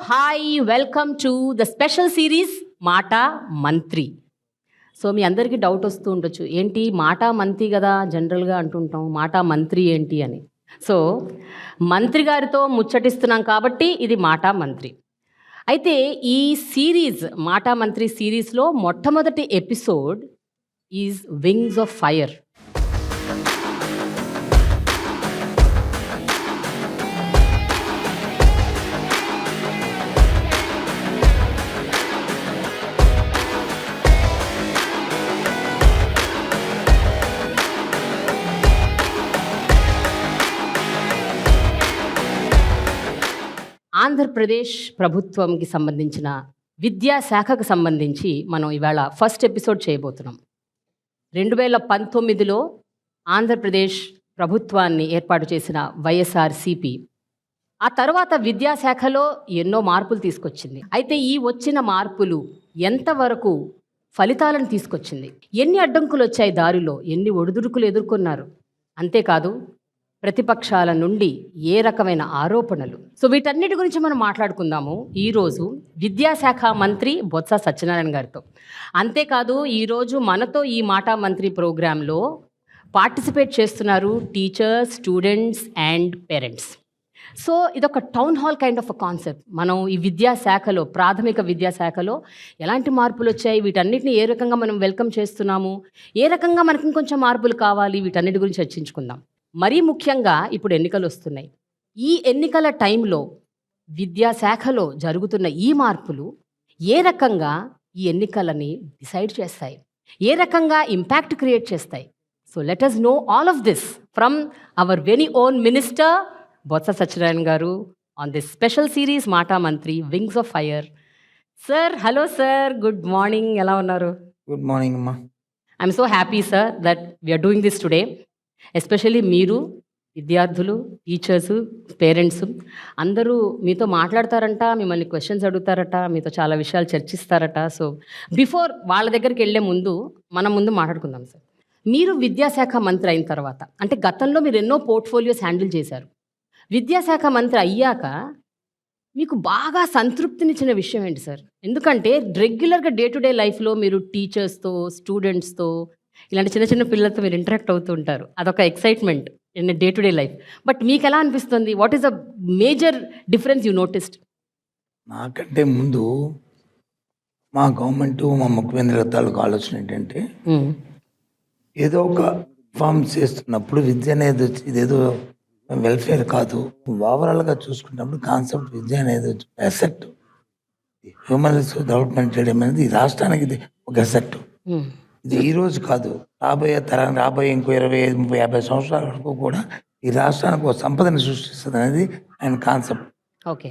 Hi welcome to the special series మాట మంత్రి. So మీ అందరికీ డౌట్ వస్తూ ఉండొచ్చు, ఏంటి మాట మంత్రి కదా జనరల్గా అంటుంటాం, మాట మంత్రి ఏంటి అని. సో మంత్రి గారితో ముచ్చటిస్తున్నాం కాబట్టి ఇది మాట మంత్రి. అయితే ఈ సిరీస్ మాట మంత్రి సిరీస్లో మొట్టమొదటి episode is wings of fire. Andhra Pradesh ప్రభుత్వంకి సంబంధించిన విద్యాశాఖకు సంబంధించి మనం ఇవాళ ఫస్ట్ ఎపిసోడ్ చేయబోతున్నాం. 2019లో ఆంధ్రప్రదేశ్ ప్రభుత్వాన్ని ఏర్పాటు చేసిన వైఎస్ఆర్సీపీ ఆ తర్వాత విద్యాశాఖలో ఎన్నో మార్పులు తీసుకొచ్చింది. అయితే ఈ వచ్చిన మార్పులు ఎంతవరకు ఫలితాలను తీసుకొచ్చింది, ఎన్ని అడ్డంకులు వచ్చాయి దారిలో, ఎన్ని ఒడిదుడుకులు ఎదుర్కొన్నారు, అంతేకాదు ప్రతిపక్షాల నుండి ఏ రకమైన ఆరోపణలు. సో వీటన్నిటి గురించి మనం మాట్లాడుకుందాము ఈరోజు విద్యాశాఖ మంత్రి బొత్స సత్యనారాయణ గారితో. అంతేకాదు ఈరోజు మనతో ఈ మాట మంత్రి ప్రోగ్రాంలో పార్టిసిపేట్ చేస్తున్నారు teachers, students and parents. So ఇదొక town hall kind of a concept. మనం ఈ విద్యాశాఖలో, ప్రాథమిక విద్యాశాఖలో ఎలాంటి మార్పులు వచ్చాయి, వీటన్నిటిని ఏ రకంగా మనం వెల్కమ్ చేస్తున్నాము, ఏ రకంగా మనకి ఇంకొంచెం మార్పులు కావాలి, వీటన్నిటి గురించి చర్చించుకుందాం. మరీ ముఖ్యంగా ఇప్పుడు ఎన్నికలు వస్తున్నాయి. ఈ ఎన్నికల టైంలో విద్యాశాఖలో జరుగుతున్న ఈ మార్పులు ఏ రకంగా ఈ ఎన్నికలని డిసైడ్ చేస్తాయి, ఏ రకంగా ఇంపాక్ట్ క్రియేట్ చేస్తాయి. So let us know all of this from our very own minister Botsa Satyanarayana గారు on this special series Maata Mantri wings of fire. Sir, hello sir, good morning, ఎలా ఉన్నారు? గుడ్ మార్నింగ్ అమ్మా. I'm so happy sir that we're doing this today. Especially మీరు, విద్యార్థులు, teachers, parents అందరూ మీతో మాట్లాడతారంట, మిమ్మల్ని questions అడుగుతారట, మీతో చాలా విషయాలు చర్చిస్తారట. సో బిఫోర్ వాళ్ళ దగ్గరికి వెళ్ళే ముందు మనం ముందు మాట్లాడుకుందాం సార్. మీరు విద్యాశాఖ మంత్రి అయిన తర్వాత, అంటే గతంలో మీరు ఎన్నో పోర్ట్ఫోలియోస్ హ్యాండిల్ చేశారు, విద్యాశాఖ మంత్రి అయ్యాక మీకు బాగా సంతృప్తినిచ్చిన విషయం ఏంటి సార్? ఎందుకంటే రెగ్యులర్గా డే టు డే లైఫ్లో మీరు టీచర్స్తో, స్టూడెంట్స్తో, ఇలాంటి చిన్న చిన్న పిల్లలతో మీరు ఇంటరాక్ట్ అవుతూ ఉంటారు. అదొక excitement in day to day life. But మీకు ఎలా అనిపిస్తుంది? What is the major difference you noticed? నాకంటే ముందు మా గవర్నమెంట్, మా ముఖ్యమంత్రి తాలూకు ఆలోచన ఏంటంటే, ఏదో ఒక ఫామ్ చేస్తున్నప్పుడు విద్య అనేది ఇదేదో వెల్ఫేర్ కాదు, ఓవరాల్గా చూసుకున్నప్పుడు కాన్సెప్ట్ విద్య అనేది అసెట్, హ్యూమన్ రిసోర్స్ డెవలప్మెంట్ చేయడం అనేది ఈ రాష్ట్రానికి ఇది ఒక అసెట్. ఇది ఈ రోజు కాదు, రాబోయే ఇంకో 20-50 సంవత్సరాల వరకు కూడా ఈ రాష్ట్రానికి ఒక సంపదని సృష్టిస్తుంది అనేది ఆయన కాన్సెప్ట్.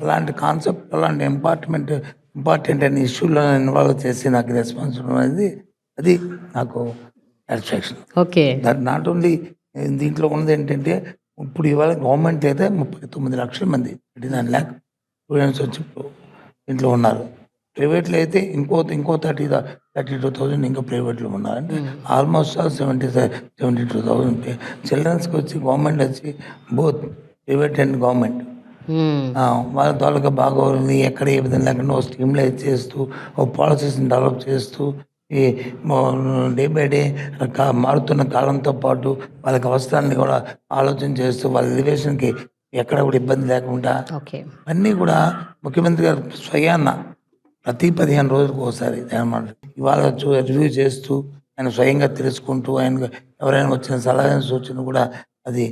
అలాంటి కాన్సెప్ట్, అలాంటి ఇంపార్టెంట్ అనే ఇష్యూలో ఇన్వాల్వ్ చేసి నాకు రెస్పాన్సిబుల్ అనేది, అది నాకు satisfaction. Okay, that not only దీంట్లో ఉన్నది ఏంటంటే, ఇప్పుడు ఇవాళ గవర్నమెంట్ అయితే 39 లక్షల మంది, 39 lakh స్టూడెంట్స్ వచ్చి ఇంట్లో ఉన్నారు. ప్రైవేట్లో అయితే ఇంకో 32,000 ఇంకా ప్రైవేట్లో ఉన్నారంటే ఆల్మోస్ట్ 72,000 చిల్డ్రన్స్కి వచ్చి గవర్నమెంట్ వచ్చి బోత్ ప్రైవేట్ అండ్ గవర్నమెంట్ వాళ్ళ తాలూకా బాగోని ఎక్కడ ఏ విధంగా లేకుండా ఒక స్ట్రీమ్లైజ్ చేస్తూ, ఒక పాలసీస్ని డెవలప్ చేస్తూ, ఈ డే బై డే మారుతున్న కాలంతో పాటు వాళ్ళకి అవసరాన్ని కూడా ఆలోచన చేస్తూ, వాళ్ళ ఎలివేషన్కి ఎక్కడ కూడా ఇబ్బంది లేకుండా అన్నీ కూడా ముఖ్యమంత్రి గారు స్వయాన్న ప్రతి 15 రోజులకు ఒకసారి ఇవాళ రివ్యూ చేస్తూ, ఆయన స్వయంగా తెలుసుకుంటూ, ఆయన ఎవరైనా వచ్చిన సలహా సూచన కూడా అది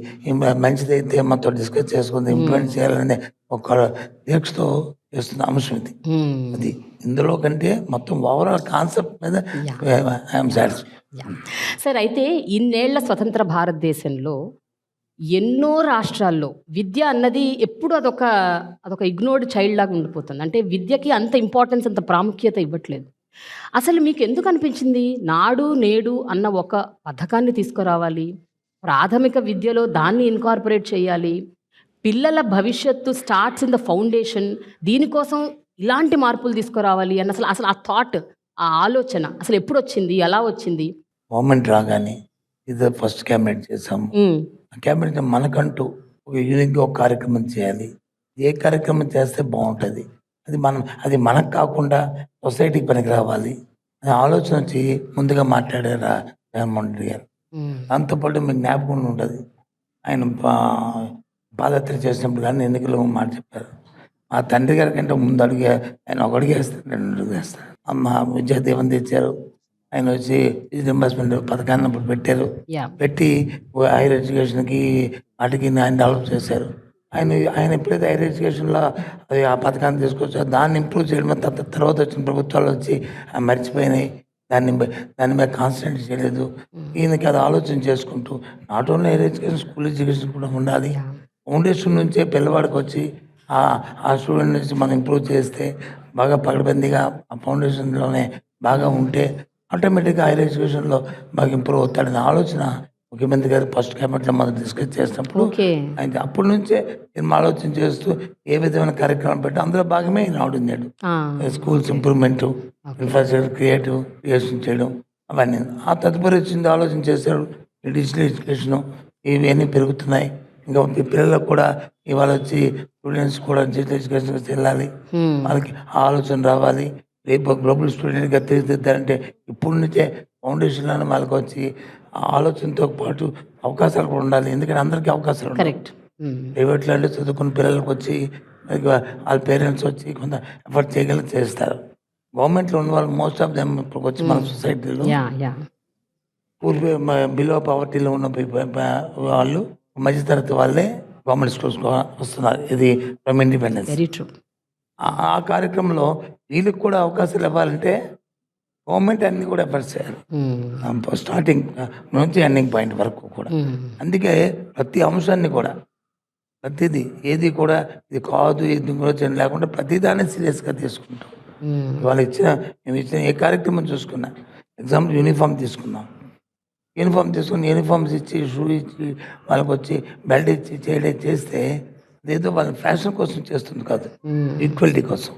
మంచిదైతే మాతో డిస్కస్ చేసుకుంది ఇంప్లిమెంట్ చేయాలనే ఒక దీక్షతో చేస్తున్న అంశం ఇది. అది ఇందులో కంటే మొత్తం ఓవరాల్ కాన్సెప్ట్ మీద ఐఎమ్ సాటిస్ఫైడ్. సార్, అయితే ఇన్నేళ్ల స్వతంత్ర భారతదేశంలో ఎన్నో రాష్ట్రాల్లో విద్య అన్నది ఎప్పుడు అదొక ఇగ్నోర్డ్ చైల్డ్ లాగా ఉండిపోతుంది. అంటే విద్యకి అంత ఇంపార్టెన్స్, అంత ప్రాముఖ్యత ఇవ్వట్లేదు. అసలు మీకు ఎందుకు అనిపించింది నాడు నేడు అన్న ఒక పథకాన్ని తీసుకురావాలి, ప్రాథమిక విద్యలో దాన్ని ఇన్కార్పొరేట్ చేయాలి, పిల్లల భవిష్యత్తు స్టార్ట్స్ ఇన్ ద ఫౌండేషన్, దీనికోసం ఇలాంటి మార్పులు తీసుకురావాలి అన్న అసలు ఆ థాట్, ఆ ఆలోచన అసలు ఎప్పుడు వచ్చింది, ఎలా వచ్చింది? గవర్నమెంట్ రాగానే ఇది ఫస్ట్ క్యాబినెట్ చేసాము. క్యాబినెట్ మనకంటూ ఒక యూనిక్గా ఒక కార్యక్రమం చేయాలి, ఏ కార్యక్రమం చేస్తే బాగుంటుంది, అది మనకు కాకుండా సొసైటీకి పనికి రావాలి అనే ఆలోచన వచ్చి ముందుగా మాట్లాడారు జగన్మోహన్ రెడ్డి గారు. దాంతోపాటు మీకు జ్ఞాపకం ఉంటుంది, ఆయన పాదయాత్ర చేసినప్పుడు కానీ ఎన్నికలు మాట చెప్పారు, మా తండ్రి గారి కంటే ముందు ఆయన ఒక అడుగు వేస్తాడు, 2 అడుగులు వేస్తాడు. అమ్మ విద్యా దీవెన తెచ్చారు, ఆయన వచ్చి రీఇంబర్స్మెంట్ పథకాన్ని అప్పుడు పెట్టారు. పెట్టి హైయర్ ఎడ్యుకేషన్కి వాటికి ఆయన డెవలప్ చేశారు. ఆయన ఎప్పుడైతే హైయర్ ఎడ్యుకేషన్లో అది ఆ పథకాన్ని తీసుకొచ్చారో దాన్ని ఇంప్రూవ్ చేయడం తర్వాత వచ్చిన ప్రభుత్వాలు వచ్చి మర్చిపోయినాయి, దాని మీద కాన్సన్ట్రేట్ చేయలేదు. ఈయనకి అది ఆలోచన చేసుకుంటూ not only higher education, school education కూడా ఉండాలి. ఫౌండేషన్ నుంచే పిల్లవాడికి వచ్చి ఆ స్టూడెంట్ నుంచి మనం ఇంప్రూవ్ చేస్తే బాగా పకడ్బందీగా ఆ ఫౌండేషన్లోనే బాగా ఉంటే ఆటోమేటిక్గా హైయర్ ఎడ్యుకేషన్లో బాగా ఇంప్రూవ్ అవుతాడనే ఆలోచన ముఖ్యమంత్రి గారు ఫస్ట్ క్యాబినెట్లో మొదలు డిస్కస్ చేసినప్పుడు ఆయన అప్పటి నుంచే నేను ఆలోచన చేస్తూ ఏ విధమైన కార్యక్రమం పెట్టి అందులో భాగమే ఈయన ఆడున్నాడు. స్కూల్స్ ఇంప్రూవ్మెంట్, ఇన్ఫ్రాస్ట్రక్చర్ క్రియేషన్ చేయడం అవన్నీ. ఆ తదుపరి వచ్చింది ఆలోచన చేశారు డిజిటల్ ఎడ్యుకేషను, ఇవన్నీ పెరుగుతున్నాయి. ఇంకా పిల్లలకు కూడా ఇవాళ వచ్చి స్టూడెంట్స్ కూడా డిజిటల్ ఎడ్యుకేషన్ వెళ్ళాలి, వాళ్ళకి ఆలోచన రావాలి. రేపు గ్లోబల్ స్టూడెంట్గా తీర్చిదిద్దారంటే ఇప్పటి నుంచే ఫౌండేషన్లోనే వాళ్ళకి వచ్చి ఆలోచనతో పాటు అవకాశాలు కూడా ఉండాలి. ఎందుకంటే అందరికీ అవకాశాలు ఉంటాయి. ప్రైవేట్లో అంటే చదువుకున్న పిల్లలకు వచ్చి వాళ్ళ పేరెంట్స్ వచ్చి కొంత ఎఫర్ట్ చేస్తారు. గవర్నమెంట్లో ఉన్న వాళ్ళు మోస్ట్ ఆఫ్ దెమ్ ఇప్పుడు వచ్చి మన సొసైటీలో బిలో పవర్టీలో ఉన్న వాళ్ళు మధ్యతరగతి వాళ్ళే గవర్నమెంట్ స్కూల్స్ వస్తున్నారు. ఇది ఫ్రమ్ ఇండిపెండెన్స్. ఆ కార్యక్రమంలో వీళ్ళకి కూడా అవకాశాలు ఇవ్వాలంటే గవర్నమెంట్ అన్ని కూడా ఎఫర్ట్స్ చేయాలి, స్టార్టింగ్ నుంచి ఎండింగ్ పాయింట్ వరకు కూడా. అందుకే ప్రతి అంశాన్ని కూడా ప్రతిదీ ఏది కూడా ఇది కాదు ఇది కూడా లేకుండా ప్రతిదాన్ని సీరియస్గా తీసుకుంటాం. మేము ఇచ్చిన ఏ కార్యక్రమం చూసుకున్నా, ఎగ్జాంపుల్ యూనిఫామ్ తీసుకున్నాం, యూనిఫామ్స్ ఇచ్చి షూ ఇచ్చి వాళ్ళకి వచ్చి బెల్ట్ ఇచ్చి చేస్తే అదేదో వాళ్ళ ఫ్యాషన్ కోసం చేస్తుంది కాదు, ఈక్వాలిటీ కోసం.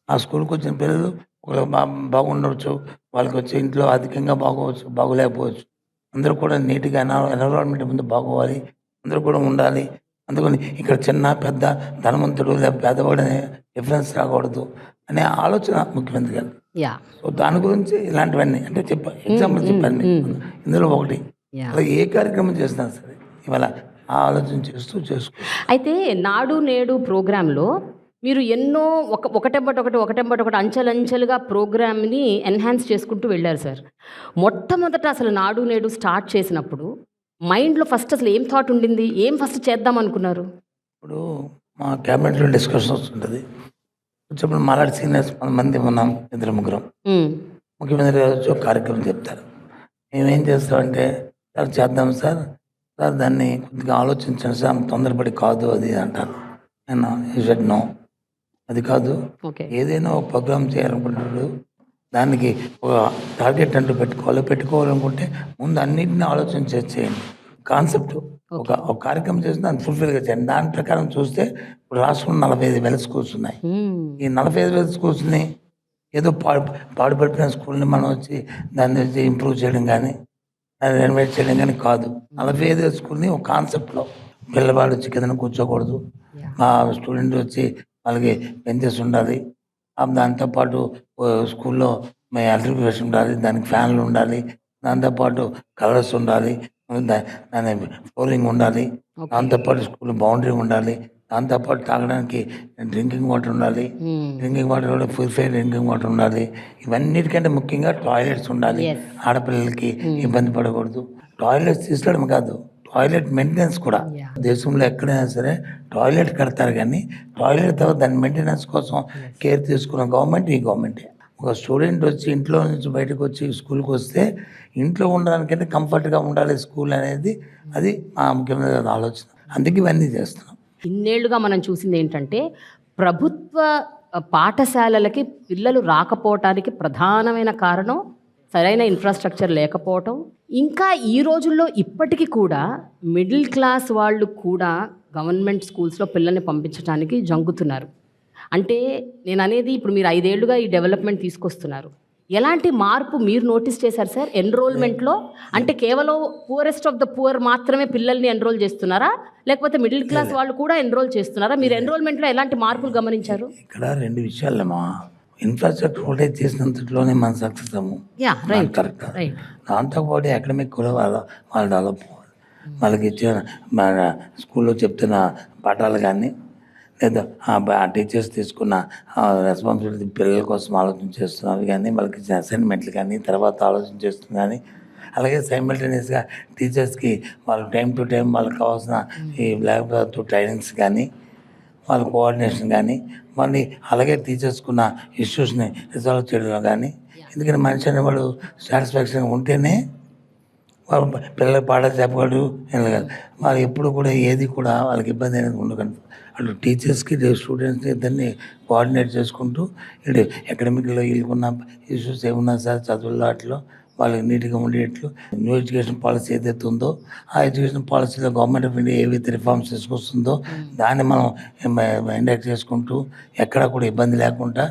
ఆ స్కూల్కి వచ్చిన పిల్లలు ఒకళ్ళు బాగుండవచ్చు, వాళ్ళకి వచ్చి ఇంట్లో అధికంగా బాగోవచ్చు, బాగోలేకపోవచ్చు. అందరూ కూడా నీట్గా ఎన్విరాన్మెంట్ ముందు బాగోవాలి, అందరూ కూడా ఉండాలి. అందుకని ఇక్కడ చిన్న పెద్ద ధనవంతుడు లేదా పేదవాడు అనే డిఫరెన్స్ రాకూడదు అనే ఆలోచన ముఖ్యమంత్రి గారు. సో దాని గురించి ఇలాంటివన్నీ అంటే ఎగ్జాంపుల్ చెప్పాను ఇందులో ఒకటి. అలాగే ఏ కార్యక్రమం చేసినా సరే ఇవాళ ఆలోచన చేసుకో. అయితే నాడు నేడు ప్రోగ్రాంలో మీరు ఎన్నో ఒకటెంబటి ఒకటి అంచెలంచెలుగా ప్రోగ్రామ్ని ఎన్హాన్స్ చేసుకుంటూ వెళ్ళారు సార్. మొట్టమొదట అసలు నాడు నేడు స్టార్ట్ చేసినప్పుడు మైండ్లో ఫస్ట్ అసలు ఏం థాట్ ఉండింది, ఏం ఫస్ట్ చేద్దాం అనుకున్నారు? ఇప్పుడు మా క్యాబినెట్లో డిస్కషన్ వస్తుంటుంది, వచ్చినప్పుడు మాలాడి సీనియర్స్ 10 మంది ఉన్నాం, 2-3 ముఖ్యమంత్రి గారు వచ్చి ఒక కార్యక్రమం చెప్తారు. మేమేం చేస్తామంటే సార్ చేద్దాం సార్ దాన్ని కొద్దిగా ఆలోచించండి సార్, తొందరపడి కాదు అది అంటారు. నేను షెడ్ నో, అది కాదు, ఏదైనా ఒక ప్రోగ్రామ్ చేయాలనుకుంటున్నాడు దానికి ఒక టార్గెట్ అంటూ పెట్టుకోవాలనుకుంటే ముందు అన్నింటినీ ఆలోచన చేయండి. కాన్సెప్ట్ ఒక కార్యక్రమం చేసి దాన్ని ఫుల్ఫిల్గా చేయండి. దాని ప్రకారం చూస్తే ఇప్పుడు రాష్ట్రంలో 45,000 స్కూల్స్ ఉన్నాయి. ఈ 45,000 స్కూల్స్ని ఏదో పాడుపడిపోయిన స్కూల్ని మనం వచ్చి దాన్ని వచ్చి ఇంప్రూవ్ చేయడం కానీ దాన్ని రెనోవేట్ చేయడం కానీ కాదు. 45,000 స్కూల్ని ఒక కాన్సెప్ట్లో పిల్లవాడు వచ్చి కింద కూర్చోకూడదు, మా స్టూడెంట్ వచ్చి వాళ్ళకి బెంచెస్ ఉండాలి, దాంతోపాటు స్కూల్లో ఎలక్ట్రిఫికేషన్ ఉండాలి, దానికి ఫ్యాన్లు ఉండాలి, దాంతోపాటు కలర్స్ ఉండాలి, దాని ఫ్లోరింగ్ ఉండాలి, దాంతోపాటు స్కూల్ బౌండరీ ఉండాలి, దాంతోపాటు తాగడానికి డ్రింకింగ్ వాటర్ ఉండాలి, డ్రింకింగ్ వాటర్ కూడా ప్యూరిఫై డ్రింకింగ్ వాటర్ ఉండాలి. ఇవన్నిటికంటే ముఖ్యంగా టాయిలెట్స్ ఉండాలి. ఆడపిల్లలకి ఇబ్బంది పడకూడదు. టాయిలెట్స్ తీసుకోవడం కాదు, టాయిలెట్ మెయింటెనెన్స్ కూడా. దేశంలో ఎక్కడైనా సరే టాయిలెట్ కడతారు, కానీ టాయిలెట్ తర్వాత దాని మెయింటెనెన్స్ కోసం కేర్ తీసుకున్న గవర్నమెంట్ ఈ గవర్నమెంటే. ఒక స్టూడెంట్ వచ్చి ఇంట్లో నుంచి బయటకు వచ్చి స్కూల్కి వస్తే ఇంట్లో ఉండడానికంటే కంఫర్ట్గా ఉండాలి స్కూల్ అనేది, అది మా ముఖ్యమైన ఆలోచన. అందుకే ఇవన్నీ చేస్తున్నాం. ఇన్నేళ్లుగా మనం చూసింది ఏంటంటే ప్రభుత్వ పాఠశాలలకి పిల్లలు రాకపోవటానికి ప్రధానమైన కారణం సరైన ఇన్ఫ్రాస్ట్రక్చర్ లేకపోవటం. ఇంకా ఈ రోజుల్లో ఇప్పటికీ కూడా మిడిల్ క్లాస్ వాళ్ళు కూడా గవర్నమెంట్ స్కూల్స్లో పిల్లల్ని పంపించడానికి జంకుతున్నారు. అంటే నేను అనేది ఇప్పుడు మీరు 5 ఏళ్లుగా ఈ డెవలప్మెంట్ తీసుకొస్తున్నారు, ఎలాంటి మార్పు మీరు నోటీస్ చేశారు సార్ ఎన్రోల్మెంట్లో? అంటే కేవలం పూరెస్ట్ ఆఫ్ ద పూర్ మాత్రమే పిల్లల్ని ఎన్రోల్ చేస్తున్నారా, లేకపోతే మిడిల్ క్లాస్ వాళ్ళు కూడా ఎన్రోల్ చేస్తున్నారా? మీరు ఎన్రోల్మెంట్లో ఎలాంటి మార్పులు గమనించారు? ఇక్కడ 2 విషయాలమ్మా. ఇన్ఫ్రాస్ట్రక్చర్ ఒకటే చేసినంతట్లోనే మనం సక్సెస్ అవ్వము. Yeah, right correct. రైట్. దాంతోపాటు అకాడమిక్ కూడా వాళ్ళు డెవలప్ అవ్వాలి. వాళ్ళకి ఇచ్చిన మన స్కూల్లో చెప్తున్న పాఠాలు కానీ, లేదా ఆ టీచర్స్ తీసుకున్న రెస్పాన్సిబిలిటీ పిల్లల కోసం ఆలోచన చేస్తున్నవి కానీ, వాళ్ళకి ఇచ్చిన అసైన్మెంట్లు కానీ, తర్వాత ఆలోచన చేస్తుంది కానీ, అలాగే సైమల్టేనియస్గా టీచర్స్కి వాళ్ళు టైం టు టైం వాళ్ళకి కావాల్సిన ఈ బ్లాక్ బోర్డ్ ట్రైనింగ్స్ కానీ, వాళ్ళ కోఆర్డినేషన్ కానీ, మళ్ళీ అలాగే టీచర్స్కున్న ఇష్యూస్ని రిజాల్వ్ చేయడంలో కానీ. ఎందుకంటే మనిషి అనేవాడు సాటిస్ఫాక్షన్గా ఉంటేనే వాళ్ళు పిల్లలకు పాఠాలు చెప్పగలరు. వాళ్ళు ఎప్పుడు కూడా ఏది కూడా వాళ్ళకి ఇబ్బంది అనేది ఉండకండి. అటు టీచర్స్కి స్టూడెంట్స్ని ఇద్దరిని కోఆర్డినేట్ చేసుకుంటూ ఇటు అకాడమిక్లో వీళ్ళకున్న ఇష్యూస్ ఏమున్నా సార్ చదువుల్లో వాటిలో వాళ్ళకి నీట్గా ఉండేట్లు న్యూ ఎడ్యుకేషన్ పాలసీ ఏదైతే ఉందో ఆ ఎడ్యుకేషన్ పాలసీలో గవర్నమెంట్ ఆఫ్ ఇండియా ఏవైతే రిఫార్మ్స్ తీసుకొస్తుందో దాన్ని మనం ఇండెక్ట్ చేసుకుంటూ ఎక్కడా కూడా ఇబ్బంది లేకుండా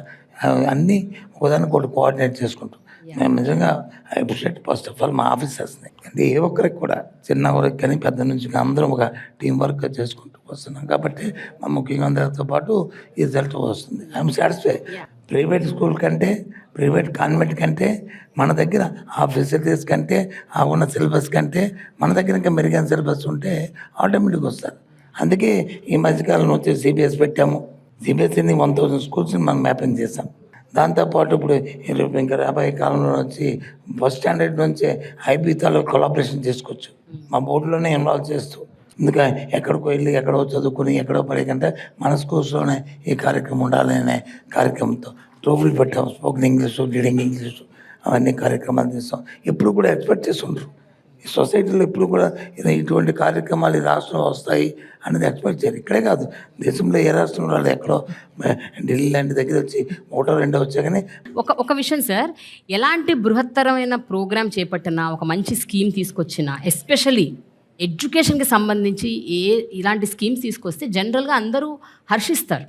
అన్నీ ఒకదానికి ఒకటి కోఆర్డినేట్ చేసుకుంటూ మేము నిజంగా I appreciate first of all మా ఆఫీసర్స్ని. అంటే ఏ ఒక్కరికి కూడా చిన్న వరకు కానీ పెద్ద నుంచి కానీ అందరం ఒక టీం వర్క్ చేసుకుంటూ వస్తున్నాం కాబట్టి మా ముఖ్యంగా అందరితో పాటు ఈ రిజల్ట్ వస్తుంది. I'm satisfy. ప్రైవేట్ స్కూల్ కంటే, ప్రైవేట్ కాన్వెంట్ కంటే మన దగ్గర ఆ ఫెసిలిటీస్ కంటే, ఆ ఉన్న సిలబస్ కంటే మన దగ్గర ఇంకా మెరుగైన సిలబస్ ఉంటే ఆటోమేటిక్గా వస్తారు. అందుకే ఈ మధ్యకాలంలో వచ్చి సిబిఎస్ పెట్టాము. సిబిఎస్ఈని 1000 స్కూల్స్ని మనం మ్యాపింగ్ చేసాం. దాంతోపాటు ఇప్పుడు ఇంకా రాబోయే కాలంలో వచ్చి ఫస్ట్ స్టాండర్డ్ నుంచే ఐబీతో కొలాబరేషన్ చేసుకోవచ్చు మా బోర్డులోనే ఇన్వాల్వ్ చేస్తూ. ఎందుకంటే ఎక్కడికో వెళ్ళి ఎక్కడో చదువుకుని ఎక్కడో పడే కంటే మన స్కూల్స్లోనే ఈ కార్యక్రమం ఉండాలి అనే కార్యక్రమంతో ట్రోఫీలు పెట్టాము. స్పోకెన్ ఇంగ్లీషు, రీడింగ్ ఇంగ్లీషు అవన్నీ కార్యక్రమాలు చేస్తాం. ఎప్పుడు కూడా ఎక్స్పెక్ట్ చేస్తుంటారు ఈ సొసైటీలో ఎప్పుడు కూడా ఇటువంటి కార్యక్రమాలు ఈ రాష్ట్రంలో వస్తాయి అనేది ఎక్స్పెక్ట్ చేయరు. ఇక్కడే కాదు దేశంలో ఏ రాష్ట్రంలో వాళ్ళు ఎక్కడో ఢిల్లీ లాంటి దగ్గర వచ్చి 1-2 వచ్చా కానీ. ఒక విషయం సార్, ఎలాంటి బృహత్తరమైన ప్రోగ్రామ్ చేపట్టినా, ఒక మంచి స్కీమ్ తీసుకొచ్చినా, ఎస్పెషలీ ఎడ్యుకేషన్కి సంబంధించి ఇలాంటి స్కీమ్స్ తీసుకొస్తే జనరల్గా అందరూ హర్షిస్తారు.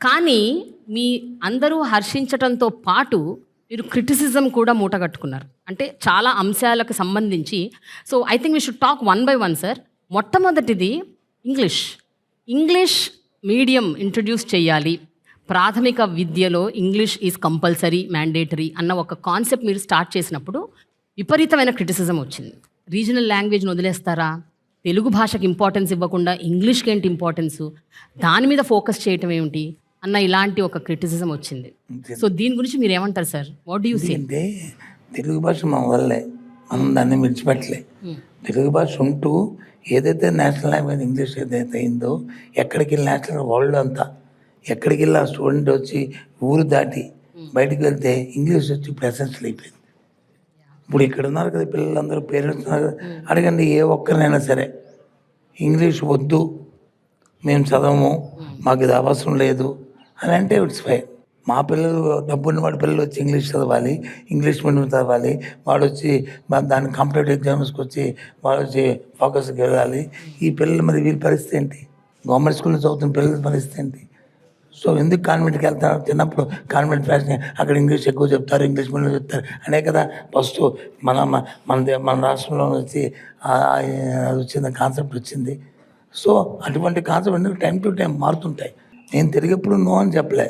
కానీ మీ అందరూ హర్షించటంతో పాటు మీరు క్రిటిసిజం కూడా మూటగట్టుకున్నారు. అంటే చాలా అంశాలకు సంబంధించి. So I think we should talk 1 by 1 sir. మొట్టమొదటిది ఇంగ్లీష్ మీడియం ఇంట్రడ్యూస్ చేయాలి, ప్రాథమిక విద్యలో ఇంగ్లీష్ ఈజ్ కంపల్సరీ, మ్యాండేటరీ అన్న ఒక కాన్సెప్ట్ మీరు స్టార్ట్ చేసినప్పుడు విపరీతమైన క్రిటిసిజం వచ్చింది. రీజనల్ లాంగ్వేజ్ని వదిలేస్తారా, తెలుగు భాషకి ఇంపార్టెన్స్ ఇవ్వకుండా ఇంగ్లీష్కి ఏంటి ఇంపార్టెన్సు, దాని మీద ఫోకస్ చేయటం ఏమిటి అన్న ఇలాంటి ఒక క్రిటిసిజం వచ్చింది. సో దీని గురించి మీరు ఏమంటారు sir? What do you say? అంటే తెలుగు భాష మన వల్లే, మనం దాన్ని విడిచిపెట్టలే. తెలుగు భాష ఉంటూ ఏదైతే నేషనల్ లాంగ్వేజ్ ఇంగ్లీష్ ఏదైతే అయిందో ఎక్కడికి వెళ్ళి నేషనల్ వరల్డ్ అంతా ఎక్కడికి వెళ్ళి ఆ స్టూడెంట్ వచ్చి ఊరు దాటి బయటకు వెళ్తే ఇంగ్లీష్ వచ్చి ఇప్పుడు ఎసెన్షియల్ అయిపోయింది. ఇప్పుడు ఇక్కడ ఉన్నారు కదా పిల్లలందరూ, పేరెంట్స్ ఉన్నారు కదా, అడగండి ఏ ఒక్కరినైనా సరే ఇంగ్లీష్ వద్దు, మేము చదవము, మాకు ఇది అవసరం లేదు అని అంటే ఇట్స్ ఫైన్. మా పిల్లలు డబ్బున్న వాడి పిల్లలు వచ్చి ఇంగ్లీష్ చదవాలి, ఇంగ్లీష్ మీడియం చదవాలి, వాడు వచ్చి దాని కాంపిటేటివ్ ఎగ్జామ్స్కి వచ్చి వాడు వచ్చి ఫోకస్కి వెళ్ళాలి. ఈ పిల్లలు మరి వీళ్ళ పరిస్థితి ఏంటి? గవర్నమెంట్ స్కూల్లో చదువుతున్న పిల్లల పరిస్థితి ఏంటి? సో ఎందుకు కాన్వెంట్కి వెళ్తారు? చిన్నప్పుడు కాన్వెంట్ ఫ్యాషన్, అక్కడ ఇంగ్లీష్ ఎక్కువ చెప్తారు, ఇంగ్లీష్ మీడియం చెప్తారు అనే కదా ఫస్ట్ మన రాష్ట్రంలో వచ్చి అది వచ్చింది, కాన్సెప్ట్ వచ్చింది. సో అటువంటి కాన్సెప్ట్ ఎందుకు టైం టు టైం మారుతుంటాయి. నేను తెలుగు ఎప్పుడు నో అని చెప్పలే,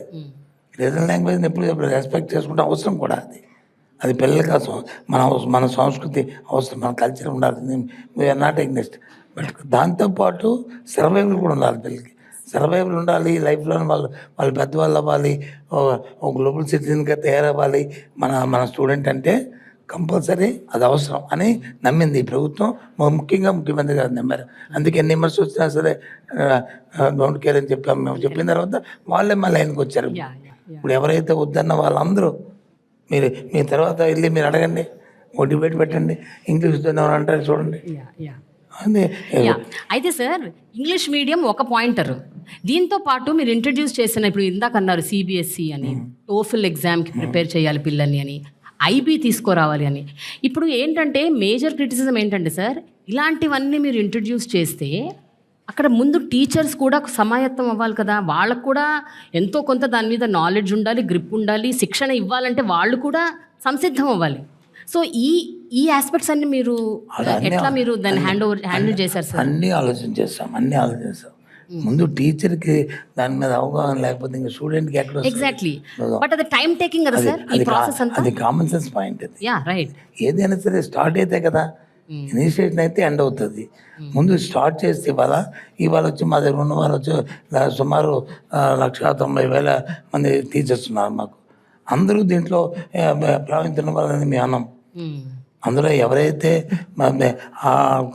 రీజనల్ లాంగ్వేజ్ని ఎప్పుడు చెప్పలేదు, రెస్పెక్ట్ చేసుకుంటే అవసరం కూడా అది పిల్లల కోసం, మన సంస్కృతి అవసరం, మన కల్చర్ ఉండాలి. We're not against. బట్ దాంతోపాటు సర్వైవల్ కూడా ఉండాలి. పిల్లలకి సర్వైవల్ ఉండాలి, లైఫ్లో వాళ్ళు పెద్దవాళ్ళు అవ్వాలి, ఒక గ్లోబల్ సిటిజన్గా తయారవ్వాలి. మన స్టూడెంట్ అంటే కంపల్సరీ అది అవసరం అని నమ్మింది ఈ ప్రభుత్వం, ముఖ్యంగా ముఖ్యమంత్రి గారు నమ్మారు. అందుకే ఎన్ని విమర్శలు వచ్చినా సరే డోంట్ కేర్ అని చెప్పాము. మేము చెప్పిన తర్వాత వాళ్ళే మా లైన్కి వచ్చారు. ఇప్పుడు ఎవరైతే వద్దన్న వాళ్ళందరూ మీ తర్వాత వెళ్ళి మీరు అడగండి, ఓ డిబేట్ పెట్టండి, ఇంగ్లీష్ అంటారు చూడండి. అయితే సార్ ఇంగ్లీష్ మీడియం ఒక పాయింటర్. దీంతో పాటు మీరు ఇంట్రడ్యూస్ చేసిన ఇప్పుడు ఇందాక అన్నారు సిబిఎస్ఈ అని, టోఫిల్ ఎగ్జామ్కి ప్రిపేర్ చేయాలి పిల్లల్ని అని, ఐబీ తీసుకురావాలి అని. ఇప్పుడు ఏంటంటే మేజర్ క్రిటిసిజం ఏంటంటే సార్, ఇలాంటివన్నీ మీరు ఇంట్రడ్యూస్ చేస్తే అక్కడ ముందు టీచర్స్ కూడా సమాయత్తం అవ్వాలి కదా, వాళ్ళకు కూడా ఎంతో కొంత దాని మీద నాలెడ్జ్ ఉండాలి, గ్రిప్ ఉండాలి, శిక్షణ ఇవ్వాలంటే వాళ్ళు కూడా సంసిద్ధం అవ్వాలి. సో ఈ ఆస్పెక్ట్స్ అన్ని మీరు ఎట్లా మీరు దాన్ని హ్యాండిల్ చేశారు సార్? అన్నీ ఆలోచించాం. ముందు టీచర్కి దాని మీద అవగాహన లేకపోతే ఇంకా స్టూడెంట్కి ఎక్కడ వస్తుంది? ఎగ్జాక్ట్లీ. బట్ అది టైం టేకింగ్ కదా సార్ ఈ ప్రాసెస్ అంతా? అది కామన్ సెన్స్ పాయింట్. అది యా రైట్. ఏదైనా సరే స్టార్ట్ అయితే కదా ఇనిషియేషన్ అయితే ఎండ్ అవుతుంది. ముందు స్టార్ట్ చేస్తే ఇవాళ వచ్చి మా దగ్గర ఉన్న వాళ్ళు వచ్చి సుమారు 1,90,000 మంది టీచర్స్ ఉన్నారు మాకు. అందరూ దీంట్లో ప్రావీణ్యం వాళ్ళని మేము అన్నాం. అందులో ఎవరైతే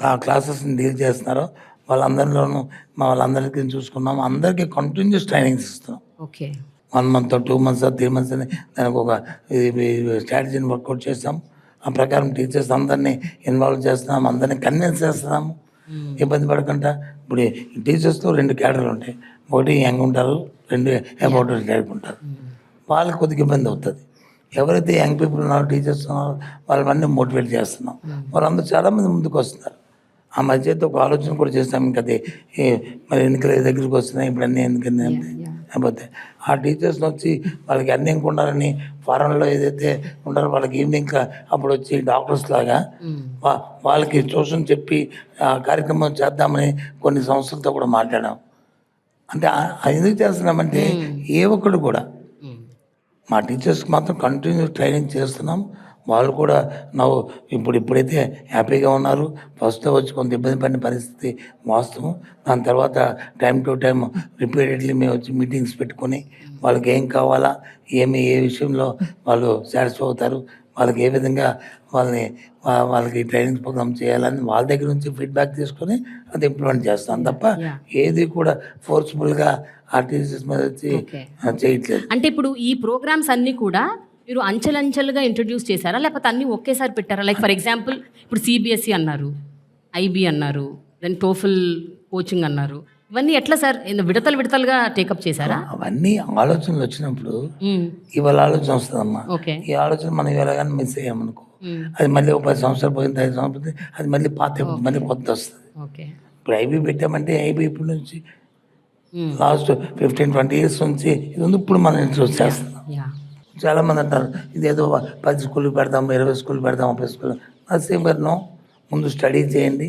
ఆ క్లాసెస్ని డీల్ చేస్తున్నారో వాళ్ళందరిలోనూ వాళ్ళందరికీ చూసుకున్నాం. అందరికీ కంటిన్యూస్ ట్రైనింగ్స్ ఇస్తున్నాం. ఓకే. 1 month 2 months 3 months అని దానికి ఒక స్ట్రాటజీని వర్కౌట్ చేస్తాం. ఆ ప్రకారం టీచర్స్ అందరినీ ఇన్వాల్వ్ చేస్తున్నాం, అందరినీ కన్విన్స్ చేస్తున్నాము. ఇబ్బంది పడకుండా ఇప్పుడు టీచర్స్లో 2 కేటర్లు ఉంటాయి. ఒకటి యంగ్ ఉంటారు, 2 అబౌట్ కేటర్లు ఉంటారు. వాళ్ళకి కొద్దిగా ఇబ్బంది అవుతుంది. ఎవరైతే యంగ్ పీపుల్ ఉన్నారో టీచర్స్ ఉన్నారో వాళ్ళని మోటివేట్ చేస్తున్నాం. వాళ్ళందరూ చాలామంది ముందుకు వస్తున్నారు. ఆ మధ్యతో ఒక ఆలోచన కూడా చేస్తాం. ఇంకా అది మరి ఎన్నికల దగ్గరికి వస్తున్నాయి, ఇప్పుడు అన్నీ ఎన్నికలు లేకపోతే ఆ టీచర్స్ని వచ్చి వాళ్ళకి అన్నీ ఇంకా ఉండాలని ఫారెన్లో ఏదైతే ఉండాలో వాళ్ళకి ఈవినింగ్ అప్పుడు వచ్చి డాక్టర్స్ లాగా వాళ్ళకి ట్యూషన్ చెప్పి ఆ కార్యక్రమం చేద్దామని కొన్ని సంస్థలతో కూడా మాట్లాడాం. అంటే ఎందుకు చేస్తున్నామంటే ఏ ఒక్కడు కూడా మా టీచర్స్కి మాత్రం కంటిన్యూ ట్రైనింగ్ చేస్తున్నాం. వాళ్ళు కూడా ఇప్పుడైతే హ్యాపీగా ఉన్నారు. ఫస్ట్లో వచ్చి కొంత ఇబ్బంది పడిన పరిస్థితి వాస్తవం. దాని తర్వాత టైం టు టైం రిపీటెడ్లీ మేము వచ్చి మీటింగ్స్ పెట్టుకొని వాళ్ళకి ఏం కావాలా, ఏ విషయంలో వాళ్ళు సాటిస్ఫై అవుతారు, వాళ్ళకి ఏ విధంగా వాళ్ళకి ట్రైనింగ్ ప్రోగ్రామ్ చేయాలని వాళ్ళ దగ్గర నుంచి ఫీడ్బ్యాక్ తీసుకొని అది ఇంప్లిమెంట్ చేస్తాం తప్ప ఏది కూడా ఫోర్స్ఫుల్గా ఆ టీచర్స్ మీద వచ్చి చేయట్లేదు. అంటే ఇప్పుడు ఈ ప్రోగ్రామ్స్ అన్నీ కూడా మీరు అంచెలంచెలుగా ఇంట్రడ్యూస్ చేశారా, లేకపోతే అన్నీ ఒకేసారి పెట్టారా? లైక్ ఫర్ ఎగ్జాంపుల్ ఇప్పుడు సిబిఎస్ఈ అన్నారు, ఐబీ అన్నారు, దెన్ టోఫుల్ కోచింగ్ అన్నారు. ఇవన్నీ ఎట్లా సార్ విడతలుగా టేకప్ చేశారా? అవన్నీ ఆలోచనలు వచ్చినప్పుడు ఇవాళ ఆలోచన వస్తుందమ్మా. ఈ ఆలోచన మనం ఇవాళ కానీ మిస్ అయ్యామనుకో అది మళ్ళీ ఒక 10 సంవత్సరాలు పోయింది, 5 సంవత్సరాలు పోయింది, అది మళ్ళీ మళ్ళీ కొత్త వస్తుంది. ఇప్పుడు ఐబీ పెట్టామంటే ఐబీ ఇప్పుడు నుంచి లాస్ట్ 15-20 years నుంచి ఇది ఉంది. ఇప్పుడు మనం ఇంట్రెస్ట్ చేస్తున్నాం. చాలామంది అంటారు ఇదేదో 10 స్కూళ్ళు పెడదాం, 20 స్కూళ్ళు పెడదాం, 30 స్కూళ్ళు. అది సేమ్ నో. ముందు స్టడీ చేయండి.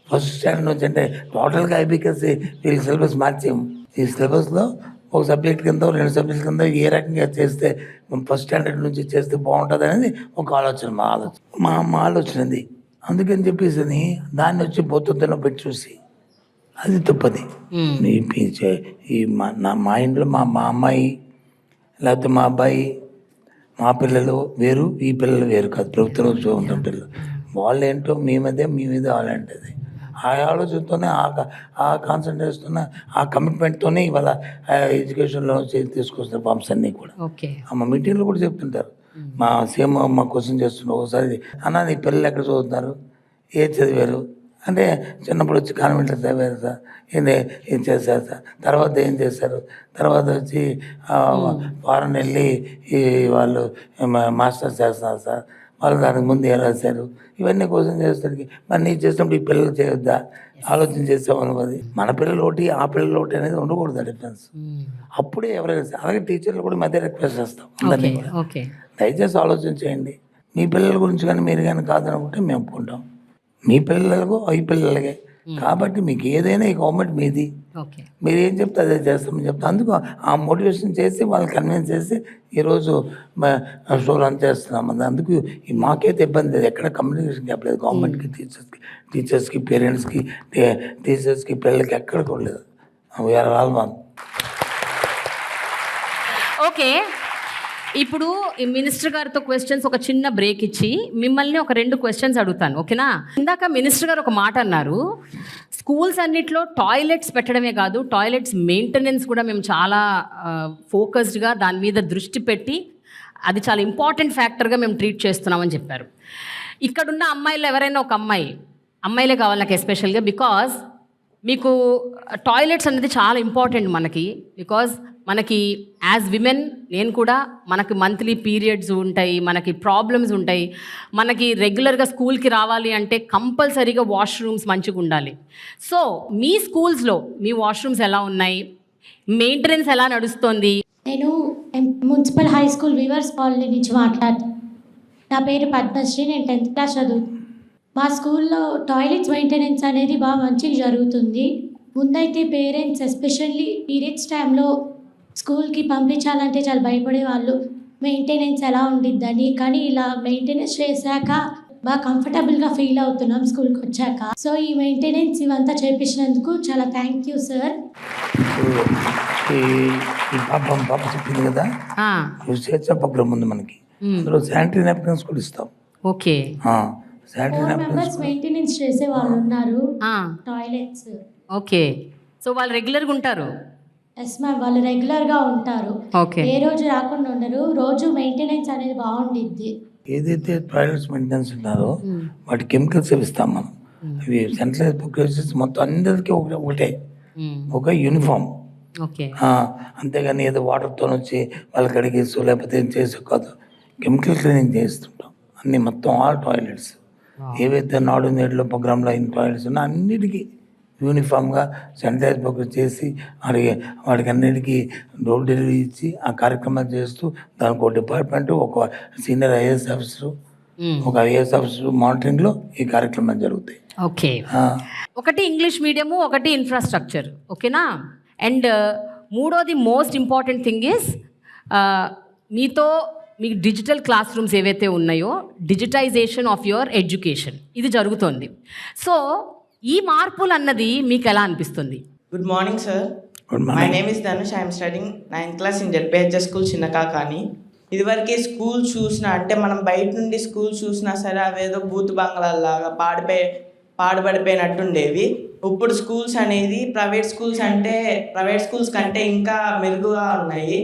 ఫస్ట్ స్టాండర్డ్ నుంచి అంటే టోటల్గా ఐబీకేసి వీళ్ళకి సిలబస్ మార్చేము. ఈ సిలబస్లో ఒక సబ్జెక్ట్ కింద 2 సబ్జెక్ట్ కింద ఏ రకంగా చేస్తే ఫస్ట్ స్టాండర్డ్ నుంచి చేస్తే బాగుంటుంది అనేది ఒక ఆలోచన. మా ఆలోచనది. అందుకని చెప్పేసి దాన్ని వచ్చి బొత్తులో పెట్టి చూసి అది తప్పది. మా ఇంట్లో మా అమ్మాయి లేకపోతే మా అబ్బాయి, మా పిల్లలు వేరు, ఈ పిల్లలు వేరు కాదు. ప్రభుత్వ ఉద్యోగం పిల్లలు వాళ్ళు ఏంటో మీ మీద వాళ్ళంటది. ఆ ఆలోచనతోనే ఆ కాన్సన్ట్రేషన్తోనే ఆ కమిట్మెంట్తోనే ఇవాళ ఎడ్యుకేషన్లో తీసుకొస్తారు ఫార్మ్స్ అన్నీ కూడా. మా మీటింగ్లో కూడా చెప్తుంటారు. మా సీఎం మా క్వశ్చన్ చేస్తుంటారు ఒకసారి, అన్న నీ పిల్లలు ఎక్కడ చదువుతున్నారు, ఏం చదివారు అంటే చిన్నప్పుడు వచ్చి కాన్వెంట్లో చదివారు సార్, ఏం చేశారు సార్, తర్వాత ఏం చేశారు, తర్వాత వచ్చి ఫారెన్ వెళ్ళి వాళ్ళు మాస్టర్స్ చేస్తున్నారు సార్, వాళ్ళు దానికి ముందు ఏం రాశారు, ఇవన్నీ క్వశ్చన్ చేసేసరికి మరి నీ చేసినప్పుడు ఈ పిల్లలు చేయొద్దా, ఆలోచన చేసామని. అది మన పిల్లలు ఒకటి ఆ పిల్లలు ఒకటి అనేది ఉండకూడదు డిఫరెన్స్. అప్పుడే ఎవరైనా అలాగే టీచర్లు కూడా మధ్య రిక్వెస్ట్ చేస్తాం అందరినీ కూడా, దయచేసి ఆలోచన చేయండి. మీ పిల్లల గురించి కానీ మీరు కానీ కాదనుకుంటే మేము ఒప్పుకుంటాం. మీ పిల్లలకు ఈ పిల్లలకే కాబట్టి మీకు ఏదైనా ఈ గవర్నమెంట్ మీది, మీరు ఏం చెప్తే అదే చేస్తామని చెప్తాం. అందుకు ఆ మోటివేషన్ చేసి వాళ్ళని కన్విన్స్ చేసి ఈరోజు షో రన్ చేస్తున్నాం. అందుకు మాకైతే ఇబ్బంది లేదు, ఎక్కడ కమ్యూనికేషన్ గ్యాప్ లేదు. గవర్నమెంట్కి టీచర్స్కి పేరెంట్స్కి టీచర్స్కి పిల్లలకి ఎక్కడ కూడా లేదు. We are all one. ఓకే, ఇప్పుడు ఈ మినిస్టర్ గారితో క్వశ్చన్స్ ఒక చిన్న బ్రేక్ ఇచ్చి మిమ్మల్ని ఒక 2 questions అడుగుతాను, ఓకేనా? ఇందాక మినిస్టర్ గారు ఒక మాట అన్నారు, స్కూల్స్ అన్నిట్లో టాయిలెట్స్ పెట్టడమే కాదు, టాయిలెట్స్ మెయింటెనెన్స్ కూడా మేము చాలా ఫోకస్డ్గా దాని మీద దృష్టి పెట్టి అది చాలా ఇంపార్టెంట్ ఫ్యాక్టర్గా మేము ట్రీట్ చేస్తున్నామని చెప్పారు. ఇక్కడున్న అమ్మాయిలు ఎవరైనా ఒక అమ్మాయిలే కావాలి నాకు ఎస్పెషల్గా, బికాజ్ మీకు టాయిలెట్స్ అనేది చాలా ఇంపార్టెంట్ మనకి. బికాజ్ మనకి యాజ్ విమెన్ నేను కూడా మనకి మంత్లీ పీరియడ్స్ ఉంటాయి, మనకి ప్రాబ్లమ్స్ ఉంటాయి, మనకి రెగ్యులర్గా స్కూల్కి రావాలి అంటే కంపల్సరీగా వాష్రూమ్స్ మంచిగా ఉండాలి. సో మీ స్కూల్స్లో మీ వాష్రూమ్స్ ఎలా ఉన్నాయి, మెయింటెనెన్స్ ఎలా నడుస్తుంది? నేను municipal high school weavers colony నుంచి నా పేరు పద్మశ్రీ. నేను 10th క్లాస్ చదువుతాను. మా స్కూల్లో టాయిలెట్స్ మెయింటెనెన్స్ అనేది బాగా మంచిగా జరుగుతుంది. ముందైతే పేరెంట్స్ ఎస్పెషల్లీ పీరియడ్స్ టైంలో స్కూల్కి పంపించాలంటే చాలా భయపడేవాళ్ళు, మెయింటెనెన్స్ ఎలా ఉండిద్దని. కానీ ఇలా మెయింటెనెన్స్ చేశాక బాగా కంఫర్టబుల్గా ఫీల్ అవుతున్నాం స్కూల్కి వచ్చాక. సో ఈ మెయింటెనెన్స్ ఇవంతా చేపించినందుకు చాలా థ్యాంక్ యూ సార్. ఇప్పుడు ఈ పాప చెప్పింది కదా, ఆ, స్వేచ్ఛ ప్రోగ్రామ్ ఉంది మనకి. అందులో శానిటరీ నాప్కిన్స్ కూడా ఇస్తాం. Okay. Sanitary 4 napkins members maintenance చేసే వాళ్ళు ఉన్నారు. ఆ, టాయిలెట్స్ ఓకే. సో వాళ్ళు రెగ్యులర్గా ఉంటారు. ఎస్ మ్యామ్, వాళ్ళు రెగ్యులర్గా ఉంటారు. ఓకే. ఏ రోజు రాకుండా ఉండరు. రోజు మెయింటెనెన్స్ అనేది బాగుండిద్ది. ఏదైతే టాయిలెట్స్ మెయింటెనెన్స్ ఉన్నారో వాటి కెమికల్స్ ఇస్తాం మనం. అవి సెంట్రలైజ్ ప్రోగ్రెసెస్ మొత్తం అందరికీ ఒకటే, ఒక యూనిఫామ్. ఓకే. అంతేగాని ఏదో వాటర్తో వచ్చి వాళ్ళకి అడిగేసు లేకపోతే ఏం చేసే కాదు. కెమికల్ క్లీనింగ్ చేస్తుంటాం అన్ని మొత్తం ఆల్ టాయిలెట్స్. ఏవైతే నాడు నేడులో ప్రోగ్రాంలో అయిన టాయిలెట్స్ ఉన్నా అన్నిటికీ యూనిఫామ్గా శానిటైజ్ ప్రోగ్రెస్ చేసి వాడికి అన్నిటికీ డోర్ డెలివరీ ఇచ్చి ఆ కార్యక్రమాలు చేస్తూ దానికి ఒక డిపార్ట్మెంట్, ఒక సీనియర్ ఐఏఎస్ ఆఫీసరు, ఒక ఐఏఎస్ ఆఫీసర్ మానిటరింగ్లో ఈ కార్యక్రమాలు జరుగుతాయి. ఓకే. ఒకటి ఇంగ్లీష్ మీడియము, ఒకటి ఇన్ఫ్రాస్ట్రక్చర్. ఓకేనా? అండ్ మూడోది మోస్ట్ ఇంపార్టెంట్ థింగ్ ఈస్ మీకు డిజిటల్ క్లాస్ రూమ్స్ ఏవైతే ఉన్నాయో, డిజిటైజేషన్ ఆఫ్ యువర్ ఎడ్యుకేషన్ ఇది జరుగుతోంది. సో ఈ మార్పులు అన్నది మీకు ఎలా అనిపిస్తుంది? Good morning, sir. Good morning. My name is Dhanush. I am studying 9th class in ZPHS school Chinnakakani. ఇదివరకే స్కూల్ చూసినా అంటే మనం బయట నుండి స్కూల్ చూసినా సరే అవేదో బూత్ బంగ్లాల్లాగా పాడుపడిపోయినట్టుండేవి. ఇప్పుడు స్కూల్స్ అనేది ప్రైవేట్ స్కూల్స్ కంటే ఇంకా మెరుగుగా ఉన్నాయి.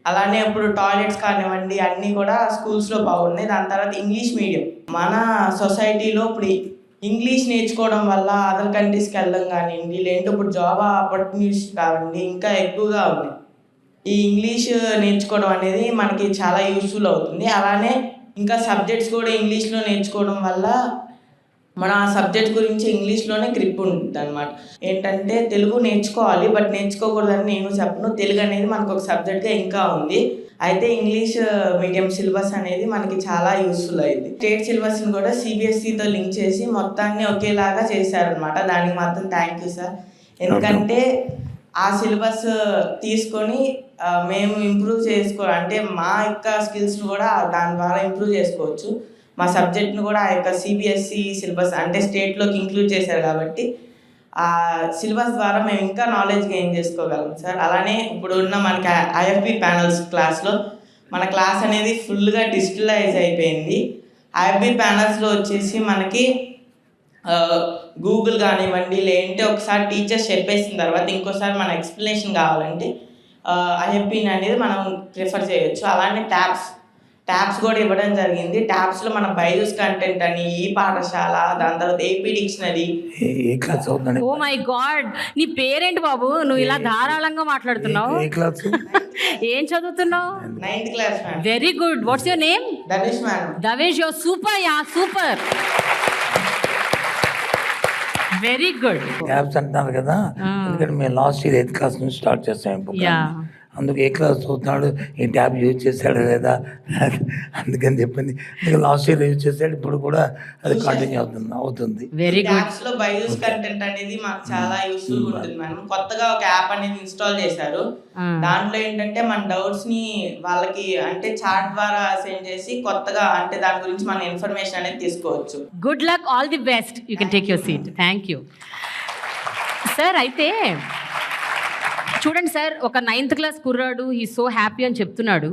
అలానే ఇప్పుడు టాయిలెట్స్ కానివ్వండి అన్నీ కూడా స్కూల్స్లో బాగున్నాయి. దాని తర్వాత ఇంగ్లీష్ మీడియం మన సొసైటీలో ఇప్పుడు ఇంగ్లీష్ నేర్చుకోవడం వల్ల అదర్ కంట్రీస్కి వెళ్ళడం కానివ్వండి, లేదంటే ఇప్పుడు జాబ్ ఆపర్చునిటీస్ కావండి ఇంకా ఎక్కువగా ఉన్నాయి. ఈ ఇంగ్లీష్ నేర్చుకోవడం అనేది మనకి చాలా యూస్ఫుల్ అవుతుంది. అలానే ఇంకా సబ్జెక్ట్స్ కూడా ఇంగ్లీష్లో నేర్చుకోవడం వల్ల మన ఆ సబ్జెక్ట్ గురించి ఇంగ్లీష్లోనే గ్రిప్ ఉంటుంది అనమాట. ఏంటంటే తెలుగు నేర్చుకోవాలి, బట్ నేర్చుకోకూడదని నేను చెప్పను. తెలుగు అనేది మనకు ఒక సబ్జెక్ట్గా ఇంకా ఉంది. అయితే ఇంగ్లీష్ మీడియం సిలబస్ అనేది మనకి చాలా యూస్ఫుల్ అయింది. స్టేట్ సిలబస్ని కూడా సిబిఎస్ఈతో లింక్ చేసి మొత్తాన్ని ఒకేలాగా చేశారనమాట. దానికి మాత్రం థ్యాంక్ యూ సార్. ఎందుకంటే ఆ సిలబస్ తీసుకొని మేము ఇంప్రూవ్ అంటే మా యొక్క స్కిల్స్ని కూడా దాని ద్వారా ఇంప్రూవ్ చేసుకోవచ్చు. మా సబ్జెక్ట్ని కూడా ఆ యొక్క సిబిఎస్ఈ సిలబస్ అంటే స్టేట్లోకి ఇంక్లూడ్ చేశారు కాబట్టి ఆ సిలబస్ ద్వారా మేము ఇంకా నాలెడ్జ్ గెయిన్ చేసుకోగలం సార్. అలానే ఇప్పుడు ఉన్న మనకి ఐఎఫ్బి ప్యానల్స్ క్లాస్లో మన క్లాస్ అనేది ఫుల్గా డిజిటలైజ్ అయిపోయింది. ఐఎఫ్బి ప్యానల్స్లో వచ్చేసి మనకి గూగుల్ కానివ్వండి, లేదంటే ఒకసారి టీచర్స్ చెప్పేసిన తర్వాత ఇంకోసారి మన ఎక్స్ప్లెనేషన్ కావాలంటే ఐఎఫ్బిని అనేది మనం ప్రిఫర్ చేయొచ్చు. అలానే ట్యాబ్స్ కూడా ఇవ్వడం జరిగింది. ట్యాబ్స్లో మన బైజూస్ కంటెంట్ అని, ఈ పాఠశాల, దాని తర్వాత ఏపీ డిక్షనరీ. ఏ క్లాస్ చదువుతున్నాను? ఓ మై గాడ్, నీ పేరేంటి బాబు? నువ్వు ఇలా ధారాళంగా మాట్లాడుతున్నావు. ఏ క్లాస్? ఏం చదువుతున్నావు? 9th class ma'am. Very good. What's your name? Dhanush ma'am. Davesh, your super. Yeah, super, very good. Tabs అంటున్నారు కదా, ఎందుకంటే మేము లాస్ట్ ఇయర్ 8th క్లాస్ నుంచి స్టార్ట్ చేస్తాం. అందుకు ఏ క్లాస్ చదువుతున్నాడు, ఈ ట్యాబ్ యూజ్ చేశాడు లేదా అందుకని చెప్పింది. లాస్ట్ ఇయర్ యూజ్ చేశాడు, ఇప్పుడు కూడా అది కంటిన్యూ అవుతుంది. Very good. ట్యాబ్స్లో బైజూస్ కంటెంట్ అనేది మాకు చాలా యూస్ఫుల్ ఉంటుంది మేడం. కొత్తగా ఒక యాప్ అనేది ఇన్స్టాల్ చేశారు. దాంట్లో ఏంటంటే మన డౌట్స్ని వాళ్ళకి అంటే చాట్ ద్వారా సెండ్ చేసి కొత్తగా అంటే దాని గురించి మన ఇన్ఫర్మేషన్ అనేది తీసుకోవచ్చు. Good luck, all the best. You can take your seat. Thank you sir. అయితే చూడండి సార్, ఒక 9th క్లాస్ కుర్రాడు ఈ సో హ్యాపీ అని చెప్తున్నాడు.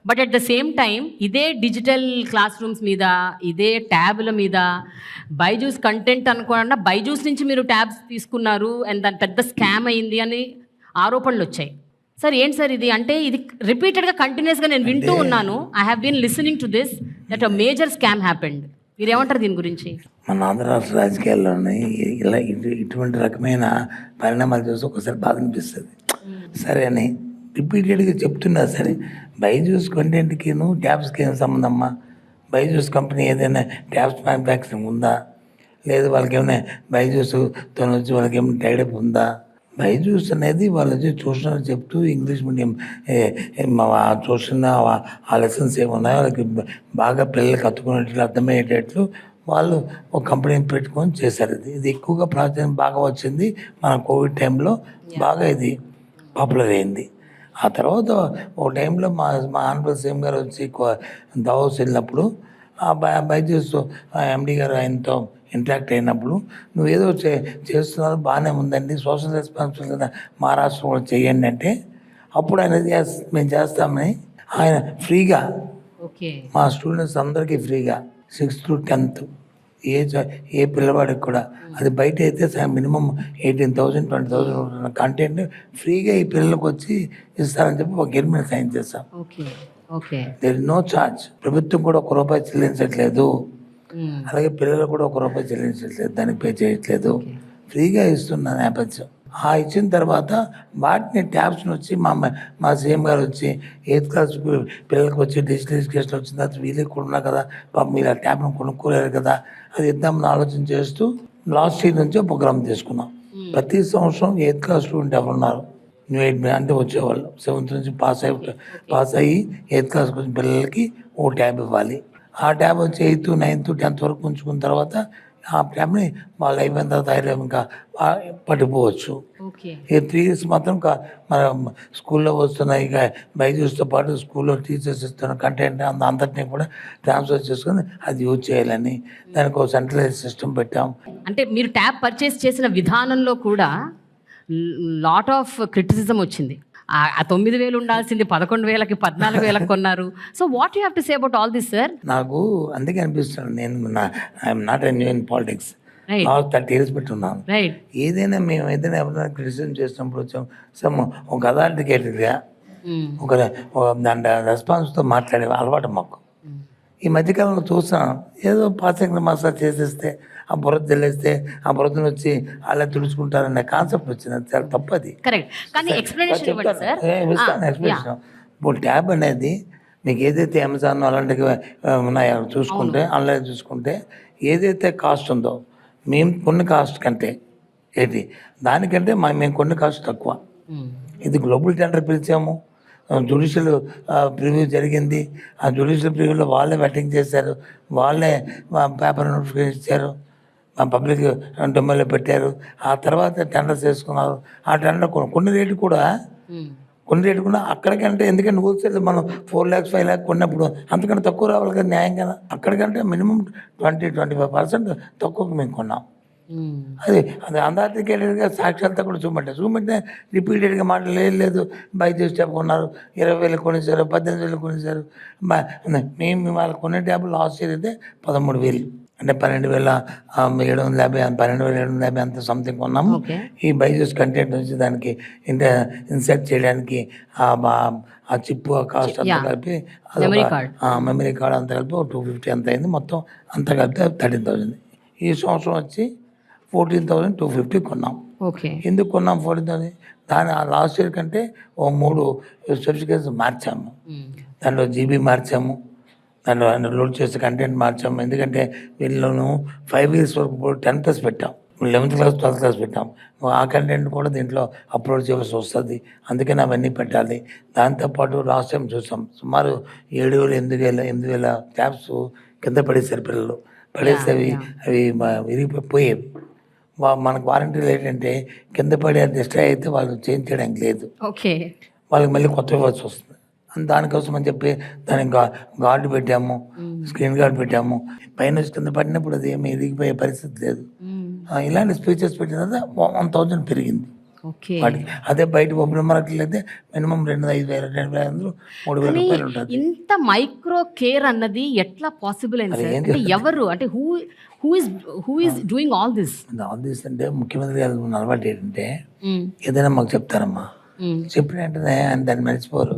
But at the same time ఇదే డిజిటల్ క్లాస్ రూమ్స్ మీద, ఇదే ట్యాబ్ల మీద బైజూస్ కంటెంట్ అనుకోకుండా బైజూస్ నుంచి మీరు ట్యాబ్స్ తీసుకున్నారు అండ్ దాని పెద్ద స్కామ్ అయింది అని ఆరోపణలు వచ్చాయి. సార్ ఏంటి సార్ ఇది? అంటే ఇది రిపీటెడ్గా కంటిన్యూస్గా నేను వింటూ ఉన్నాను. I have been listening to this that a major scam happened. మీరేమంటారు దీని గురించి? మన ఆంధ్ర రాష్ట్ర రాజకీయాల్లోనే ఇలా ఇటువంటి రకమైన పరిణామాలు చూసి ఒకసారి బాధ అనిపిస్తుంది. సరే అని రిపీటెడ్గా చెప్తున్నా సరే, బైజూస్ కంటెంట్కి ట్యాబ్స్కి ఏం సంబంధం అమ్మా? బైజూస్ కంపెనీ ఏదైనా ట్యాబ్స్ మ్యానుఫ్యాక్చరింగ్ ఉందా? లేదు వాళ్ళకి ఏమైనా బైజూస్తో వచ్చి వాళ్ళకి ఏమైనా టైడప్ ఉందా? బైజూస్ అనేది వాళ్ళు ట్యూషన్ చెప్తూ ఇంగ్లీష్ మీడియం ట్యూషన్ ఆ లెసన్స్ ఏమున్నాయో వాళ్ళకి బాగా పిల్లలకి అతుకునేట్లు అర్థమయ్యేటట్లు వాళ్ళు ఒక కంపెనీని పెట్టుకొని చేశారు. ఇది ఎక్కువగా ప్రాచుర్యం బాగా వచ్చింది మన కోవిడ్ టైంలో, బాగా ఇది పాపులర్ అయింది. ఆ తర్వాత ఒక టైంలో మా ఆనరబుల్ సీఎం గారు వచ్చి దావోస్ వెళ్ళినప్పుడు ఆ బైజూస్ ఎండి గారు ఆయనతో ఇంటరాక్ట్ అయినప్పుడు, నువ్వు ఏదో చేస్తున్నారు బాగానే ఉందండి, సోషల్ రెస్పాన్సిబిలిటీ మహారాష్ట్ర కూడా చేయండి అంటే, అప్పుడు ఆయన మేము చేస్తామని ఆయన ఫ్రీగా ఓకే. మా స్టూడెంట్స్ అందరికీ ఫ్రీగా 6th to 10th ఏ పిల్లవాడికి కూడా, అది బయట అయితే మినిమం 18,000 20,000 కంటెంట్ ఫ్రీగా ఈ పిల్లలకు వచ్చి ఇస్తారని చెప్పి ఒక అగ్రిమెంట్ సైన్ చేస్తాం. Okay. Okay. There is no charge. ప్రభుత్వం కూడా ₹1 చెల్లించట్లేదు, అలాగే పిల్లలు కూడా ₹1 చెల్లించట్లేదు, దానికి పే చేయట్లేదు, ఫ్రీగా ఇస్తున్న నేపథ్యం. ఆ ఇచ్చిన తర్వాత వాటిని ట్యాబ్స్ని వచ్చి మా సీఎం గారు వచ్చి 8th క్లాస్ పిల్లలకు వచ్చి డిజిటల్ ఎడ్యుకేషన్ వచ్చిన తర్వాత వీళ్ళకి కూడా ఉన్నా కదా, పాపం మీరు ఆ ట్యాబ్ను కొనుక్కోలేరు కదా, అది ఇద్దామని ఆలోచన చేస్తూ లాస్ట్ ఇయర్ నుంచి ప్రోగ్రామ్ తీసుకున్నాం. ప్రతి సంవత్సరం 8th క్లాస్ స్టూడెంట్ ఎవరున్నారు న్యూ ఎయిట్ అంటే వచ్చేవాళ్ళు 7th నుంచి పాస్ అయ్యి 8th క్లాస్కి వచ్చిన పిల్లలకి ఓ ట్యాబ్ ఇవ్వాలి. ఆ ట్యాబ్ వచ్చి 8th 9th 10th వరకు ఉంచుకున్న తర్వాత ఆ ట్యాబ్ని వాళ్ళు అయిపోయిన తర్వాత ఇంకా పట్టుకోవచ్చు. ఈ 3 years మాత్రం మన స్కూల్లో వస్తున్న ఇక బైజూస్తో పాటు స్కూల్లో టీచర్స్ ఇస్తున్న కంటెంట్ అంతటినీ కూడా ట్రాన్స్ఫర్ చేసుకొని అది యూజ్ చేయాలని దానికి ఒక సెంట్రలైజ్ సిస్టమ్ పెట్టాం. అంటే మీరు ట్యాబ్ పర్చేస్ చేసిన విధానంలో కూడా లాట్ ఆఫ్ క్రిటిసిజం వచ్చింది. ఆ 9,000 ఉండాల్సింది 11,000కి 14,000కి కొన్నారు. So what you have to say about all this sir? నాకు అందుకే అనిపిస్తుంది, నేను I'm not a new in politics, 30 years పెట్టున్నాను. ఏదైనా మేము ఏదైనా ఎవరైనా క్రిటిసిజం చేసినప్పుడు వచ్చాం సమ్ ఒక అథారిటీగా ఒక దాని రెస్పాన్స్తో మాట్లాడే అలవాటు మాకు. ఈ మధ్యకాలంలో చూస్తున్నాను, ఏదో పాసింగ్ మసాజ్ చేసేస్తే ఆ బురద తెలిస్తే ఆ బురదను వచ్చి అలా తుడుచుకుంటారనే కాన్సెప్ట్ వచ్చింది. అది చాలా తప్పది. ఎక్స్ప్లెనేషన్. ఇప్పుడు ట్యాబ్ అనేది మీకు ఏదైతే అమెజాన్ అలాంటివి ఉన్నాయో చూసుకుంటే, ఆన్లైన్ చూసుకుంటే ఏదైతే కాస్ట్ ఉందో మేము కొన్ని కాస్ట్ కంటే దానికంటే మేము కొన్ని కాస్ట్ తక్కువ. ఇది గ్లోబల్ టెండర్ పిలిచాము, జ్యుడిషియల్ ప్రివ్యూ జరిగింది. ఆ జ్యుడిషియల్ ప్రివ్యూలో వాళ్ళే వెట్టింగ్ చేశారు, వాళ్ళే పేపర్ నోటిఫికేషన్ ఇచ్చారు, పబ్లిక్ డొమైన్లో పెట్టారు. ఆ తర్వాత టెండర్స్ వేసుకున్నారు. ఆ టెండర్ కొన్ని రేటు కూడా అక్కడికంటే, ఎందుకంటే హోల్సేల్ మనం 4 lakhs 5 lakhs కొన్నప్పుడు అంతకంటే తక్కువ రావాలి కదా న్యాయం కదా. అక్కడికంటే మినిమం 20-25% తక్కువకు మేము కొన్నాం. అది అథారిటీగా సాక్ష్యాలతో కూడా చూపెట్టే రిపీటెడ్గా లేదు బైజూస్ ట్యాబ్ కొన్నారు, 20,000 కొనేసారు, 18,000 కొనేసారు. మేము వాళ్ళకి కొనే ట్యాబ్ లాస్ట్ ఇయర్ అయితే 13,000 అంటే 12,750 12,750 అంత సంథింగ్ కొన్నాము. ఈ బైజూస్ కంటెంట్ నుంచి దానికి ఇన్సర్ట్ చేయడానికి ఆ చిప్ కాస్ట్ అంతా కలిపి మెమరీ కార్డ్ అంతా కలిపి 250 అంత అయింది. మొత్తం అంతా కలిపి 13,000. ఈ సంవత్సరం వచ్చి 14,250 కొన్నాం. ఎందుకు కొన్నాం 14,000? దాని లాస్ట్ ఇయర్ కంటే 3 స్పెసిఫికేషన్స్ మార్చాము. దాంట్లో జీబీ మార్చాము, దాంట్లో లోడ్ చేసే కంటెంట్ మార్చాము. ఎందుకంటే వీళ్ళను 5 years వరకు 10+ పెట్టాం, 11th class 12th class పెట్టాం. ఆ కంటెంట్ కూడా దీంట్లో అప్లోడ్ చేయాల్సి వస్తుంది, అందుకని అవన్నీ పెట్టాలి. దాంతోపాటు లాస్ట్ టైం చూసాం సుమారు 7,000-8,000 ట్యాబ్స్ కింద పడేసారు పిల్లలు. పడేస్తే అవి విరిగిపోయేవి. మనకు వారంటీలు ఏంటంటే కింద పడే డిస్ట్రాయ్ అయితే వాళ్ళు చేంజ్ చేయడానికి లేదు, వాళ్ళకి మళ్ళీ కొత్త ఇవ్వాల్సి వస్తుంది. దానికోసం అని చెప్పి దానికి గార్డు పెట్టాము, స్క్రీన్ గార్డ్ పెట్టాము. పైన కింద పడినప్పుడు అది ఏమి ఎదిగిపోయే పరిస్థితి లేదు. ఇలాంటి స్పీచెస్ పెట్టిన తర్వాత 1,000 పెరిగింది వాటికి. అదే బయట ఓపెన్ మార్కెట్లో అయితే మినిమం 2,500 2,500 3,000 రూపాయలు ఉంటుంది. ఇంత మైక్రో కేర్ అన్నది ఎట్లా పాసిబుల్ అయింది? ఎవరు అంటే who is doing all this అంటే ముఖ్యమంత్రి గారు ఉన్న అలవాటు ఏంటంటే ఏదైనా మాకు చెప్తారమ్మా, చెప్పిన వెంటనే ఆయన దాన్ని మర్చిపోరు.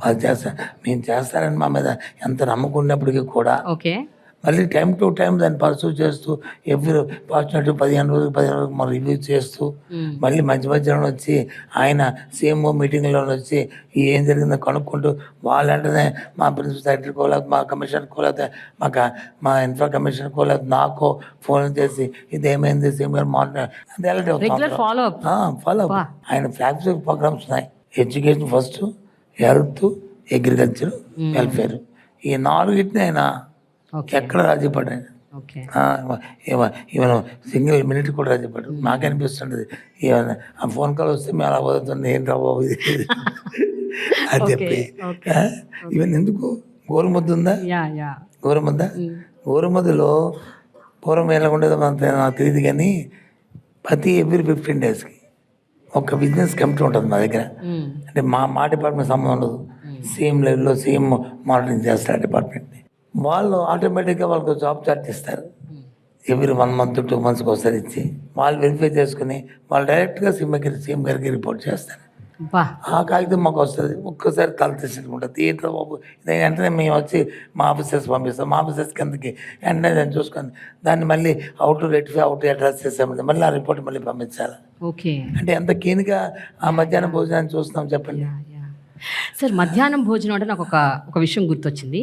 వాళ్ళు చేస్తారు, మేము చేస్తారని మా మీద ఎంత నమ్మకం ఉన్నప్పటికీ కూడా మళ్ళీ టైం టు టైం దాన్ని పర్సూ చేస్తూ ఎవ్రీ ఫార్చునేట్ 15 రోజులు మనం రివ్యూ చేస్తూ మళ్ళీ మధ్యలో వచ్చి ఆయన CMO మీటింగ్లో వచ్చి ఏం జరిగిందో కనుక్కుంటూ వాళ్ళంటేనే మా ప్రిన్సిపల్ సెక్రటరీకో లేకపోతే మా కమిషనర్కో లేకపోతే మా ఇన్ఫ్రా కమిషనర్కో లేకపోతే నాకో ఫోన్ చేసి ఇది ఏమైంది సీఎం గారు regular follow up. Follow up. ఆయన ఫ్లాగ్షిప్ ప్రోగ్రామ్స్ ఉన్నాయి. Education first, health, agriculture, welfare, ఈ 4 ఆయన ఎక్కడ రాజీ పడ్డాయి. ఓకే. ఈవెన్ సింగిల్ మినిట్ కూడా రాజీ పడ్డాడు. నాకు అనిపిస్తుంటది ఈవెన్ ఆ ఫోన్ కాల్ వస్తే మేము అలా పోతుంది ఏం రాబోవు అని చెప్పి. ఈవెన్ ఎందుకు గోరుముద్ద ఉందా, గోరుముద్దలో పూర్వం ఎలా ఉండేదో నాకు తెలియదు కానీ ప్రతి ఎవ్రీ 15 డేస్కి ఒక బిజినెస్ కమిటీ ఉంటుంది మా దగ్గర. అంటే మా డిపార్ట్మెంట్ సంబంధం ఉండదు. సేమ్ లెవెల్లో సేమ్ మానిటరింగ్ చేస్తారు డిపార్ట్మెంట్ని. వాళ్ళు ఆటోమేటిక్గా వాళ్ళకి జాబ్ చార్ట్ ఇస్తారు. ఎవ్రీ 1 month 2 monthsకి ఒకసారి ఇచ్చి వాళ్ళు వెరిఫై చేసుకుని వాళ్ళు డైరెక్ట్గా సీఎం గారికి రిపోర్ట్ చేస్తారు. ఆ కాగితం మాకు వస్తుంది. ఒక్కసారి తల తీసుకుంటుంది ఏంటో బాబు వెంటనే మేము వచ్చి మా ఆఫీసర్స్ పంపిస్తాం. మా ఆఫీసర్స్ కిందకి వెంటనే దాన్ని చూసుకొని దాన్ని మళ్ళీ అవుట్ రెక్టిఫై అవుట్ అడ్రస్ చేసామంటే మళ్ళీ ఆ రిపోర్ట్ మళ్ళీ పంపించాలి. ఓకే. అంటే ఎంత కీన్గా ఆ మధ్యాహ్నం భోజనాన్ని చూస్తున్నాం చెప్పండి. సార్, మధ్యాహ్నం భోజనం అంటే నాకు ఒక విషయం గుర్తొచ్చింది.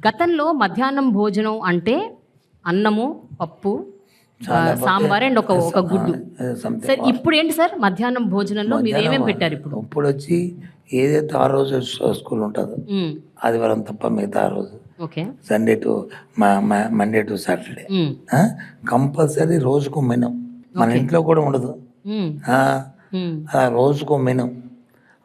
గతంలో మధ్యాహ్నం భోజనం అంటే అన్నము, పప్పు, సాంబార్ అండ్ ఒక గుడ్డు. సార్ ఇప్పుడు ఏంటి సార్ మధ్యాహ్నం భోజనంలో మీరు ఏమేమి పెట్టారు? ఇప్పుడు వచ్చి ఏదైతే ఆ రోజు స్కూల్ ఉంటుందో ఆదివారం తప్ప మిగతా ఆ రోజు Sunday to Monday to Saturday compulsory రోజుకు మెను. మన ఇంట్లో కూడా ఉండదు అలా రోజుకు మెను.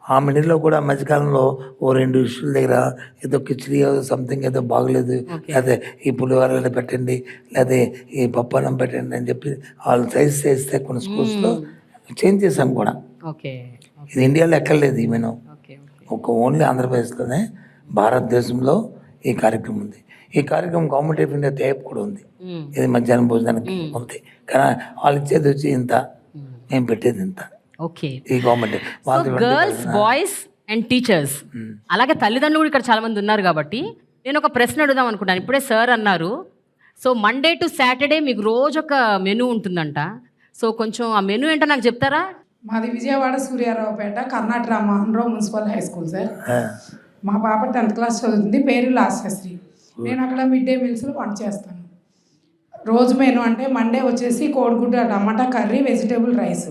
ఆ మెనూలో కూడా మధ్యకాలంలో 2 ఇష్యూల దగ్గర ఏదో కిచిడి సంథింగ్ ఏదో బాగలేదు, లేకపోతే ఈ పులిహోర పెట్టండి, లేకపోతే ఈ పప్పన్నం పెట్టండి అని చెప్పి వాళ్ళు సైజ్ చేస్తే కొన్ని స్కూల్స్లో చేంజ్ చేశాం కూడా. ఇది ఇండియాలో ఎక్కర్లేదు ఈ మెనూ. ఓన్లీ ఆంధ్రప్రదేశ్లోనే భారతదేశంలో ఈ కార్యక్రమం ఉంది. ఈ కార్యక్రమం గవర్నమెంట్ ఆఫ్ ఇండియా టైప్ కూడా ఉంది. ఇది మధ్యాహ్నం భోజనానికి ఉంది. కానీ వాళ్ళు ఇచ్చేది వచ్చి ఇంత, మేము పెట్టేది ఇంత. ఈ government girls, boys and teachers అలాగే తల్లిదండ్రులు కూడా ఇక్కడ చాలా మంది ఉన్నారు కాబట్టి నేను ఒక ప్రశ్న అడుగుదాం అనుకుంటాను. ఇప్పుడే సార్ అన్నారు, సో మండే టు సాటర్డే మీకు రోజు ఒక మెనూ ఉంటుందంట. సో కొంచెం ఆ మెనూ ఏంటో నాకు చెప్తారా? మాది Vijayawada Suryaraopet Karnataka Munro municipal high school sir. మా పాప 10th క్లాస్ చదువుతుంది. పేరు లాస్యశ్రీ. నేను అక్కడ మిడ్ డే మీల్స్లో వంట చేస్తాను. రోజు మెనూ అంటే మండే వచ్చేసి కోడిగుడ్డు టమాటా కర్రీ, వెజిటేబుల్ రైస్.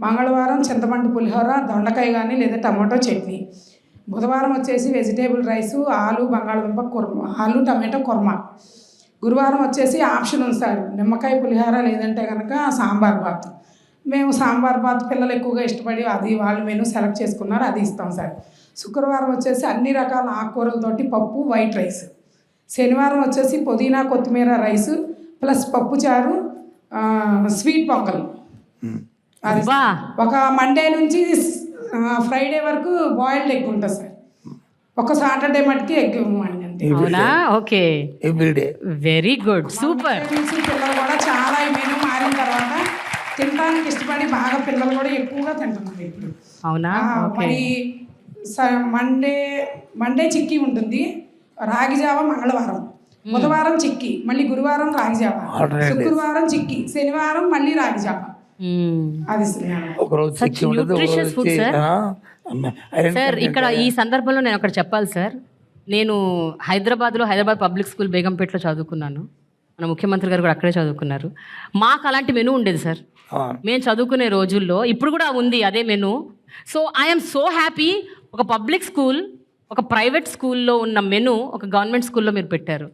మంగళవారం చింతపండు పులిహోర, దొండకాయ కానీ లేదా టమాటో చట్నీ. బుధవారం వచ్చేసి వెజిటేబుల్ రైసు, ఆలు బంగాళదుంప కుర్మా, ఆలు టమాటో కుర్మా. గురువారం వచ్చేసి ఆప్షన్ ఉంది సార్, నిమ్మకాయ పులిహోర లేదంటే కనుక సాంబార్ బాత్. మేము సాంబార్ బాత్ పిల్లలు ఎక్కువగా ఇష్టపడి అది వాళ్ళు మెనూ సెలెక్ట్ చేసుకున్నారు, అది ఇస్తాం సార్. శుక్రవారం వచ్చేసి అన్ని రకాల ఆకుకూరలతోటి పప్పు, వైట్ రైస్. శనివారం వచ్చేసి పుదీనా కొత్తిమీర రైసు ప్లస్ పప్పుచారు, స్వీట్ పొంగల్. ఒక మండే నుంచి ఫ్రైడే వరకు బాయిల్డ్ ఎగ్ ఉంటుంది సార్. ఒక సాటర్డే మటుకి ఎగ్ ఇవ్వండి అంతే. Okay, everyday. Very good, super. పిల్లలు కూడా చాలా మెనూ మారిన తర్వాత తినడానికి ఇష్టపడి బాగా పిల్లలు కూడా ఎక్కువగా తింటున్నారు ఇప్పుడు. అవునా? మరి మండే చిక్కీ ఉంటుంది, రాగి జావ మంగళవారం, బుధవారం చిక్కీ, మళ్ళీ గురువారం రాగి జావ, శుక్రవారం చిక్కీ, శనివారం మళ్ళీ రాగి జావ. సార్ ఇక్కడ ఈ సందర్భంలో నేను ఒకటి చెప్పాలి సార్. నేను హైదరాబాద్ పబ్లిక్ స్కూల్ బేగంపేటలో చదువుకున్నాను. మన ముఖ్యమంత్రి గారు కూడా అక్కడే చదువుకున్నారు. మాకు అలాంటి మెనూ ఉండేది సార్ మేము చదువుకునే రోజుల్లో. ఇప్పుడు కూడా ఉంది అదే menu. So I'm so happy. ఒక పబ్లిక్ స్కూల్, ఒక ప్రైవేట్ స్కూల్లో ఉన్న మెనూ ఒక గవర్నమెంట్ స్కూల్లో మీరు పెట్టారు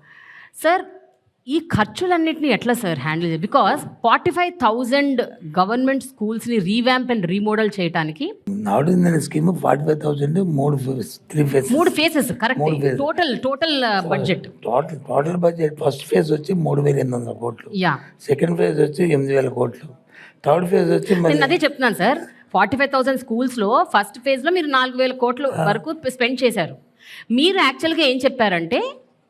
సార్. ఈ ఖర్చులన్నింటినీ ఎట్లా సార్ హ్యాండిల్ చేయాలి? బికాస్ 45,000 గవర్నమెంట్ స్కూల్స్ని రీవ్యాంప్ అండ్ రీమోడల్ చేయడానికి scheme 45,000 3 phases. Correct. Total budget first phase వచ్చి 3,800 కోట్లు, సెకండ్ ఫేజ్ వచ్చి 8,000 కోట్లు, థర్డ్ ఫేజ్ వచ్చి నేను అదే చెప్తున్నాను సార్. 45,000 స్కూల్స్లో ఫస్ట్ ఫేజ్లో మీరు 4,000 కోట్ల వరకు స్పెండ్ చేశారు. మీరు యాక్చువల్గా ఏం చెప్పారంటే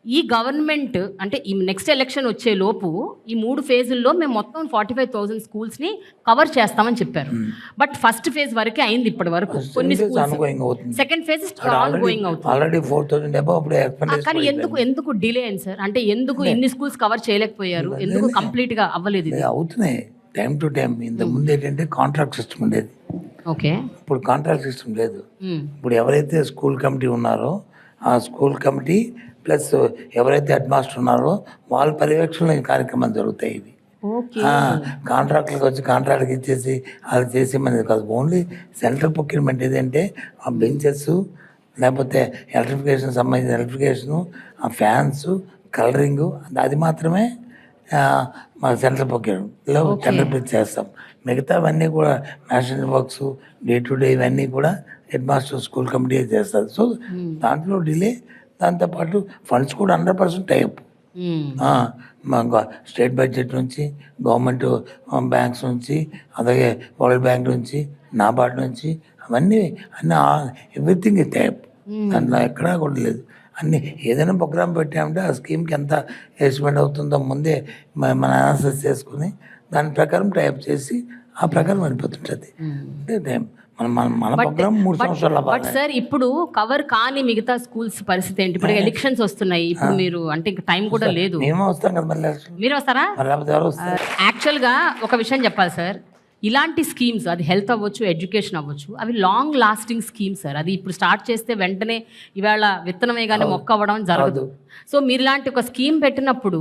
ఈ గవర్నమెంట్ అంటే ఈ నెక్స్ట్ ఎలక్షన్ వచ్చే లోపు ఈ 3 ఫేజుల్లో మేము మొత్తం 45,000 స్కూల్స్ని కవర్ చేస్తామని చెప్పారు. బట్ ఫస్ట్ ఫేజ్ వరకే అయింది ఇప్పటి వరకు కొన్ని స్కూల్స్. ఆన్గోయింగ్ అవుతుంది. సెకండ్ ఫేజ్ ఆన్ గోయింగ్ అవుతుంది. ఆల్రెడీ 4,000 అబౌవ్ అప్పుడే ఎక్స్పెండిచర్. కానీ ఎందుకు డిలే అయింది సార్? అంటే ఎందుకు ఇన్ని స్కూల్స్ కవర్ చేయలేకపోయారు? ఎందుకు కంప్లీట్ గా అవ్వలేదు ఇది? అవుతున్నాయి టైం టు టైం. ఇంత ముందు ఏంటంటే కాంట్రాక్ట్ సిస్టమ్ ఉండేది, ఓకే. ఇప్పుడు కాంట్రాక్ట్ సిస్టమ్ లేదు. ఇప్పుడు ఎవరైతే స్కూల్ కమిటీ ఉన్నారో ఆ స్కూల్ కమిటీ ప్లస్ ఎవరైతే హెడ్ మాస్టర్ ఉన్నారో వాళ్ళ పర్యవేక్షణలో ఈ కార్యక్రమాలు జరుగుతాయి. ఇవి కాంట్రాక్ట్లకు వచ్చి కాంట్రాక్ట్కి ఇచ్చేసి అది చేసేమనేది కాదు. ఓన్లీ సెంట్రల్ ప్రొక్యూర్మెంట్ ఏదంటే ఆ బెంచెస్, లేకపోతే ఎలక్ట్రిఫికేషన్ సంబంధించిన ఎలక్ట్రిఫికేషను, ఆ ఫ్యాన్స్, కలరింగు, అది మాత్రమే మా సెంట్రల్ ప్రొక్యూర్మెంట్లో టెండర్ పిలిచి చేస్తాం. మిగతావన్నీ కూడా national works, day to day ఇవన్నీ కూడా హెడ్ మాస్టర్ స్కూల్ కమిటీ చేస్తారు. సో దాంట్లో డిలే, దాంతోపాటు ఫండ్స్ కూడా 100% టైప్. స్టేట్ బడ్జెట్ నుంచి, గవర్నమెంట్ బ్యాంక్స్ నుంచి, అలాగే వరల్డ్ బ్యాంక్ నుంచి, నాబార్డ్ నుంచి, అన్నీ ఎవ్రీథింగ్ టైప్. దాంట్లో ఎక్కడా కూడా లేదు. అన్నీ ఏదైనా ప్రోగ్రామ్ పెట్టామంటే ఆ స్కీమ్కి ఎంత ఎస్టిమేట్ అవుతుందో ముందే మన అనాలిసిస్ చేసుకుని దాని ప్రకారం టైప్ చేసి ఆ ప్రకారం వెళ్ళిపోతుంటుంది. అంటే టైం మన ప్రోగ్రామ్ 3 సంవత్సరాలు. బట్ సార్ ఇప్పుడు కవర్ కాని మిగతా స్కూల్స్ పరిస్థితి ఏంటి? ఇప్పుడు ఎలక్షన్స్ వస్తున్నాయి, ఇప్పుడు మీరు అంటే ఇంకా టైం కూడా లేదు. మేము వస్తాం కదా మళ్ళీ. మీరు వస్తారా? యాక్చువల్గా ఒక విషయం చెప్పాలి సార్, ఇలాంటి స్కీమ్స్, అది హెల్త్ అవ్వచ్చు, ఎడ్యుకేషన్ అవ్వచ్చు, అవి లాంగ్ లాస్టింగ్ స్కీమ్స్ సార్. అది ఇప్పుడు స్టార్ట్ చేస్తే వెంటనే ఇవాళ విత్తనమే కానీ మొక్క అవ్వడం జరగదు. సో మీరు ఇలాంటి ఒక స్కీమ్ పెట్టినప్పుడు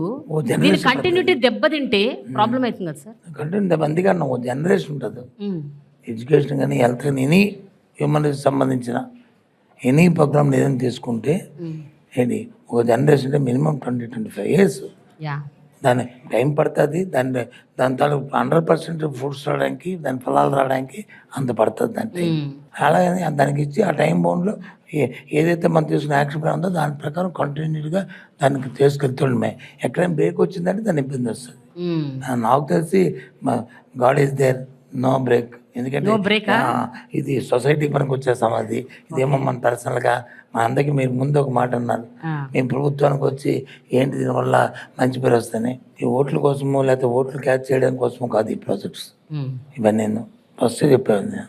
దీని కంటిన్యూటీ దెబ్బతింటే ప్రాబ్లం అవుతుంది కదా సార్? కంటిన్యూ అందుకన్నా ఓ జనరేషన్ ఉంటుంది. ఎడ్యుకేషన్ కానీ, హెల్త్ కానీ, ఎనీ హ్యూమన్ రైట్స్ సంబంధించిన ఎనీ ప్రోగ్రామ్ ఏదైనా తీసుకుంటే ఏంటి ఒక జనరేషన్ అంటే మినిమం 20-25 years. దాని టైం పడుతుంది. దాని తాలూకు 100% ఫ్రూట్స్ రావడానికి, దాని ఫలాలు రావడానికి అంత పడుతుంది దాని టైం. అలాగని దానికి ఇచ్చి ఆ టైం బౌండ్లో ఏదైతే మనం తీసుకున్న యాక్షన్ ప్లాన్ ఉందో దాని ప్రకారం కంటిన్యూగా దానికి తీసుకెళ్తుండమే. ఎక్కడైనా బ్రేక్ వచ్చిందంటే దాని ఇబ్బంది వస్తుంది. నాకు తెలిసి God is there, no break. ఎందుకంటే ఇది సొసైటీ పనికి వచ్చే సమాధి. ఇదేమో మన పర్సనల్గా మా అందరికీ మీరు ముందు ఒక మాట అన్నారు, మేము ప్రభుత్వానికి వచ్చి ఏంటి దీనివల్ల మంచి పేరు వస్తాయి. ఈ ఓట్ల కోసమో లేకపోతే ఓట్లు క్యాచ్ చేయడం కోసమో కాదు ఈ ప్రాజెక్ట్స్. ఇవన్నీ నేను ఫస్ట్ చెప్పాను.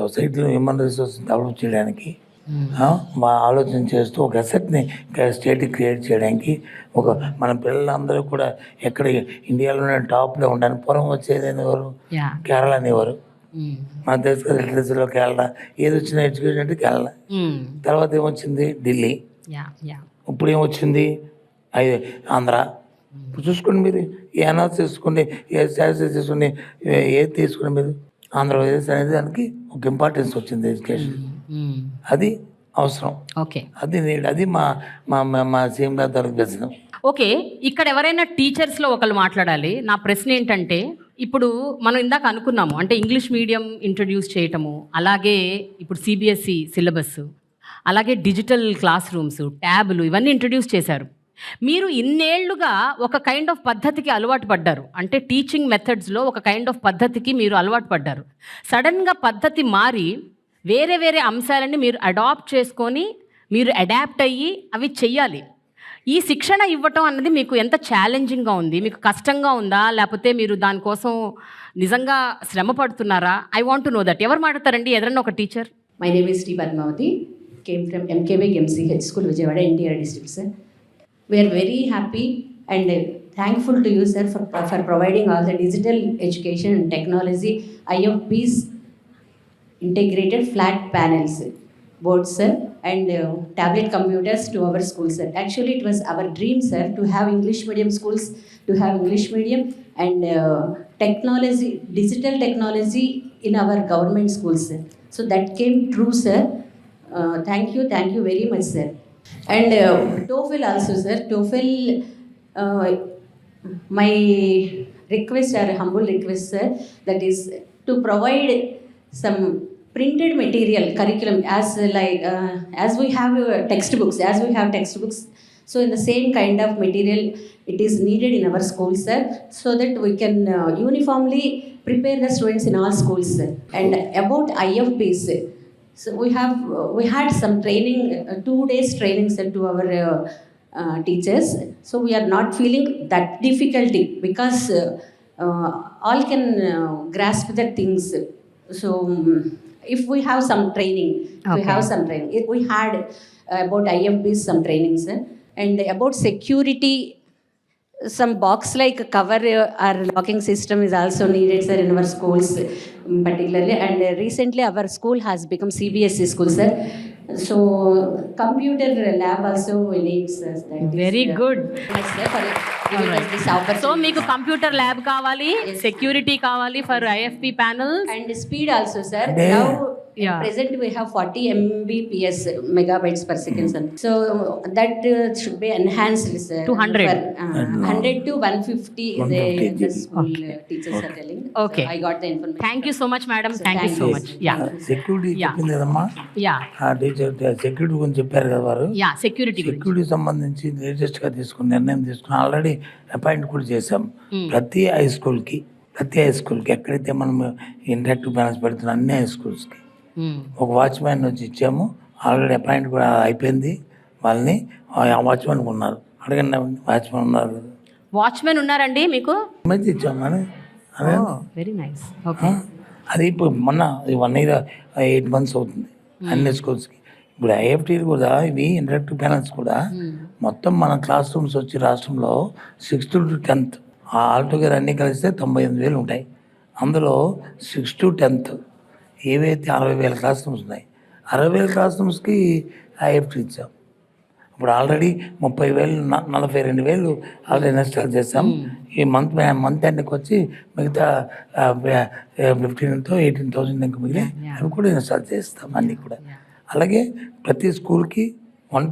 సొసైటీలో హ్యూమన్ రిసోర్స్ డెవలప్ చేయడానికి ఆలోచన చేస్తూ ఒక అసెట్ని స్టేట్కి క్రియేట్ చేయడానికి, ఒక మన పిల్లలందరూ కూడా ఎక్కడ ఇండియాలోనే టాప్లో ఉండడానికి పూర్వం వచ్చేది ఎవరు? కేరళ అనేవారు. మన తెలుసు కదా, లిటరసీలో కేరళ. ఏది వచ్చిన ఎడ్యుకేషన్ అంటే కేరళ. తర్వాత ఏమొచ్చింది? ఢిల్లీ. ఇప్పుడు ఏమొచ్చింది? ఆంధ్ర. ఇప్పుడు చూసుకోండి మీరు, ఏ అనాలిసిస్ తీసుకోండి, ఏ స్టాటిస్టిక్స్ తీసుకోండి, ఏది తీసుకోండి మీరు, ఆంధ్రప్రదేశ్ అనేది దానికి ఒక ఇంపార్టెన్స్ వచ్చింది ఎడ్యుకేషన్. అది అవసరం. ఓకే, అది అది మా మా సీఎం గారి తరఫు ప్రశ్న. ఓకే, ఇక్కడ ఎవరైనా టీచర్స్లో ఒకళ్ళు మాట్లాడాలి. నా ప్రశ్న ఏంటంటే, ఇప్పుడు మనం ఇందాక అనుకున్నాము అంటే ఇంగ్లీష్ మీడియం ఇంట్రడ్యూస్ చేయటము, అలాగే ఇప్పుడు సిబిఎస్ఈ సిలబస్, అలాగే డిజిటల్ క్లాస్ రూమ్స్, ట్యాబులు, ఇవన్నీ ఇంట్రడ్యూస్ చేశారు. మీరు ఇన్నేళ్లుగా ఒక కైండ్ ఆఫ్ పద్ధతికి అలవాటు పడ్డారు. అంటే టీచింగ్ మెథడ్స్లో ఒక కైండ్ ఆఫ్ పద్ధతికి మీరు అలవాటు పడ్డారు. సడన్గా పద్ధతి మారి వేరే వేరే అంశాలన్నీ మీరు అడాప్ట్ చేసుకొని మీరు అడాప్ట్ అయ్యి అవి చెయ్యాలి. ఈ శిక్షణ ఇవ్వటం అన్నది మీకు ఎంత ఛాలెంజింగ్గా ఉంది? మీకు కష్టంగా ఉందా, లేకపోతే మీరు దానికోసం నిజంగా శ్రమ పడుతున్నారా? I want to know that. ఎవరు మాట్లాడతారండి? ఎదరన్నా ఒక teacher. My name is T Padmavathi, came from MKB MCH school, Vijayawada, NTR district, sir. We are very happy and thankful to you, sir, for providing all the digital education and technology IFPs, integrated flat panels, boards, sir, and tablet computers to our school, sir. Actually, it was our dream, sir, to have English medium schools, to have English medium and technology, digital technology in our government schools, sir. So that came true, sir. Thank you very much, sir. And TOEFL also, sir. TOEFL, my request or humble request, sir, that is to provide some printed material curriculum as we have textbooks, so in the same kind of material it is needed in our schools, sir, so that we can uniformly prepare the students in all schools, sir. And about IFPs, So we had some training, 2 days training sent to our teachers. So we are not feeling that difficulty because all can grasp the things. So if we have some training, we had about IFBs some trainings, and about security. Some box like cover or locking system is also needed, sir, in our schools particularly. And recently our school has become CBSE school, sir. So computer lab also we need, sir. That is, Very good. yes, sir, for giving us this opportunity. So మీకు computer lab కావాలి, security కావాలి for IFP panels. And speed also, sir. Yeah. Now Yeah. present we have 40 Mbps megabytes per second, sir. So that should be enhanced, sir. To 100. For, 100 to 150 the 150 school teachers are telling. Okay. So I got the information. Thank you so much madam, So, thank you thank so you. Much. Yeah security Yeah. చెప్పింది కదమ్మా, yeah ఆ teacher security గురించి చెప్పారు కదా వారు. Yeah security గురించి. Security సంబంధించి లేటెస్ట్గా తీసుకున్న నిర్ణయం తీసుకుని ఆల్రెడీ అపాయింట్ కూడా చేసాం. ప్రతి హై స్కూల్కి ఎక్కడైతే మనం ఇంటరాక్టివ్ ప్యానల్స్ పెడుతున్న అన్ని హై స్కూల్స్కి ఒక వాచ్మ్యాన్ వచ్చి ఇచ్చాము. ఆల్రెడీ అపాయింట్ కూడా అయిపోయింది వాళ్ళని. ఆ వాచ్మెన్ ఉన్నారు, అడగండి, వాచ్మెన్ ఉన్నారు కదా, వాచ్మెన్ ఉన్నారండి మీకు? మంచి ఇచ్చాము కానీ అదే వెరీ నైస్. ఓకే. అది ఇప్పుడు మొన్న 1 year 8 months అవుతుంది అన్ని స్కూల్స్కి. ఇప్పుడు ఐఎఫ్టీలు కూడా ఇవి ఇంటరాక్టివ్ ప్యానల్స్ కూడా మొత్తం మన క్లాస్ రూమ్స్ వచ్చి రాష్ట్రంలో 6th to 10th ఆల్టుగెదర్ అన్నీ కలిస్తే 98,000 ఉంటాయి. అందులో 6th to 10th ఏవైతే 60,000 క్లాస్ రూమ్స్ ఉన్నాయి, 60,000 క్లాస్ రూమ్స్కి ఐఎఫ్టీ ఇచ్చాం. ఇప్పుడు ఆల్రెడీ 30,000 42,000 ఆల్రెడీ ఇన్స్టాల్ చేస్తాం. ఈ మంత్ ఎండ్కి వచ్చి మిగతా 15,000 18,000 ఇంకా మిగిలి అవి కూడా ఇన్స్టాల్ చేస్తాం అన్నీ కూడా. అలాగే ప్రతి స్కూల్కి 1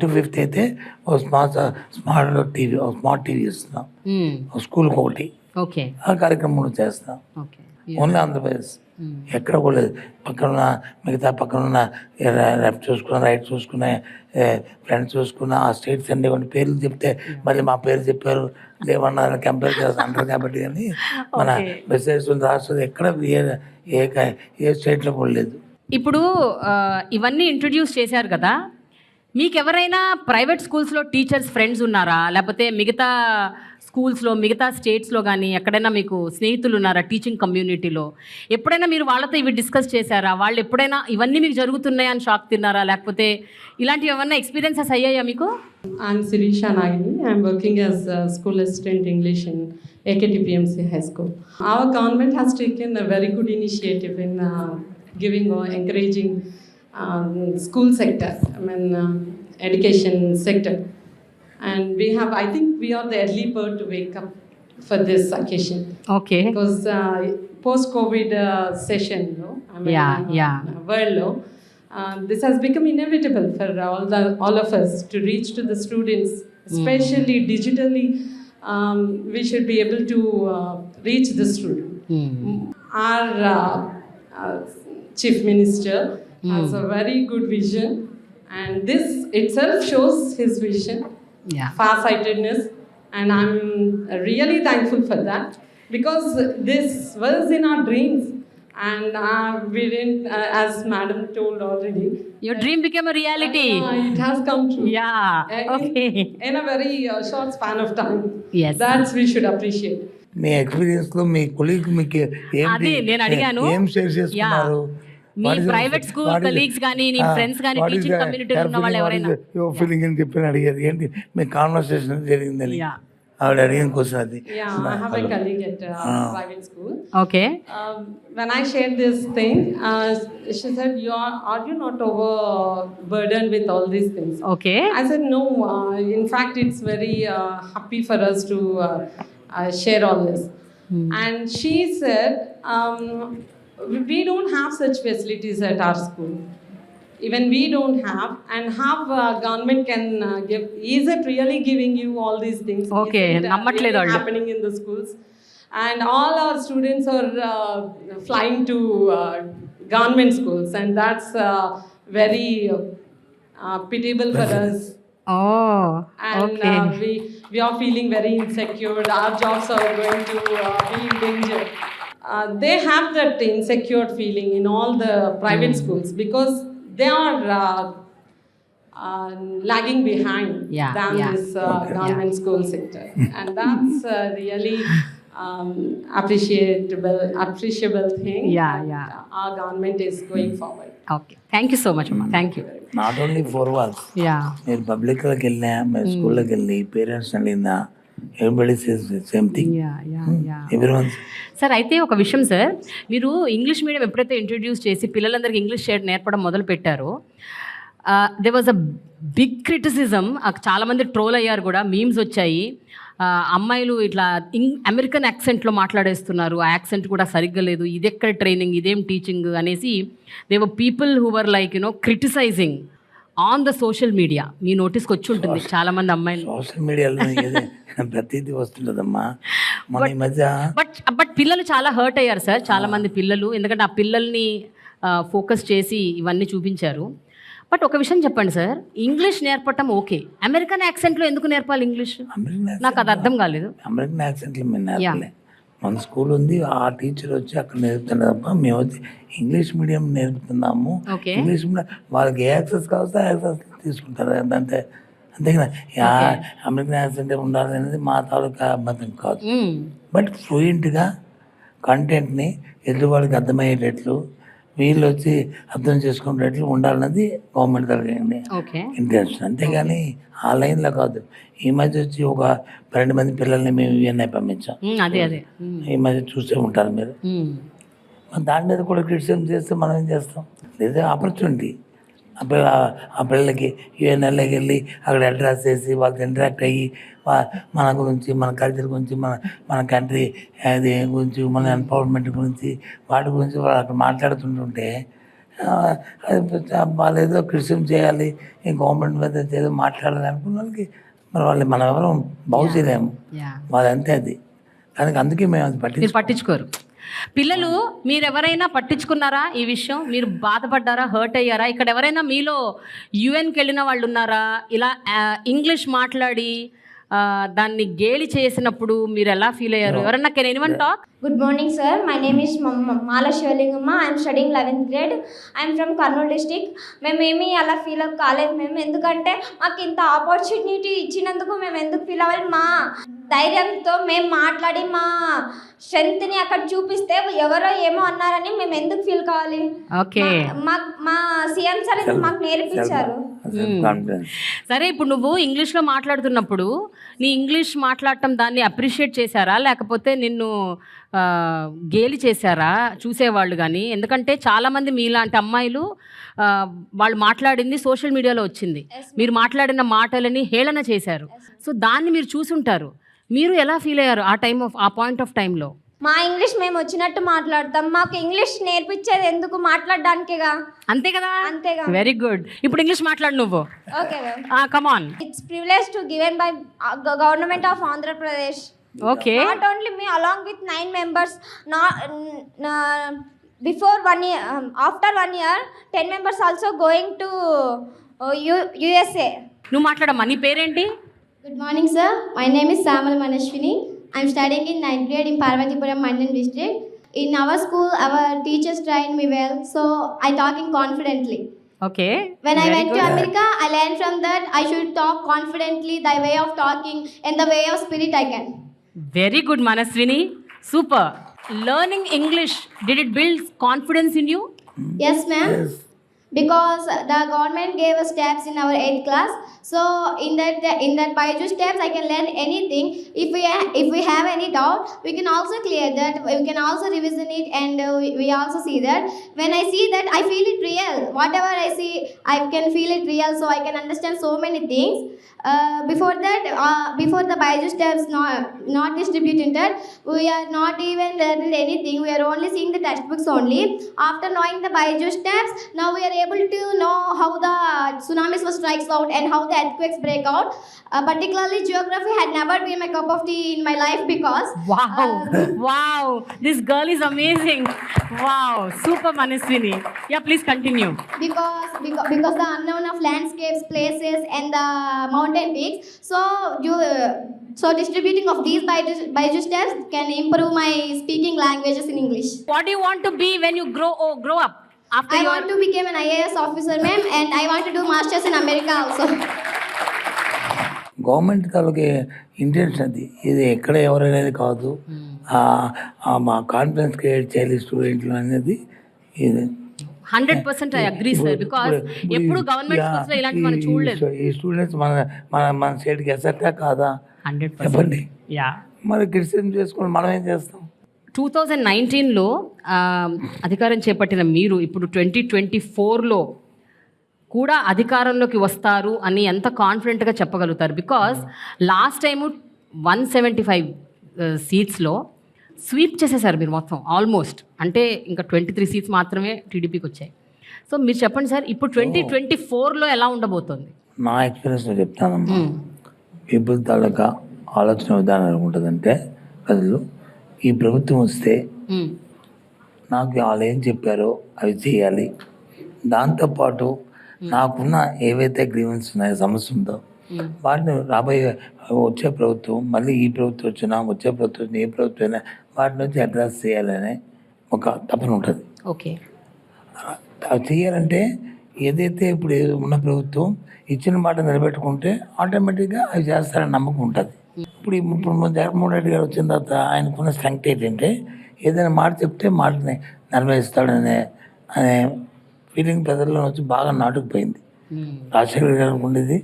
to 5th అయితే ఒక స్మార్ట్ టీవీ ఇస్తున్నాం, ఒక స్కూల్కి ఒకటి. ఓకే. ఆ కార్యక్రమం కూడా చేస్తాం. ఓకే. ఓన్లీ ఆంధ్రప్రదేశ్, ఎక్కడ కూడా లేదు. పక్కనున్న లెఫ్ట్ చూసుకున్న, రైట్ చూసుకున్న, ఫ్రంట్ చూసుకున్న ఆ స్టేట్స్ అండి కొన్ని పేర్లు చెప్తే మళ్ళీ మా పేరు చెప్పారు లేవన్నా కంపేర్ చేస్తాను అంటారు కాబట్టి. కానీ మన వెబ్సైట్స్ రాష్ట్రం ఎక్కడ ఏ స్టేట్లో కూడా లేదు. ఇప్పుడు ఇవన్నీ ఇంట్రడ్యూస్ చేశారు కదా, మీకు ఎవరైనా ప్రైవేట్ స్కూల్స్లో టీచర్స్ ఫ్రెండ్స్ ఉన్నారా? లేకపోతే మిగతా స్కూల్స్లో, మిగతా స్టేట్స్లో కానీ ఎక్కడైనా మీకు స్నేహితులు ఉన్నారా టీచింగ్ కమ్యూనిటీలో? ఎప్పుడైనా మీరు వాళ్ళతో ఇవి డిస్కస్ చేశారా? వాళ్ళు ఎప్పుడైనా ఇవన్నీ మీకు జరుగుతున్నాయని షాక్ తిన్నారా? లేకపోతే ఇలాంటివి ఏమన్నా ఎక్స్పీరియన్సెస్ అయ్యాయా మీకు? I'm Sirisha Nagini. I'm working as a school assistant English in AKTPMC High School. Our government has taken a very good initiative in giving or encouraging school sector, education sector. And I think we are the early bird to wake up for this occasion. Okay. Because post-COVID session, world, this has become inevitable for all of us to reach to the students, especially digitally. We should be able to reach the student. Our Chief Minister has a very good vision, and this itself shows his vision, far-sightedness, and I'm really thankful for that, because this was in our dreams, and we didn't, as Madam told already. Your dream became a reality. It has come true. Yeah. Okay. In a very short span of time. Yes. That's we should appreciate. మీ ఎక్స్పీరియన్స్లో మీ colleague మీకు అది నేను అడిగాను. ఏం share చేసుకున్నారు? మీ private school colleagues కానీ నీ ఫ్రెండ్స్ కానీ టీచింగ్ కమ్యూనిటీలో ఉన్న వాళ్ళు ఎవరైనా ఫీలింగ్ అని చెప్పి అడిగారు. ఏంటి మీ కాన్వర్సేషన్ జరిగిందని ఆవిడ అడిగిన క్వశ్చన్ అది. Yeah, I have a colleague at private school. Okay. When I shared this thing, she said, "Are you not overburdened with all these things?" Okay. I said, "No. In fact, it's very happy for us to share all this." And she said, "We don't have such facilities at our school. Even we don't have, and how government can give? Is it really giving you all these things? Okay, Is it, nammatledu really allu. happening in the schools, and all our students are flying to government schools, and that's very pitiable for us." Oh. And Okay. we are feeling very insecure. Our jobs are going to be in danger. they have that insecure feeling in all the private schools because they are lagging behind Yeah, than yeah. this government school sector, and that's really appreciable thing. Yeah, and, yeah. Our government is going forward. Okay, thank you so much అమ్మా, thank you. Not only 4 walls. Yeah, మీరు పబ్లిక్లోకి వెళ్ళినా, మీరు స్కూల్లోకి వెళ్ళి parents వెళ్ళినా, everybody says same thing. Yeah, yeah, yeah. Everyone sir, అయితే ఒక విషయం సార్, మీరు ఇంగ్లీష్ మీడియం ఎప్పుడైతే ఇంట్రడ్యూస్ చేసి పిల్లలందరికీ ఇంగ్లీష్ నేర్పడం మొదలు పెట్టారో, they was a big criticism. చాలామంది ట్రోల్ అయ్యారు కూడా, మీమ్స్ వచ్చాయి. అమ్మాయిలు ఇట్లా అమెరికన్ యాక్సెంట్లో మాట్లాడేస్తున్నారు, ఆ యాక్సెంట్ కూడా సరిగ్గా లేదు, ఇది ఎక్కడ ట్రైనింగ్, ఇదేం టీచింగ్ అనేసి they were people who were like criticising on the social media. మీ నోటీస్కి వచ్చి ఉంటుంది చాలామంది అమ్మాయిలు. సోషల్ మీడియాలో ప్రతిదీ వస్తుంటుందమ్మా. మన ఈ మధ్య బట్ పిల్లలు చాలా హర్ట్ అయ్యారు సార్, చాలామంది పిల్లలు. ఎందుకంటే ఆ పిల్లల్ని ఫోకస్ చేసి ఇవన్నీ చూపించారు. బట్ ఒక విషయం చెప్పండి సార్, ఇంగ్లీష్ నేర్పటం ఓకే, అమెరికన్ యాక్సెంట్లో ఎందుకు నేర్పాలి ఇంగ్లీష్? నాకు అది అర్థం కాలేదు. అమెరికన్ యాక్సెంట్లో మేము నేర్పలే. మన స్కూల్ ఉంది, ఆ టీచర్ వచ్చి అక్కడ నేర్పుతున్నారు తప్ప మేము వచ్చి ఇంగ్లీష్ మీడియం నేర్పుతున్నాము. ఓకే. ఇంగ్లీష్ మీడియం వాళ్ళకి ఏ యాక్సెస్ కావస్తే యాక్సెస్ తీసుకుంటారు అంతే. అంతేగా అమెరికన్ యాక్సెంట్ ఉండాలి అనేది మా తాలూకా అబద్ధం కాదు. బట్ ఫ్లూయెంట్గా కంటెంట్ని ఎదురువాడికి అర్థమయ్యేటట్లు, వీళ్ళు వచ్చి అర్థం చేసుకునేటట్లు ఉండాలన్నది గవర్నమెంట్ తరగతి ఇంటెన్షన్. అంతేగాని ఆ లైన్లో కాదు. ఈ మధ్య వచ్చి ఒక 12 మంది పిల్లల్ని మేము ఇవన్నీ పంపించాం. అదే ఈ మధ్య చూసే ఉంటారు మీరు. దాని మీద కూడా క్రిటిసిజం చేస్తే మనం ఏం చేస్తాం? లేదా ఆపర్చునిటీ ఆ పిల్లలకి యుఎన్ఎల్ఏకి వెళ్ళి అక్కడ అడ్రస్ చేసి వాళ్ళతో ఇంటరాక్ట్ అయ్యి మన గురించి, మన కల్చర్ గురించి, మన కంట్రీ అది గురించి, మన ఎంపవర్మెంట్ గురించి, వాటి గురించి వాళ్ళు అక్కడ మాట్లాడుతుంటుంటే వాళ్ళు ఏదో క్రిటిసిజం చేయాలి, ఈ గవర్నమెంట్ మీద ఏదో మాట్లాడాలి అనుకున్న వాళ్ళకి మరి వాళ్ళు మనం ఎవరో బాగు చేయలేము. వాళ్ళంతే అది. కానీ అందుకే మేము అది పట్టించుకోరు. పిల్లలు మీరెవరైనా పట్టించుకున్నారా ఈ విషయం? మీరు బాధపడ్డారా, హర్ట్ అయ్యారా? ఇక్కడ ఎవరైనా మీలో యుఎన్కి వెళ్ళిన వాళ్ళు ఉన్నారా? ఇలా ఇంగ్లీష్ మాట్లాడి దాన్ని గేలి చేసినప్పుడు మీరు ఎలా ఫీల్ అయ్యారు? ఎవరన్నా can anyone talk? Good morning, sir. My name is Mala Shivalingamma. I am studying 11th grade. I am from Kurnool district. మేమేమి అలా ఫీల్ కాలేదు మేము, ఎందుకంటే మాకు ఇంత ఆపర్చునిటీ ఇచ్చినందుకు మేము ఎందుకు ఫీల్ అవ్వాలి? మా ధైర్యంతో మేము మాట్లాడి మా స్ట్రెంగ్త్ని అక్కడ చూపిస్తే ఎవరో ఏమో అన్నారని మేము ఎందుకు ఫీల్ కావాలి? ఓకే, మా సీఎం సార్ మాకు నేర్పించారు. సరే, ఇప్పుడు నువ్వు ఇంగ్లీష్లో మాట్లాడుతున్నప్పుడు నీ ఇంగ్లీష్ మాట్లాడటం దాన్ని అప్రిషియేట్ చేశారా, లేకపోతే నిన్ను గేలి చేశారా చూసేవాళ్ళు? కానీ ఎందుకంటే చాలామంది మీలాంటి అమ్మాయిలు వాళ్ళు మాట్లాడింది సోషల్ మీడియాలో వచ్చింది, మీరు మాట్లాడిన మాటలని హేళన చేశారు. సో దాన్ని మీరు చూసుంటారు. మీరు ఎలా ఫీల్ అయ్యారు ఆ పాయింట్ ఆఫ్ టైంలో? మా ఇంగ్లీష్ మేము వచ్చినట్టు మాట్లాడతాం, మాకు ఇంగ్లీష్ నేర్పించేది ఎందుకు? మాట్లాడడానికిగా. అంతే కదా? అంతేగా. Very good. ఇప్పుడు ఇంగ్లీష్ మాట్లాడు నువ్వు. Okay, come on. It's privilege to given by government of Andhra Pradesh. Okay. Not only me, along with 9 members. Before 1 year, after 1 year, 10 members also going to USA. నువ్వు మాట్లాడమ్మా, నీ పేరేంటి? Good morning, sir. My name is Samal Manashwini. I am studying in 9th grade in Parvatipuram Mandal district. In our school, our teachers trained me well, so I talking confidently. Okay. When I went to America, I learned from that I should talk confidently, the way of talking and the way of spirit I can. Very good, Manaswini. Super. Learning English, did it build confidence in you? Yes, ma'am. Yes. Because the government gave us tabs in our 8th class, so in that Byju's tabs I can learn anything. If we have any doubt, we can also clear that, we can also revision it, and we also see that. When I see that, I feel it real. Whatever I see, I can feel it real, so I can understand so many things. Before that, before the Byju's tabs not distributed that, we are not even learning anything. We are only seeing the textbooks only. After knowing the Byju's tabs, now we are able to know how the tsunamis was strikes out and how the earthquakes break out. Particularly geography had never been my cup of tea in my life because Wow, this girl is amazing. Wow, super Manaswini. Yeah, please continue. because the unknown of landscapes, places, and the mountain peaks. So distributing of these Byju's tests can improve my speaking languages in English. What do you want to be when you grow up? After I your want to become an IAS officer, ma'am, and I want to do masters in America also. Government తాలూకు intention అది, ఇది ఎక్కడ ఎవరనేది కాదు, మా confidence create చేయాలి స్టూడెంట్లు అనేది ఇది. 100% I agree, sir, because ఎప్పుడు గవర్నమెంట్ స్కూల్స్ లో ఇలాంటి మనం చూడలేదు. ఈ స్టూడెంట్స్ మన స్టేట్కి ఎసెట్టా కాదా 100%. చెప్పండి. యా, మరి క్రిటిసిజం చేసుకుని మనం ఏం చేస్తాం? 2019లో అధికారం చేపట్టిన మీరు ఇప్పుడు 2024లో కూడా అధికారంలోకి వస్తారు అని ఎంత కాన్ఫిడెంట్గా చెప్పగలుగుతారు? బికాస్ లాస్ట్ టైము 175 సీట్స్లో స్వీప్ చేసేసారు మీరు మొత్తం ఆల్మోస్ట్. అంటే ఇంకా 23 సీట్స్ మాత్రమే టీడీపీకి వచ్చాయి. సో మీరు చెప్పండి సార్, ఇప్పుడు 2024లో ఎలా ఉండబోతోంది? నా ఎక్స్పీరియన్స్లో చెప్తానమ్మా. పీపుల్ తాలూకా ఆలోచన విధానం ఎలాగుంటుందంటే, ప్రజలు ఈ ప్రభుత్వం వస్తే నాకు వాళ్ళు ఏం చెప్పారో అవి చేయాలి, దాంతోపాటు నాకున్న ఏవైతే గ్రీవెన్స్ ఉన్నాయో, సమస్య ఉందో వాటిని రాబోయే వచ్చే ప్రభుత్వం, మళ్ళీ ఈ ప్రభుత్వం వచ్చినా వచ్చే ప్రభుత్వం వచ్చినా ఏ ప్రభుత్వం అయినా వాటి నుంచి అడ్రస్ చేయాలనే ఒక తపన ఉంటుంది. ఓకే, అవి చేయాలంటే ఏదైతే ఇప్పుడు ఉన్న ప్రభుత్వం ఇచ్చిన మాట నిలబెట్టుకుంటే ఆటోమేటిక్గా అవి చేస్తారని నమ్మకం ఉంటుంది. ఇప్పుడు జగన్మోహన్ రెడ్డి గారు వచ్చిన తర్వాత ఆయనకున్న స్ట్రెంగ్త్ ఏంటంటే, ఏదైనా మాట చెప్తే మాటని నెరవేరుస్తాడనే ఫీలింగ్ ప్రజల్లో వచ్చి బాగా నాటుకుపోయింది. రాజశేఖర్ గారికి ఉండేది,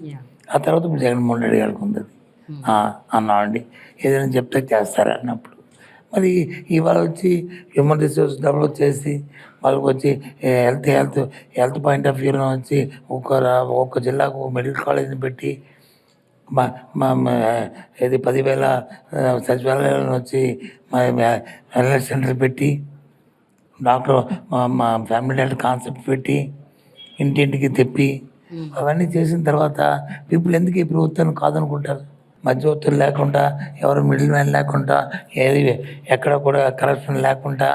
ఆ తర్వాత ఇప్పుడు జగన్మోహన్ రెడ్డి గారికి ఉండేది. అన్నామండి ఏదైనా చెప్తే చేస్తారు అన్నప్పుడు. మరి ఇవాళ వచ్చి హ్యూమన్ రిసోర్స్ డెవలప్ చేసి వాళ్ళకి వచ్చి హెల్త్ పాయింట్ ఆఫ్ వ్యూలో వచ్చి ఒక్క జిల్లాకు ఒక మెడికల్ కాలేజీని పెట్టి ఇది 10,000 సచివాలయాలను వచ్చి వెల్నెస్ సెంటర్ పెట్టి డాక్టర్ మా ఫ్యామిలీ డాక్టర్ కాన్సెప్ట్ పెట్టి ఇంటింటికి తెప్పి అవన్నీ చేసిన తర్వాత పీపుల్ ఎందుకు ఈ ప్రభుత్వాన్ని కాదనుకుంటారు? మధ్యవర్తులు లేకుండా, ఎవరు మిడిల్ మ్యాన్ లేకుండా, ఏది ఎక్కడ కూడా కరప్షన్ లేకుండా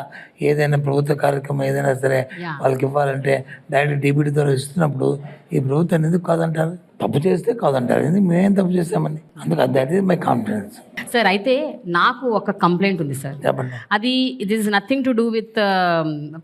ఏదైనా ప్రభుత్వ కార్యక్రమం ఏదైనా సరే వాళ్ళకి ఇవ్వాలంటే డైరెక్ట్ డీబీటీ ద్వారా ఇస్తున్నప్పుడు ఈ ప్రభుత్వాన్ని ఎందుకు కాదంటారు? తప్పు చేస్తే కాదంటారు. ఎందుకు మేమేం తప్పు చేస్తామని. అందుకు that is my confidence. Sir, అయితే నాకు ఒక కంప్లైంట్ ఉంది సార్. చెప్పండి. అది it is nothing to do with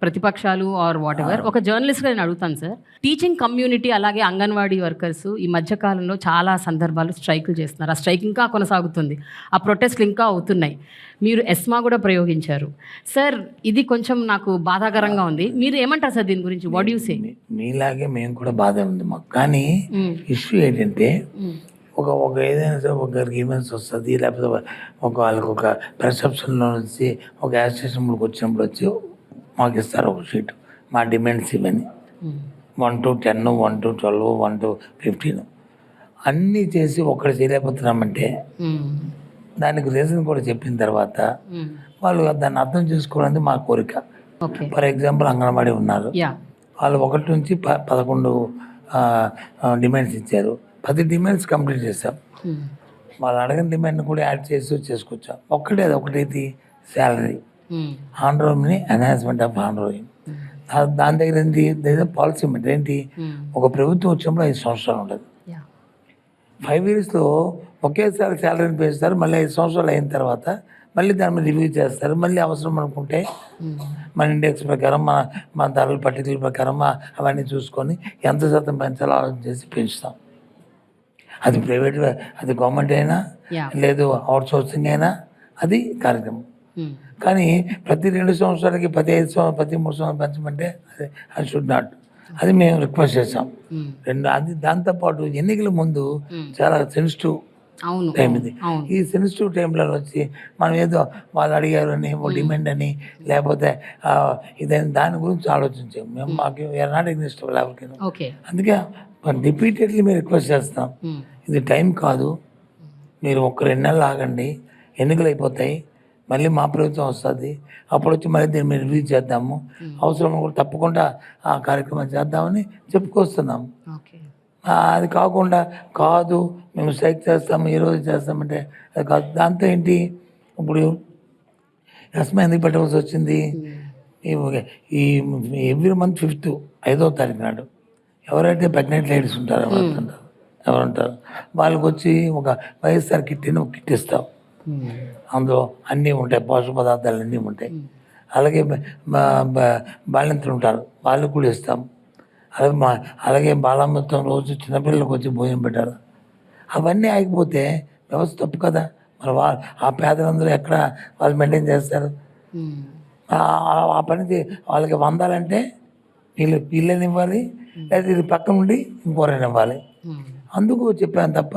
ప్రతిపక్షాలు ఆర్ వాట్ ఎవర్. ఒక జర్నలిస్ట్గా నేను అడుగుతాను సార్. టీచింగ్ కమ్యూనిటీ అలాగే అంగన్వాడీ వర్కర్స్ ఈ మధ్యకాలంలో చాలా సందర్భాలు స్ట్రైకులు చేస్తున్నారు. ఆ స్ట్రైక్ ఇంకా కొనసాగుతుంది, ఆ ప్రొటెస్ట్లు ఇంకా అవుతున్నాయి. మీరు ఎస్మా కూడా ప్రయోగించారు సార్. ఇది కొంచెం నాకు బాధాకరంగా ఉంది. మీరు ఏమంటారు సార్ దీని గురించి? What you say? మీలాగే మేము కూడా బాధ ఉంది మాకు. కానీ ఇష్యూ ఏంటంటే, ఒక ఏదైనా సరే ఒక గ్రీవెన్స్ వస్తుంది, లేకపోతే వాళ్ళకి ఒక పర్సెప్షన్లో నుంచి ఒక యాజిటేషన్కి వచ్చినప్పుడు వచ్చి మాకు ఇస్తారు ఒక షీట్, మా డిమాండ్స్ ఇవన్నీ 1 to 10, 1 to 12, 1 to 15 అన్నీ చేసి ఒక్కటి చేయలేకపోతున్నామంటే దానికి రీజన్ కూడా చెప్పిన తర్వాత వాళ్ళు దాన్ని అర్థం చేసుకోవడానికి మా కోరిక. ఫర్ ఎగ్జాంపుల్ అంగన్వాడీ ఉన్నారు, వాళ్ళు 1 నుంచి 11 డిమాండ్స్ ఇచ్చారు. 10 డిమాండ్స్ కంప్లీట్ చేస్తాం. వాళ్ళు అడిగిన డిమాండ్ కూడా యాడ్ చేసి చేసుకొచ్చాం. ఒకటేది శాలరీ, ఆన్ రోయింగ్ని ఎన్హాన్స్మెంట్ ఆఫ్ ఆన్ రోయింగ్. దాని దగ్గర ఏంటి పాలసీ ఏంటి, ఒక ప్రభుత్వం వచ్చినప్పుడు 5 సంవత్సరాలు ఉంటుంది. 5 yearsలో ఒకేసారి శాలరీని పెంచుతారు. మళ్ళీ 5 సంవత్సరాలు అయిన తర్వాత మళ్ళీ దాని మీద రివ్యూ చేస్తారు. మళ్ళీ అవసరం అనుకుంటే మన ఇండెక్స్ ప్రకారం మన ధరల పట్టికల ప్రకారం అవన్నీ చూసుకొని ఎంత శాతం పెంచాలో ఆలోచన చేసి పెంచుతాం. అది ప్రైవేట్, అది గవర్నమెంట్ అయినా లేదు అవుట్ సోర్సింగ్ అయినా అది కార్యక్రమం. కానీ ప్రతి 2 సంవత్సరాలకి 15 13 సంవత్సరాలు పెంచమంటే అది షుడ్ నాట్. అది మేము రిక్వెస్ట్ చేసాం. అది దాంతోపాటు ఎన్నికల ముందు చాలా సెన్సిటివ్ టైం ఇది. ఈ సెన్సిటివ్ టైంలో వచ్చి మనం ఏదో వాళ్ళు అడిగారు అని ఓ డిమాండ్ అని లేకపోతే ఇదని దాని గురించి ఆలోచించాం. మేము మాకు నాట్ ఎగ్నిస్ట్ ఎవరికి. అందుకే రిపీటెడ్లీ మేము రిక్వెస్ట్ చేస్తాం, ఇది టైం కాదు, మీరు 1-2 నెలలు ఆగండి, ఎన్నికలు అయిపోతాయి, మళ్ళీ మా ప్రభుత్వం వస్తుంది, అప్పుడు వచ్చి మళ్ళీ దీన్ని మేము రివ్యూ చేద్దాము, అవసరం కూడా తప్పకుండా ఆ కార్యక్రమం చేద్దామని చెప్పుకొస్తున్నాము. ఓకే. అది కాకుండా కాదు మేము స్ట్రైక్ చేస్తాము ఈరోజు చేస్తామంటే అది కాదు. దాంతో ఏంటి ఇప్పుడు ఎస్మా ఎందుకు పెట్టవలసి వచ్చింది? ఈ ఎవ్రీ మంత్ 5th 5వ తారీఖు నాడు ఎవరైతే ప్రెగ్నెంట్ లేడీస్ ఉంటారో ఎవరుంటారు వాళ్ళకి వచ్చి ఒక వైఎస్ఆర్ కిట్ అని ఒక కిట్ ఇస్తాం. అందులో అన్నీ ఉంటాయి, పోషక పదార్థాలు అన్నీ ఉంటాయి. అలాగే బాలింతలు ఉంటారు, వాళ్ళకు కూడా ఇస్తాం. అలాగే బాలామృతం రోజు చిన్నపిల్లలకు వచ్చి భోజనం పెట్టారు. అవన్నీ ఆగిపోతే వ్యవస్థ తప్పు కదా. మరి ఆ పేదలందరూ ఎక్కడ వాళ్ళు మెయింటైన్ చేస్తారు? ఆ పని వాళ్ళకి వందాలంటే వీళ్ళని ఇవ్వాలి, లేదా ఇది పక్కన ఉండి ఇంకోరైనా ఇవ్వాలి. అందుకు చెప్పాను తప్ప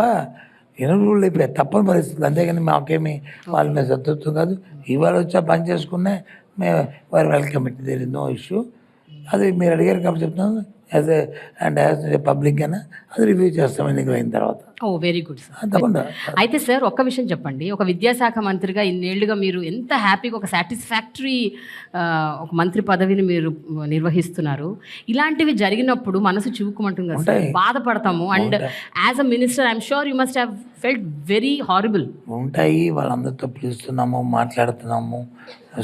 ఎనుగుళ్ళు అయిపోయాయి, తప్పని పరిస్థితులు. అంతేగాని మాకేమి వాళ్ళ మీద సంతృప్తం కాదు. ఇవాళ వచ్చా పని చేసుకునే మేము వారి welcome it, there is no issue. అది మీరు అడిగారు కాబట్టి చెప్తున్నాను. యాజ్ ఏ పబ్లిక్ అయినా అది రివ్యూ చేస్తాం ఎన్నికలు అయిన తర్వాత. ఓ వెరీ గుడ్ సార్. తప్పకుండా. అయితే సార్ ఒక్క విషయం చెప్పండి, ఒక విద్యాశాఖ మంత్రిగా ఇన్నేళ్లుగా మీరు ఎంత హ్యాపీగా ఒక సాటిస్ఫాక్టరీ ఒక మంత్రి పదవిని మీరు నిర్వహిస్తున్నారు. ఇలాంటివి జరిగినప్పుడు మనసు చివుకుమంటుంది కదా సార్, బాధపడతాము. And as a minister I'm sure you must have felt very horrible. ఉంటాయి, వాళ్ళందరితో పిలుస్తున్నాము, మాట్లాడుతున్నాము.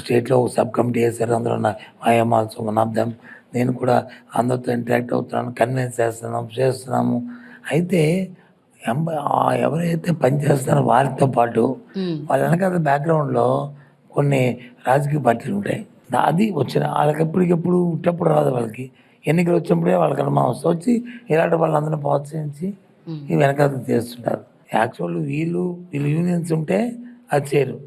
స్టేట్లో ఒక సబ్ కమిటీ వేసారు, అందులో I'm also one of them. నేను కూడా అందరితో ఇంటరాక్ట్ అవుతున్నాను, కన్విన్స్ చేస్తున్నాము. అయితే ఎవరైతే పనిచేస్తున్నారో వారితో పాటు వాళ్ళ వెనకాల బ్యాక్గ్రౌండ్లో కొన్ని రాజకీయ పార్టీలు ఉంటాయి. అది వచ్చిన వాళ్ళకి ఎప్పటికెప్పుడు ఉట్టప్పుడు రాదు. వాళ్ళకి ఎన్నికలు వచ్చినప్పుడే వాళ్ళకి అనుమానం వచ్చి ఇలాంటి వాళ్ళందరినీ ప్రోత్సహించి ఈ వెనకాల చేస్తుంటారు. యాక్చువల్ వీళ్ళు యూనియన్స్ ఉంటే అది చేయరు.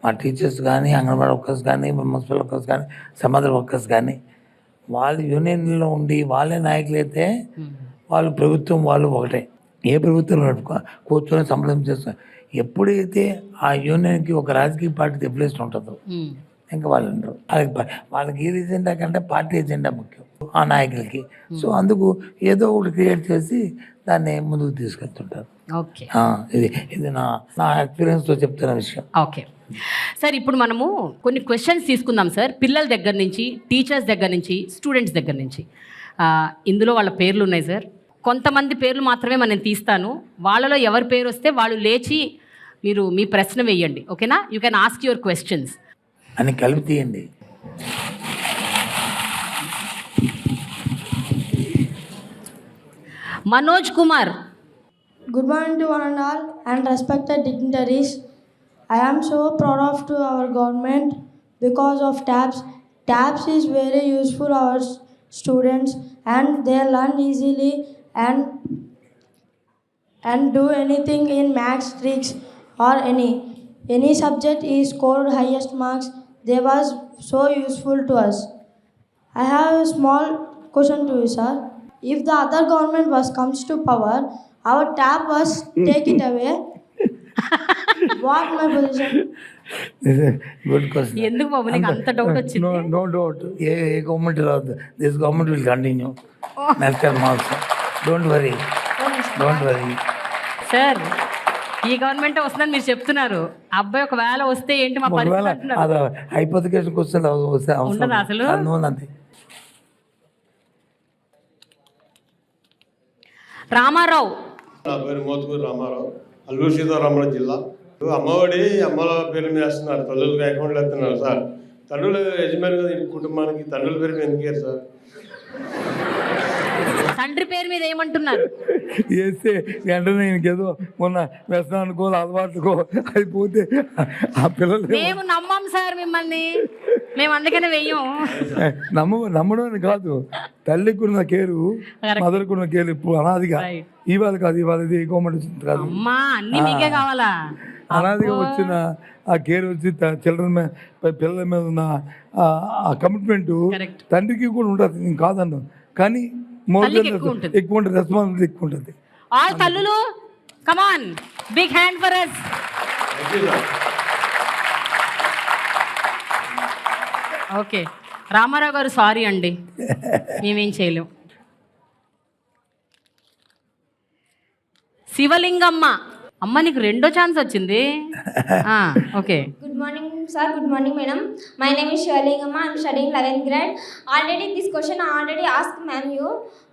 మా టీచర్స్ కానీ, అంగన్వాడీ వర్కర్స్ కానీ, మున్సిపల్ వర్కర్స్ కానీ, సమాధాన వర్కర్స్ కానీ వాళ్ళు యూనియన్లో ఉండి వాళ్ళే నాయకులు అయితే వాళ్ళు ప్రభుత్వం వాళ్ళు ఒకటే. ఏ ప్రభుత్వం కూర్చొని సంప్రదింపు చేస్తారు. ఎప్పుడైతే ఆ యూనియన్కి ఒక రాజకీయ పార్టీ ఎఫిలియేషన్ ఉంటుందో ఇంకా వాళ్ళు ఉండరు. వాళ్ళకి ఈ ఎజెండా కంటే పార్టీ ఎజెండా ముఖ్యం ఆ నాయకులకి. సో అందుకు ఏదో ఒకటి క్రియేట్ చేసి దాన్ని ముందుకు తీసుకెళ్తుంటారు. ఓకే, ఇది నా ఎక్స్పీరియన్స్తో చెప్తున్న విషయం. ఓకే సార్, ఇప్పుడు మనము కొన్ని క్వశ్చన్స్ తీసుకుందాం సార్. పిల్లల దగ్గర నుంచి, టీచర్స్ దగ్గర నుంచి, స్టూడెంట్స్ దగ్గర నుంచి. ఇందులో వాళ్ళ పేర్లు ఉన్నాయి సార్. కొంతమంది పేర్లు మాత్రమే మనం తీస్తాను. వాళ్ళలో ఎవరి పేరు వస్తే వాళ్ళు లేచి మీరు మీ ప్రశ్న వేయండి. ఓకేనా? You can ask your questions అని కలిపి తీయండి. Manoj Kumar. Good morning to one and all and respected dignitaries. I am so proud of to our government because of TABS. TABS is very useful our students and they learn easily and do anything in maths, tricks or any subject is scored highest marks. They was so useful to us. I have a small question to you, sir. If the other government comes to power, our TAB was take it away. What my position? Good question. ఎందుకు బాబు నీకు అంత doubt వచ్చింది? No doubt. ఏ government రాదు, this government will continue next time also. Don't worry. Sir, ఈ government వస్తుందని మీరు చెప్తున్నారు. అబ్బాయి ఒకవేళ వస్తే ఏంటి మా పరిస్థితి అంటున్నారు. అది హైపోథికేషన్ క్వశ్చన్ ఉండదా అసలు? అంతే. రామారావు. నా పేరు మోతుకూరు రామారావు, అల్లూరు సీతారామరాజు జిల్లా. అమ్మఒడి అమ్మల పేరు మీద వేస్తున్నారు, తల్లులకు అకౌంట్లు వేస్తున్నారు సార్. తండ్రులు యజమాని కదా ఈ కుటుంబానికి, తండ్రుల పేరు మీద ఎందుకు సార్? తండ్రి పేరు మీద ఏమంటున్నారు? వేస్తే వెంటనే ఇంకేదో మొన్న వ్యసనానికో అలవాటుకో అయిపోతే ఆ పిల్లలు. మేము నమ్మం సార్ మిమ్మల్ని, మేము అందుకనే వెయ్యం. నమ్మడం అని కాదు, తల్లికి ఉన్న కేరు మదర్కి ఉన్న కేరు ఇప్పుడు అనాదిగా ఇవాళ కాదు, ఇవాళ ఇది గవర్నమెంట్ వచ్చింది కాదు. అన్ని మీకే కావాలా? అనాదిగా వచ్చిన ఆ కేర్ వచ్చి చిల్డ్రన్ మీద, పిల్లల మీద ఉన్న ఆ కమిట్మెంట్ తండ్రికి కూడా ఉంటుంది. నేను కాదన్నాను, కానీ ఎక్కువ ఉంటుంది, రెస్పాన్సిబిలిటీ ఎక్కువ ఉంటుంది. ఆల్ తల్లులు come on, big hand for us. Okay Ramarao గారు, సారీ అండి, మేమేం చేయలేం. శివలింగమ్మ. అమ్మ నీకు రెండో ఛాన్స్ వచ్చింది. Okay. Good morning, sir. Good morning, madam. My name is Shirlingama. I'm studying 11th grade. Already this question I already asked ma'am you,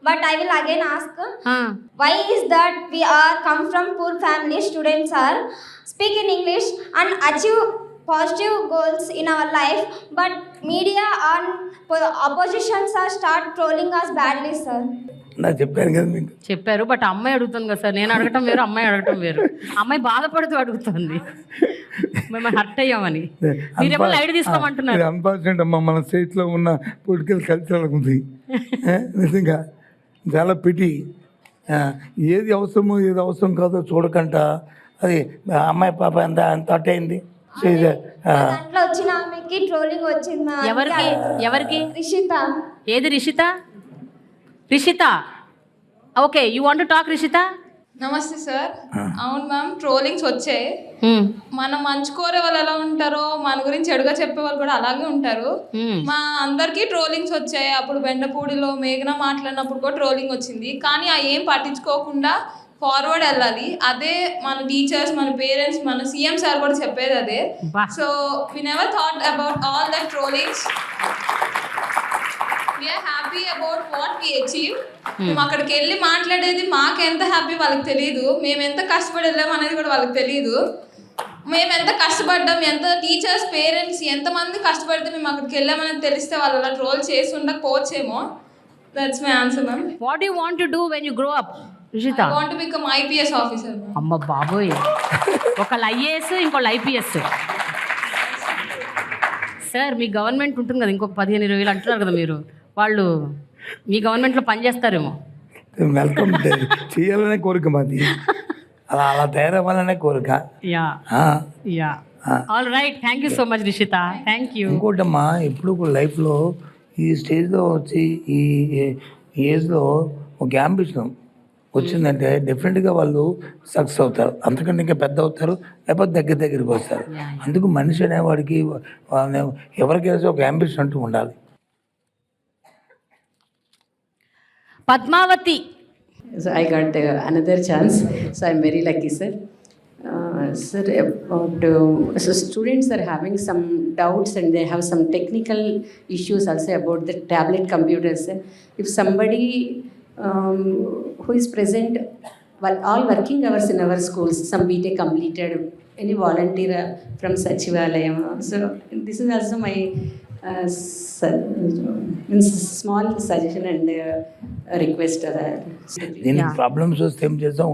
but I will again ask. Why is that we are come from poor family, students are speak in English and achieve positive goals in our life, but media and oppositions are start trolling us badly, sir. నాకు చెప్పాను కదా మీకు. చెప్పారు, but అమ్మాయి అడుగుతుంది కదా sir. నేను అడగటం వేరు, అమ్మాయి అడగటం వేరు. అమ్మాయి బాధపడుతూ అడుగుతుంది, మేము హర్ట్ అయ్యామని. మీరేమో లైట్ తీసుకోమంటున్నారు. అన్ఫార్చునేట్ అమ్మా, మన స్టేట్లో ఉన్న పొలిటికల్ కల్చర్ ఉంది నిజంగా చాలా పిటి. ఏది అవసరమో ఏది అవసరం కాదో చూడకంట అది అమ్మాయి పాప ఎంత అట్ అయింది. దాంట్లో వచ్చిన ఆమెకి ట్రోలింగ్ వచ్చింది. ఎవరికి? రిషిత. ఏది Rishitha? Okay, you want to talk Rishitha? నమస్తే సార్. అవును మ్యామ్, ట్రోలింగ్స్ వచ్చాయి. మనం మంచి కోరే వాళ్ళు ఎలా ఉంటారో మన గురించి చెడుగా చెప్పే వాళ్ళు కూడా అలాగే ఉంటారు. మా అందరికీ ట్రోలింగ్స్ వచ్చాయి. అప్పుడు బెండపూడిలో మేఘన మాట్లాడినప్పుడు కూడా ట్రోలింగ్ వచ్చింది. కానీ ఆ ఏం పట్టించుకోకుండా ఫార్వర్డ్ వెళ్ళాలి. అదే మన టీచర్స్, మన పేరెంట్స్, మన సీఎం సార్ కూడా చెప్పేది అదే. So we never thought about all that trollings. We are happy about what we achieve. మేము అక్కడికి వెళ్ళి మాట్లాడేది మాకు ఎంత హ్యాపీ వాళ్ళకి తెలియదు. మేము ఎంత కష్టపడి వెళ్ళాము అనేది కూడా వాళ్ళకి తెలియదు. మేము ఎంత కష్టపడ్డాం, ఎంత టీచర్స్, పేరెంట్స్ ఎంతమంది కష్టపడితే మేము అక్కడికి వెళ్ళామనేది తెలిస్తే వాళ్ళు అలా ట్రోల్ చేసి ఉండకపోవచ్చేమో. That's my answer ma'am. What you want to do when you grow up Rishitha? I want to become IPS officer. అమ్మ బాబోయ్, ఒకళ్ళు IAS ఇంకోళ్ళు IPS. సార్ మీ గవర్నమెంట్ ఉంటుంది కదా, ఇంకొక 15-20 అంటున్నారు కదా మీరు, వాళ్ళు మీ గవర్నమెంట్లో పనిచేస్తారేమో. వెల్కమ్ చేయాలనే కోరిక మాది, అలా తయారవ్వాలనే కోరిక. All right, thank you so much Rishitha, thank you. ఇంకోటమ్మా, ఇప్పుడు లైఫ్లో ఈ స్టేజ్లో వచ్చి ఈ ఏజ్లో ఒక అంబిషన్ వచ్చిందంటే డెఫినెట్గా వాళ్ళు సక్సెస్ అవుతారు. అంతకంటే ఇంకా పెద్ద అవుతారు, లేకపోతే దగ్గరికి వస్తారు. అందుకు మనిషి అనేవాడికి ఎవరికైనా ఒక అంబిషన్ అంటూ ఉండాలి. Padmavati. So I got another chance, so I'm very lucky, sir. Sir, about so students are having some doubts and they have some technical issues also about the tablet computers. If somebody who is present while all working hours in our schools, some BTech completed, any volunteer from Sachivalayam. So this is also my small suggestion and request. దీనికి problems వస్తే ఏం చేస్తాం,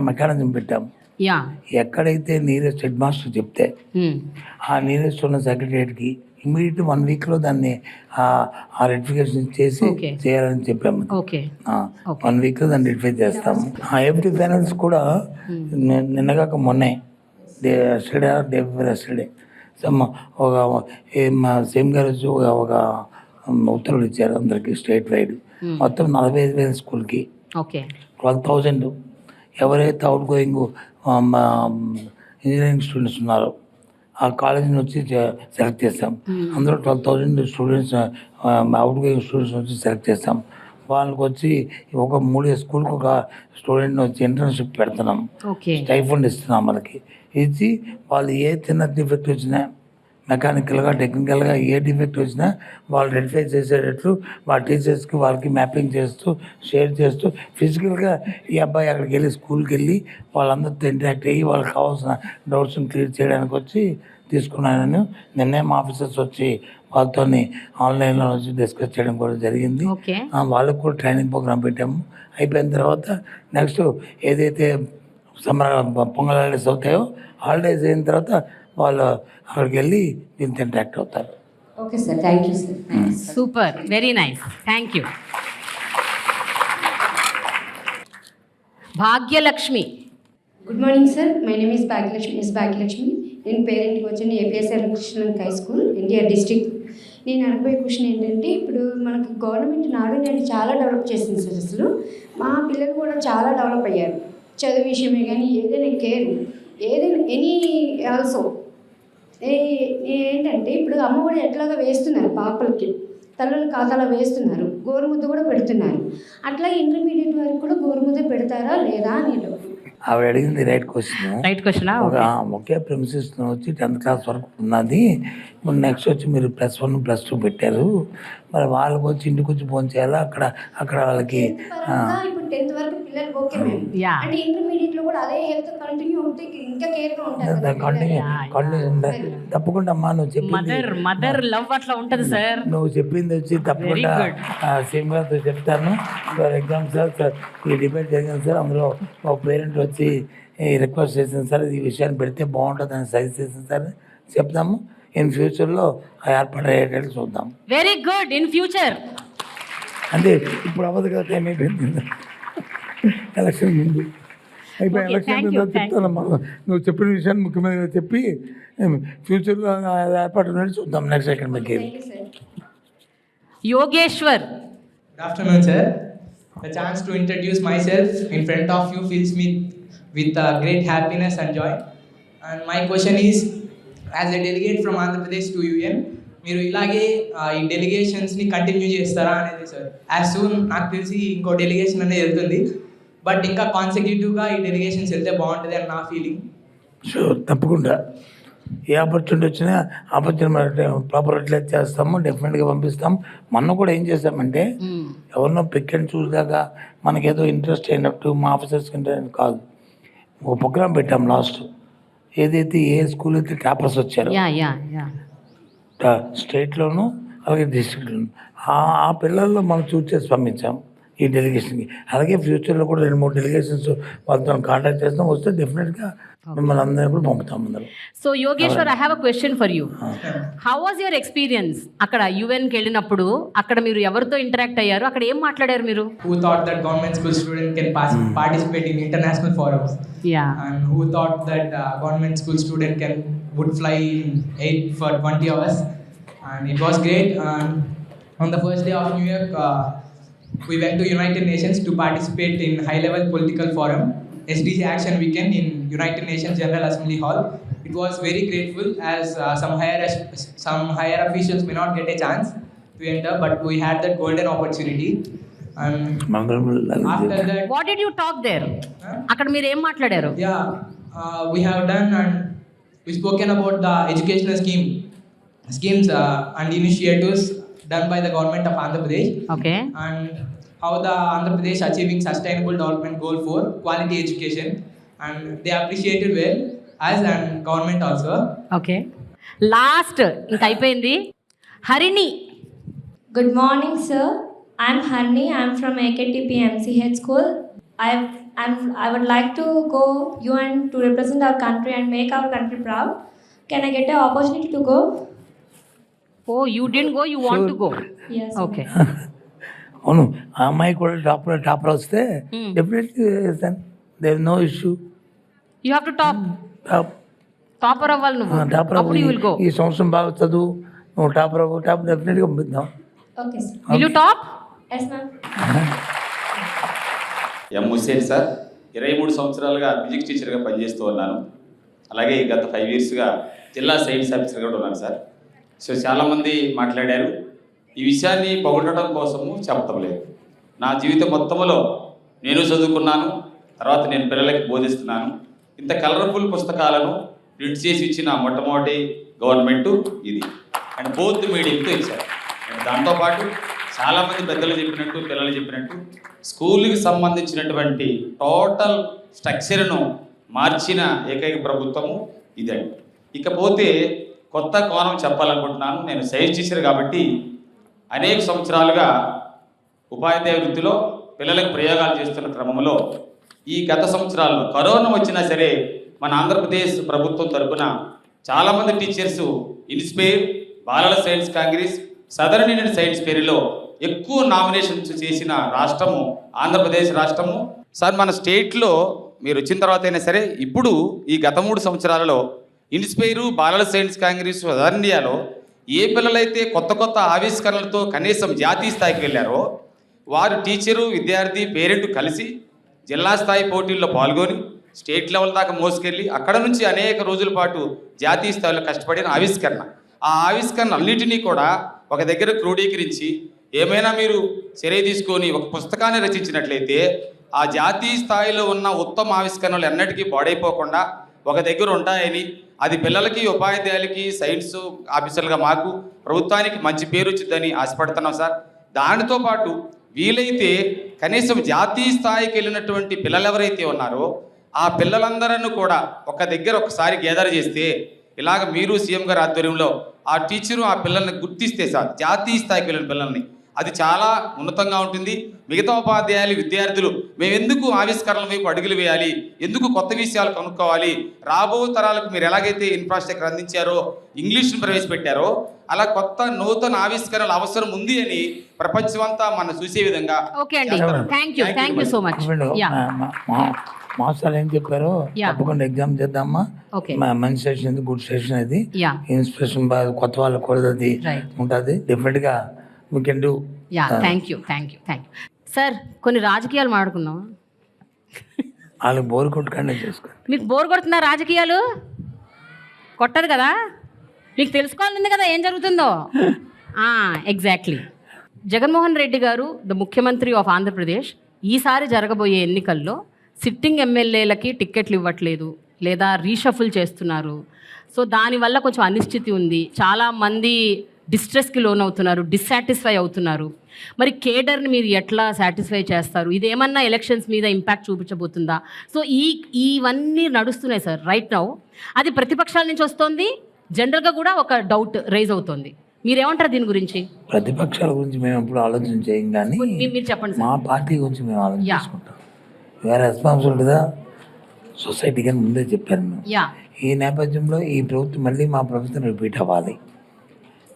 mechanism పెట్టాం. ఎక్కడైతే nearest head master చెప్తే ఆ nearest ఉన్న సెక్రటరియట్కి immediate 1 వీక్లో దాన్ని ఆ రెటిఫికేషన్ చేసి చేయాలని చెప్పాము. 1 వీక్లో దాన్ని రెటిఫై చేస్తాము. FD ఫైనల్స్ కూడా నిన్నగాక మొన్నే ఎస్టర్డే మా సేమ్ గారు వచ్చి ఒక ఉత్తర్వులు ఇచ్చారు అందరికి స్టేట్ వైడ్. మొత్తం 45,000 స్కూల్కి 12,000 ఎవరైతే అవుట్ గోయింగ్ ఇంజనీరింగ్ స్టూడెంట్స్ ఉన్నారో ఆ కాలేజీ నుంచి సెలెక్ట్ చేస్తాం. అందులో 12,000 స్టూడెంట్స్ అవుట్ గోయింగ్ స్టూడెంట్స్ నుంచి సెలెక్ట్ చేస్తాం. వాళ్ళకి వచ్చి ఒక 3 స్కూల్కి ఒక స్టూడెంట్ వచ్చి ఇంటర్న్షిప్ పెడుతున్నాం. స్టైఫండ్ ఇస్తున్నాం వాళ్ళకి. ఇచ్చి వాళ్ళు ఏ చిన్న డిఫెక్ట్ వచ్చినా, మెకానికల్గా టెక్నికల్గా ఏ డిఫెక్ట్ వచ్చినా వాళ్ళు రెక్టిఫై చేసేటట్లు వాళ్ళ టీచర్స్కి వాళ్ళకి మ్యాపింగ్ చేస్తూ షేర్ చేస్తూ ఫిజికల్గా ఈ అబ్బాయి అక్కడికి వెళ్ళి స్కూల్కి వెళ్ళి వాళ్ళందరితో ఇంటరాక్ట్ అయ్యి వాళ్ళకి కావాల్సిన డౌట్స్ని క్లియర్ చేయడానికి వచ్చి తీసుకున్నాను. నిన్నే మా ఆఫీసర్స్ వచ్చి వాళ్ళతో ఆన్లైన్లో వచ్చి డిస్కస్ చేయడం కూడా జరిగింది. వాళ్ళకు కూడా ట్రైనింగ్ ప్రోగ్రామ్ పెట్టాము. అయిపోయిన తర్వాత నెక్స్ట్ ఏదైతే సమ్మర్ పొంగల్ హాలిడేస్ అవుతాయో హాలిడేస్ అయిన తర్వాత వాళ్ళు అక్కడికి వెళ్ళి దీంతో ఇంటరాక్ట్ అవుతారు. Okay sir, thank you sir. Super, very nice, thank you. Bhagyalakshmi. Good morning sir, my name is Bhagyalakshmi. నేను పేరెంట్కి వచ్చాను APS electrician high school, NTR district. నేను అడగబోయే క్వశ్చన్ ఏంటంటే, ఇప్పుడు మనకు గవర్నమెంట్ నాడు నేడు చాలా డెవలప్ చేసింది సార్. అసలు మా పిల్లలు కూడా చాలా డెవలప్ అయ్యారు. చదువు విషయమే కానీ ఏదైనా కేర్, ఏదైనా ఎనీ ఆల్సో ఏంటంటే ఇప్పుడు అమ్మఒడి ఎట్లాగా వేస్తున్నారు, పాపలకి తల్లుల ఖాతాలో వేస్తున్నారు, గోరుముద్ద కూడా పెడుతున్నారు. అట్లా ఇంటర్మీడియట్ వరకు కూడా గోరుముద్ద పెడతారా లేదా అని ఆవిడ అడిగింది రైట్ క్వశ్చన్. Right question. ఒకే ప్రిమిసెస్ వచ్చి 10th క్లాస్ వరకు ఉన్నది. ఇప్పుడు నెక్స్ట్ వచ్చి మీరు +1 +2 పెట్టారు, మరి వాళ్ళకి వచ్చి ఇంటికి వచ్చి ఫోన్ చేయాలా? అక్కడ వాళ్ళకి ఇప్పుడు 10th వరకు పిల్లలు ఓకే మ్యామ్. అంటే ఇంటర్మీడియట్ లో కూడా అదే హెల్త్ కంటిన్యూ ఉంటే ఇంకా కేర్ గా ఉంటారు. కంటిన్యూ తప్పకుండా అమ్మా నువ్వు చెప్పింది మదర్ లవ్ అట్లా ఉంటది సార్. నువ్వు చెప్పింది వచ్చి తప్పకుండా శ్రీనివాస్తో చెప్తాను. ఫర్ ఎగ్జాంపుల్ సార్ ఈ డిబేట్ జరిగింది సార్, అందులో ఒక పేరెంట్ వచ్చి రిక్వెస్ట్ చేసింది సార్, ఈ విషయాన్ని పెడితే బాగుంటుందని సజెస్ట్ చేసింది సార్. చెప్తాము ఇన్ ఫ్యూచర్లో ఏర్పాటు అయ్యేటట్టు చూద్దాం. Very good. ఇన్ ఫ్యూచర్ అంటే ఇప్పుడు అవ్వదు కదా, టైం అయిపోయింది, ఎలక్షన్ ముందు అయిపోయి ఎలక్షన్ మీద చెప్తానమ్మా. నువ్వు చెప్పిన విషయాన్ని ముఖ్యమంత్రిగా చెప్పి ఫ్యూచర్లో ఏర్పాటు ఉన్నట్టు చూద్దాం next academic year. Yogeshwar. Good afternoon, sir. The chance to introduce myself in front of you fills me with great happiness and joy. And my question is, as a delegate from Andhra Pradesh to UN, మీరు ఇలాగే ఈ డెలిగేషన్స్ని continue చేస్తారా అనేది sir. As soon నాకు తెలిసి ఇంకో delegation అనేది వెళ్తుంది, బట్ ఇంకా కాన్సెక్యూటివ్గా ఈ డెలిగేషన్స్ వెళ్తే బాగుంటుంది అని నా ఫీలింగ్. షూర్, తప్పకుండా ఏ ఆపర్చునిటీ వచ్చినా ఆపర్చునిటీ ప్రాపర్ యూటిలైజ్ చేస్తాము, డెఫినెట్గా పంపిస్తాం. మొన్న కూడా ఏం చేస్తామంటే ఎవరినో పిక్ అండ్ చూస్ దాకా మనకేదో ఇంట్రెస్ట్ అయినట్టు మా ఆఫీసర్స్ ఇంట్రెస్ట్ కాదు, ఒక ప్రోగ్రామ్ పెట్టాం లాస్ట్. ఏదైతే ఏ స్కూల్ అయితే టాపర్స్ వచ్చారో స్టేట్లోను అలాగే డిస్ట్రిక్ట్లోను ఆ పిల్లల్లో మనం చూస్ చేసి పంపించాం ఈ డెలిగేషన్కి. అలాగే ఫ్యూచర్లో కూడా 2-3 డెలిగేషన్స్ వాళ్ళతో కాంటాక్ట్ చేస్తాం, వస్తే డెఫినెట్గా మిమ్మల్ని అందరినీ కూడా పంపుతాం అందరూ. So Yogeshwar, I have a question for you. How was your experience అక్కడ యుఎన్కి వెళ్ళినప్పుడు? అక్కడ మీరు ఎవరితో ఇంటరాక్ట్ అయ్యారు? అక్కడ ఏం మాట్లాడారు మీరు? Who thought that government school student can participate in international forums? Yeah. And who thought that government school student would fly in 8 for 20 hours? And it was great. And on the first day of New York, we went to United Nations to participate in high-level political forum, SDG Action Weekend in United Nations General Assembly Hall. It was very grateful as some higher officials may not get a chance to enter, but we had that golden opportunity. And after that, what did you talk there? అక్కడ మీరు ఏం మాట్లాడారు? Yeah, we have done and we spoken about the educational schemes and initiatives done by the government of Andhra Pradesh. Okay. And how the Andhra Pradesh achieving sustainable development goal for quality education, and they appreciated well as and government also. Okay. Last ఇంకా అయిపోయింది. Harini. Good morning, sir. I'm Harni. I'm from AKTP MCH school. I would like to go UN to represent our country and make our country proud. Can I get an opportunity to go? Oh, you didn't go, you want to go? Yes. Okay. అవును, ఆ అమ్మాయి కూడా topper వస్తే definitely they know issue. You have to top. Topper అవ్వాలి నువ్వు. Topper అప్పుడు you will go. ఈ సంవత్సరం బాగా చదువు, నువ్వు టాపర్ డెఫినెట్గా పంపిద్దాం. Okay, sir. Will you top? Yes, ma'am. M Hussain sir, 23 సంవత్సరాలుగా ఫిజిక్స్ టీచర్గా పనిచేస్తూ ఉన్నాను. అలాగే గత 5 yearsగా జిల్లా సైన్స్ ఆఫీసర్గా కూడా ఉన్నాను సార్. సో చాలామంది మాట్లాడారు, ఈ విషయాన్ని పొగడటం కోసము చెప్పటం లేదు. నా జీవితం మొత్తంలో నేను చదువుకున్నాను, తర్వాత నేను పిల్లలకి బోధిస్తున్నాను. ఇంత కలర్ఫుల్ పుస్తకాలను ప్రింట్ చేసి ఇచ్చిన మొట్టమొదటి గవర్నమెంటు ఇది, అండ్ బోత్ మీడియంతో ఇచ్చారు. దాంతోపాటు చాలామంది పెద్దలు చెప్పినట్టు, పిల్లలు చెప్పినట్టు స్కూల్కి సంబంధించినటువంటి టోటల్ స్ట్రక్చర్ను మార్చిన ఏకైక ప్రభుత్వము ఇదండి. ఇకపోతే కొత్త కోణం చెప్పాలనుకుంటున్నాను. నేను సైన్స్ టీచర్ కాబట్టి అనేక సంవత్సరాలుగా ఉపాధ్యాయ వృత్తిలో పిల్లలకు ప్రయోగాలు చేస్తున్న క్రమంలో ఈ గత సంవత్సరాల్లో కరోనా వచ్చినా సరే మన ఆంధ్రప్రదేశ్ ప్రభుత్వం తరఫున చాలామంది టీచర్స్ ఇన్స్పైర్, బాలల science Congress, southern Indian science పేరులో ఎక్కువ నామినేషన్స్ చేసిన రాష్ట్రము ఆంధ్రప్రదేశ్ రాష్ట్రము. సార్, మన స్టేట్లో మీరు వచ్చిన తర్వాత అయినా సరే ఇప్పుడు ఈ గత 3 సంవత్సరాలలో ఇన్స్పైరు, బాలల సైన్స్ కాంగ్రెస్, సదరన్ ఇండియాలో ఏ పిల్లలైతే కొత్త కొత్త ఆవిష్కరణలతో కనీసం జాతీయ స్థాయికి వెళ్ళారో వారు టీచరు, విద్యార్థి, పేరెంట్ కలిసి జిల్లా స్థాయి పోటీల్లో పాల్గొని స్టేట్ లెవెల్ దాకా మోసుకెళ్ళి అక్కడ నుంచి అనేక రోజుల పాటు జాతీయ స్థాయిలో కష్టపడిన ఆవిష్కరణ. ఆ ఆవిష్కరణ అన్నిటినీ కూడా ఒక దగ్గర క్రోడీకరించి ఏమైనా మీరు చర్య తీసుకొని ఒక పుస్తకాన్ని రచించినట్లయితే ఆ జాతీయ స్థాయిలో ఉన్న ఉత్తమ ఆవిష్కరణలు ఎన్నటికీ పాడైపోకుండా ఒక దగ్గర ఉంటాయని, అది పిల్లలకి, ఉపాధ్యాయులకి, సైన్స్ ఆఫీసర్లుగా మాకు ప్రభుత్వానికి మంచి పేరు వచ్చిందని ఆశపడుతున్నాం సార్. దానితో పాటు వీలైతే కనీసం జాతీయ స్థాయికి వెళ్ళినటువంటి పిల్లలు ఎవరైతే ఉన్నారో ఆ పిల్లలందరూ కూడా ఒక దగ్గర ఒకసారి గ్యాదర్ చేస్తే, ఇలాగ మీరు సీఎం గారి ఆధ్వర్యంలో ఆ టీచరు ఆ పిల్లల్ని గుర్తిస్తే సార్, జాతీయ స్థాయికి వెళ్ళిన పిల్లల్ని, అది చాలా ఉన్నతంగా ఉంటుంది. మిగతా ఉపాధ్యాయులు, విద్యార్థులు మేము ఎందుకు ఆవిష్కరణల వైపు అడుగులు వేయాలి, ఎందుకు కొత్త విషయాలు కనుక్కోవాలి, రాబో తరాలకు మీరు ఎలాగైతే ఇన్ఫ్రాస్ట్రక్చర్ అందించారో, ఇంగ్లీష్ను ప్రవేశపెట్టారో, అలా కొత్త నూతన ఆవిష్కరణల అవసరం ఉంది అని ప్రపంచమంతా మనం చూసే విధంగా. ఓకే అండి, thank you so much. Master ఏం చెప్పారో తప్పకుండా ఎగ్జామ్ చేద్దామా. మంచి సెషన్ ఇది, గుడ్ సెషన్ ఇది, ఇన్స్పిరేషన్ కొత్త వాళ్ళకి కూడా అది ఉంటుంది. డెఫినెట్గా we can do. Thank you sir. కొన్ని రాజకీయాలు మాట్లాడుకుందాం. వాళ్ళకి బోర్ కొట్టుకుండా చేసుకో. మీకు బోర్ కొడుతుందా రాజకీయాలు? కొట్టదు కదా, మీకు తెలుసుకోవాలని కదా ఏం జరుగుతుందో. ఎగ్జాక్ట్లీ. జగన్మోహన్ రెడ్డి గారు ద ముఖ్యమంత్రి ఆఫ్ ఆంధ్రప్రదేశ్ ఈసారి జరగబోయే ఎన్నికల్లో సిట్టింగ్ ఎమ్మెల్యేలకి టిక్కెట్లు ఇవ్వట్లేదు లేదా రీషఫుల్ చేస్తున్నారు. సో దానివల్ల కొంచెం అనిశ్చితి ఉంది. చాలామంది డిస్ట్రెస్కి లోన్ అవుతున్నారు, డిస్సాటిస్ఫై అవుతున్నారు. మరి కేడర్ని మీరు ఎట్లా సాటిస్ఫై చేస్తారు? ఇదేమన్నా ఎలక్షన్స్ మీద ఇంపాక్ట్ చూపించబోతుందా? సో ఇవన్నీ నడుస్తున్నాయి సార్ రైట్ నౌ. అది ప్రతిపక్షాల నుంచి వస్తుంది, జనరల్గా కూడా ఒక డౌట్ రైజ్ అవుతుంది. మీరేమంటారు దీని గురించి? ప్రతిపక్షాల గురించి మేము ఎప్పుడు ఆలోచన చేయం, కానీ మీరు చెప్పండి. మా పార్టీ గురించి మేము ఆలోచన చేసుకుంటాం. వేరే రెస్పాన్సిబిలిటీగా సొసైటీకి అని ముందే చెప్పాను మేము. ఈ నేపథ్యంలో ఈ ప్రభుత్వం మళ్ళీ మా ప్రభుత్వం రిపీట్ అవ్వాలి.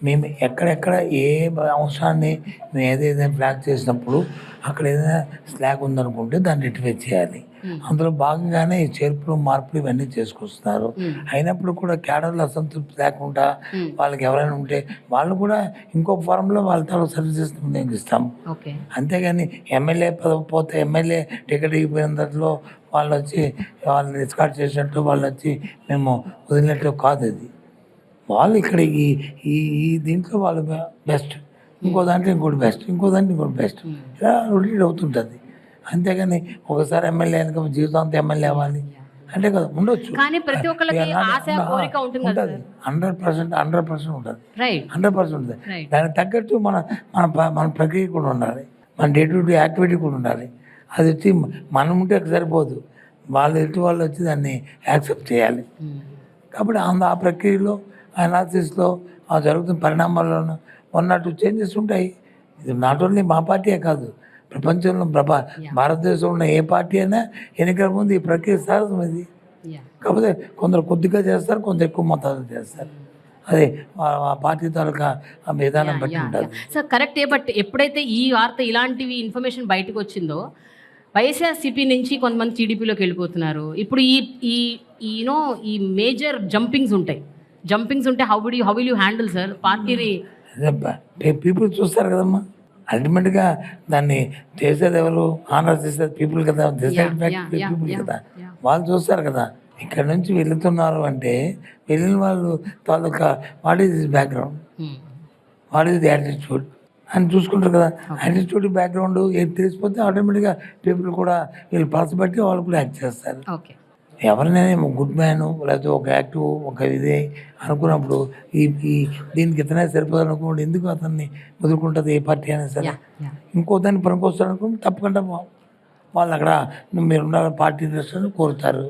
మేము ఎక్కడెక్కడ ఏ అంశాన్ని మేము ఏదైనా ఫ్లాగ్ చేసినప్పుడు అక్కడ ఏదైనా స్లాగ్ ఉందనుకుంటే దాన్ని రెక్టిఫై చేయాలి. అందులో భాగంగానే ఈ చేర్పులు, మార్పులు ఇవన్నీ చేసుకొస్తున్నారు. అయినప్పుడు కూడా క్యాడర్లో అసంతృప్తి లేకుండా వాళ్ళకి ఎవరైనా ఉంటే వాళ్ళు కూడా ఇంకో ఫారంలో వాళ్ళ తాలూకు సర్వీసెస్ వినియోగిస్తాం. అంతేగాని ఎమ్మెల్యే పదవి పోతే ఎమ్మెల్యే టికెట్ ఇగిపోయిన దాంట్లో వాళ్ళు వచ్చి వాళ్ళని డిస్కార్డ్ చేసినట్టు వాళ్ళు వచ్చి మేము వదిలినట్టు కాదు. అది వాళ్ళు ఇక్కడ ఈ దీంట్లో వాళ్ళు బెస్ట్, ఇంకో దాంట్లో ఇంకోటి బెస్ట్, ఇంకో దాంట్లో ఇంకోటి బెస్ట్, ఇలా రొటేట్ అవుతుంటుంది. అంతేగాని ఒకసారి ఎమ్మెల్యే అయినాక జీవితాంతం ఎమ్మెల్యే అవ్వాలి అంటే కదా ఉండొచ్చు. కానీ ప్రతి ఒక్కరికి ఆశ కోరిక ఉంటుంది. 100% ఉంటుంది. 100% ఉంటుంది. దానికి తగ్గట్టు మన ప్రక్రియ కూడా ఉండాలి, మన డే టు డే యాక్టివిటీ కూడా ఉండాలి. అది వచ్చి మనం ఉంటే సరిపోదు, వాళ్ళు ఎటు వాళ్ళు వచ్చి దాన్ని యాక్సెప్ట్ చేయాలి. కాబట్టి ఆ ప్రక్రియలో, అనాలిసిస్లో, ఆ జరుగుతున్న పరిణామాల్లోనూ 1 or 2 చేంజెస్ ఉంటాయి. ఇది నాట్ ఓన్లీ మా పార్టీయే కాదు, ప్రపంచంలో భారతదేశంలో ఉన్న ఏ పార్టీ అయినా ఎన్నికల ముందు ఈ ప్రక్రియ సహజం. ఇది కాకపోతే కొందరు కొద్దిగా చేస్తారు, కొందరు ఎక్కువ మొత్తాలు చేస్తారు. అదే ఆ పార్టీ తాలూకా విధానం బట్టి ఉంటుంది. సార్ కరెక్టే. బట్ ఎప్పుడైతే ఈ వార్త ఇలాంటివి ఇన్ఫర్మేషన్ బయటకు వచ్చిందో వైఎస్ఆర్సీపీ నుంచి కొంతమంది టీడీపీలోకి వెళ్ళిపోతున్నారు. ఇప్పుడు ఈ మేజర్ జంపింగ్స్ ఉంటాయి. How will you handle sir పార్టీని? పీపుల్ చూస్తారు కదమ్మా, అల్టిమేట్గా దాన్ని చేసేది ఎవరు? ఆనర్ చేసేది పీపుల్ కదా, పీపుల్ కదా, వాళ్ళు చూస్తారు కదా. ఇక్కడ నుంచి వెళుతున్నారు అంటే వెళ్ళిన వాళ్ళు తాలూకా what is this background, what is the attitude అని చూసుకుంటారు కదా. యాటిట్యూడ్, బ్యాక్గ్రౌండ్ ఏది తెలిసిపోతే ఆటోమేటిక్గా పీపుల్ కూడా వీళ్ళు పల్స్ బట్టి వాళ్ళు కూడా యాక్ట్ చేస్తారు. ఎవరినైనా గుడ్ మ్యాన్ లేకపోతే ఒక యాక్టివ్ ఒక ఇదే అనుకున్నప్పుడు దీనికి ఇతనే సరిపోదు అనుకున్నప్పుడు ఎందుకు అతన్ని వదులుకుంటుంది ఏ పార్టీ అయినా సరే. ఇంకో దాన్ని పనికొస్తారు అనుకుంటే తప్పకుండా వాళ్ళు అక్కడ మీరు ఉన్న పార్టీ దృష్టిని కోరుతారు.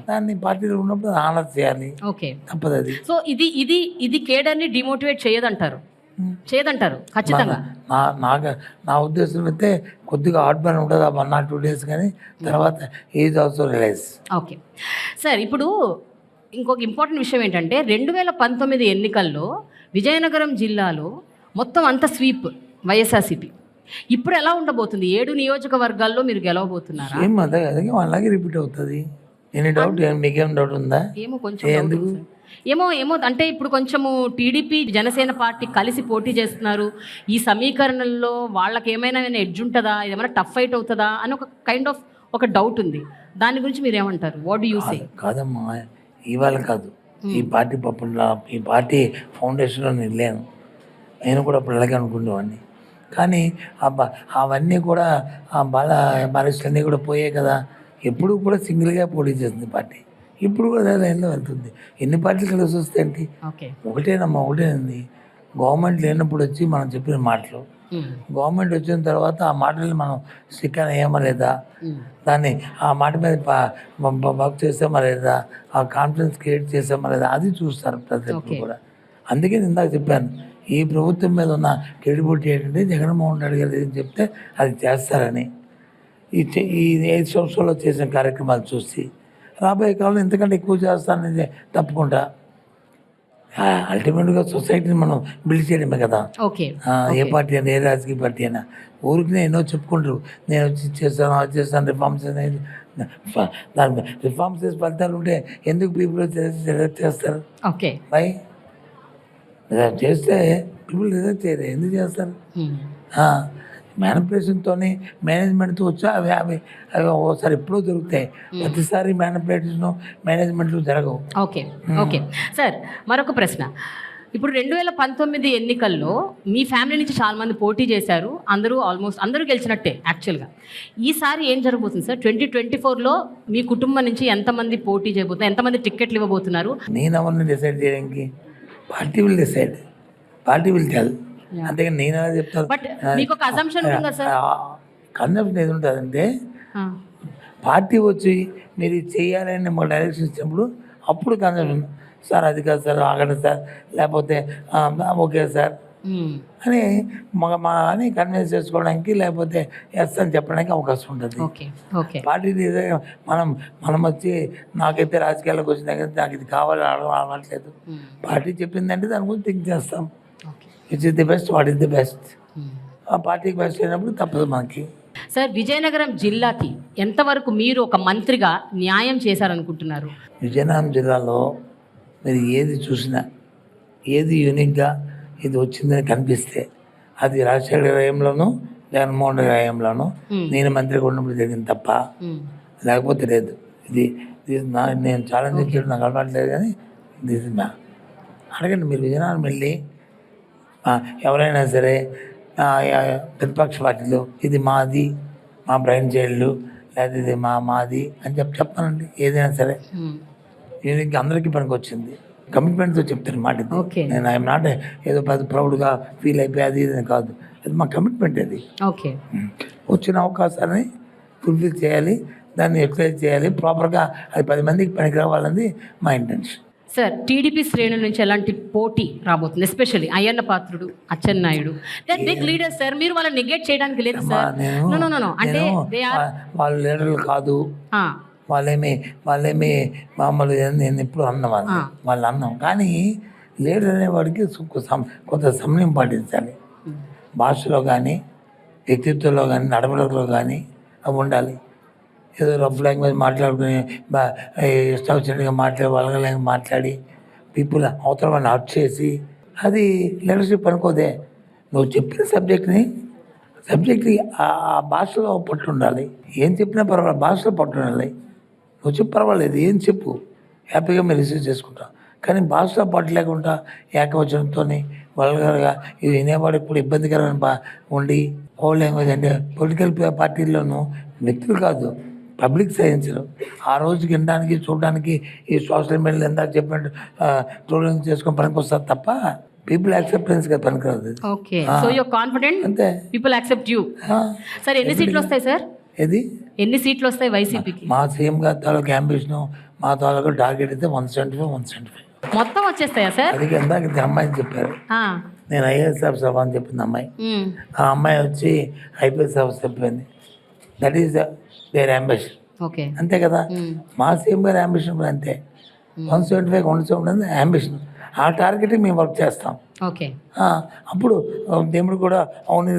దాన్ని పార్టీలో ఉన్నప్పుడు ఆనర్ చేయాలి, తప్పదు అది. సో ఇది కేడర్ని డిమోటివేట్ చేయదంటారు ఖచ్చితంగా. నా ఉద్దేశం అయితే కొద్దిగా హార్డ్ బర్న్ ఉంటుంది 1 or 2 days, కానీ తర్వాత is also realise. Okay sir. ఇప్పుడు ఇంకొక ఇంపార్టెంట్ విషయం ఏంటంటే 2019 ఎన్నికల్లో విజయనగరం జిల్లాలో మొత్తం అంత స్వీప్ వైఎస్ఆర్సీపీ. ఇప్పుడు ఎలా ఉండబోతుంది? 7 నియోజకవర్గాల్లో మీరు గెలవబోతున్నారా? సేమ్ అదే అలాగే రిపీట్ అవుతుంది. Any doubt? మీకేం డౌట్ ఉందా? ఏమో కొంచెం ఏమో అంటే ఇప్పుడు కొంచెము టీడీపీ జనసేన పార్టీ కలిసి పోటీ చేస్తున్నారు. ఈ సమీకరణల్లో వాళ్ళకి ఏమైనా ఎడ్జ్ ఉంటుందా, ఏమైనా టఫ్ ఫైట్ అవుతుందా అని ఒక కైండ్ ఆఫ్ ఒక డౌట్ ఉంది. దాని గురించి మీరు ఏమంటారు? What do you say? కాదమ్మా, ఇవాళ కాదు, ఈ పార్టీ ఈ పార్టీ ఫౌండేషన్లో నేను లేను. నేను కూడా అప్పుడు అలాగే అనుకునేవాడిని. కానీ అవన్నీ కూడా బాలస్టులన్నీ కూడా పోయాయి కదా. ఎప్పుడు కూడా సింగిల్గా పోటీ చేస్తుంది పార్టీ, ఇప్పుడు కూడా అదే లైన్లో వెళ్తుంది. ఎన్ని పార్టీలు కలిసి వస్తాయండి? ఒకటేనమ్మా, ఒకటేనండి. గవర్నమెంట్ లేనప్పుడు వచ్చి మనం చెప్పిన మాటలు, గవర్నమెంట్ వచ్చిన తర్వాత ఆ మాటలు మనం స్టిక్కర్ అయ్యామా లేదా, దాన్ని ఆ మాట మీద వర్క్ చేసామా లేదా, ఆ కాన్ఫిడెన్స్ క్రియేట్ చేసామా లేదా, అది చూస్తారు ప్రతి ఒక్కరు కూడా. అందుకే నేను ఇందాక చెప్పాను, ఈ ప్రభుత్వం మీద ఉన్న క్రెడిబిలిటీ ఏంటంటే జగన్మోహన్ రెడ్డి గారు ఏం చెప్తే అది చేస్తారని. ఈ 5 సంవత్సరాల్లో చేసిన కార్యక్రమాలు చూసి రాబోయే కాలంలో ఎంతకంటే ఎక్కువ చేస్తానని తప్పకుండా. అల్టిమేట్గా సొసైటీని మనం బిల్డ్ చేయడమే కదా. ఏ పార్టీ అయినా, ఏ రాజకీయ పార్టీ అయినా ఊరికి ఎన్నో చెప్పుకుంటారు, నేను వచ్చి చేస్తాను, అది చేస్తాను, రిఫార్మ్స్ అనేది. దాని రిఫార్మ్స్ చేసే ఫలితాలు ఉంటే ఎందుకు పీపుల్ చేస్తారు? బై చేస్తే పీపుల్ రిజెక్ట్ చేయరు, ఎందుకు చేస్తారు? మ్యానిపులేషన్తో మేనేజ్మెంట్తో వచ్చా అవి ఒకసారి ఎప్పుడో దొరుకుతాయి, ప్రతిసారి మ్యానిపులేషన్ మేనేజ్మెంట్లు జరగవు. ఓకే సార్, మరొక ప్రశ్న. ఇప్పుడు 2019 ఎన్నికల్లో మీ ఫ్యామిలీ నుంచి చాలామంది పోటీ చేశారు, ఆల్మోస్ట్ అందరూ గెలిచినట్టే యాక్చువల్గా. ఈసారి ఏం జరగబోతుంది సార్? 2024లో మీ కుటుంబం నుంచి ఎంతమంది పోటీ చేయబోతున్నారు, ఎంతమంది టిక్కెట్లు ఇవ్వబోతున్నారు? నేను ఎవరిని డిసైడ్ చేయడానికి, party will decide, party will tell. అంతేగాని నేను ఎలా చెప్తాను? బట్ మీకు ఒక అజంప్షన్ ఉందా సార్? కన్సెప్ట్ ఏది ఉంటుందంటే, పార్టీ వచ్చి మీరు చేయాలని మాకు డైరెక్షన్ ఇచ్చినప్పుడు అప్పుడు కన్సెప్ట్, సార్ అది కాదు సార్, ఆగండి సార్, లేకపోతే ఓకే సార్ అని అని కన్విన్స్ చేసుకోవడానికి, లేకపోతే ఎస్ అని చెప్పడానికి అవకాశం ఉంటుంది. పార్టీ మనం వచ్చి నాకైతే రాజకీయాల్లోకి వచ్చిన దగ్గర నాకు ఇది కావాలి అవ్వట్లేదు, పార్టీ చెప్పిందంటే దాని గురించి థింక్ చేస్తాం. Which is the best, what is the best. ఆ పార్టీకి బెస్ట్ అయినప్పుడు తప్పదు మనకి. సార్, విజయనగరం జిల్లాకి ఎంతవరకు మీరు ఒక మంత్రిగా న్యాయం చేశారనుకుంటున్నారు? విజయనగరం జిల్లాలో మీరు ఏది చూసినా, ఏది యూనిక్గా ఇది వచ్చిందని కనిపిస్తే అది రాజశేఖర హయాంలోనూ జగన్మోహన్ రెడ్డి హయాంలోనూ నేను మంత్రిగా ఉన్నప్పుడు జరిగింది తప్ప లేకపోతే లేదు. ఇది నేను ఛాలెంజ్ చేయడం నాకు అలవాట్లేదు, కానీ దిస్ నా అడగండి మీరు. విజయనగరం వెళ్ళి ఎవరైనా సరే ప్రతిపక్ష పార్టీలో ఇది మాది, మా బ్రైన్ చైల్డ్, లేదా ఇది మాది అని చెప్పానండి. ఏదైనా సరే దీనికి అందరికీ పనికి వచ్చింది, కమిట్మెంట్తో చెప్తాను మాట. నేను ఐఎమ్ నాట్ ఏదో పెద్ద ప్రౌడ్గా ఫీల్ అయిపోయి అది ఇది కాదు, అది మా కమిట్మెంట్. అది వచ్చిన అవకాశాన్ని ఫుల్ఫిల్ చేయాలి, దాన్ని యూటిలైజ్ చేయాలి ప్రాపర్గా, అది 10 మందికి పనికి రావాలన్నది మా ఇంటెన్షన్. సార్, టీడీపీ శ్రేణుల నుంచి ఎలాంటి పోటీ రాబోతుంది? Especially Ayyanna Patrudu, Atchannaidu, that big leader sir. మీరు వాళ్ళని నెగ్లెక్ట్ చేయడానికి లేదు సార్. అంటే వాళ్ళు లీడర్లు కాదు, వాళ్ళేమి మామూలు నేను ఎప్పుడు అన్నవాళ్ళు, వాళ్ళు అన్నాం. కానీ లీడర్ అనేవాడికి కొంత సమయం పాటించాలి, భాషలో కానీ, వ్యక్తిత్వంలో కానీ, నడవడిలో కానీ అవి ఉండాలి. ఏదో రఫ్ లాంగ్వేజ్ మాట్లాడుకుని ఇష్టం వచ్చినట్టుగా వాళ్ళ మాట్లాడి పీపుల్ అవతల వాళ్ళని హర్ట్ చేసి అది లీడర్షిప్ అనుకోదే. నువ్వు చెప్పిన సబ్జెక్ట్కి ఆ భాషలో పట్టు ఉండాలి. ఏం చెప్పినా పర్వాలేదు, భాషలో పట్టు ఉండాలి. నువ్వు చెప్పు పర్వాలేదు, ఏం చెప్పు, హ్యాపీగా మేము రిసీవ్ చేసుకుంటాం. కానీ భాషలో పట్టు లేకుండా ఏకవచనంతో వల్గర్గా ఇవి వినేవాడికి కూడా ఇబ్బందికరమైన ఉండి ఓల్డ్ లాంగ్వేజ్ అంటే పొలిటికల్ పార్టీల్లోనూ వ్యక్తులు కాదు, పబ్లిక్ సైన్స్లో ఆ రోజు వినడానికి చూడడానికి ఈ సోషల్ మీడియాలో ఎందాక చెప్పినట్టు ట్రోలింగ్ చేసుకొని పనికి వస్తారు తప్ప పీపుల్ యాక్సెప్టెన్స్ గా పనికిరాదు. అంతే, పీపుల్ యాక్సెప్ట్ యూ. సార్, ఎన్ని సీట్లు వస్తాయి సార్? ఎన్ని సీట్లు వస్తాయి వైసీపీకి? మా సీఎం గారి తాలూకు అంబిషన్, మా తాలూకు టార్గెట్ అయితే 175 మొత్తం వచ్చేస్తాయా సార్? అది ఎందాక అమ్మాయిని చెప్పారు, నేను ఐఏఎస్ ఆఫీసర్ అని చెప్పింది అమ్మాయి. ఆ అమ్మాయి వచ్చి ఐపీఎస్ ఆఫీసర్ చెప్పింది. That is their ambition. అంతే కదా, మా సీఎం గారి అంబిషన్ కూడా అంతే. 175 170 అంబిషన్. ఆ టార్గెట్ మేము వర్క్ చేస్తాం. అప్పుడు దేవుడు కూడా అవును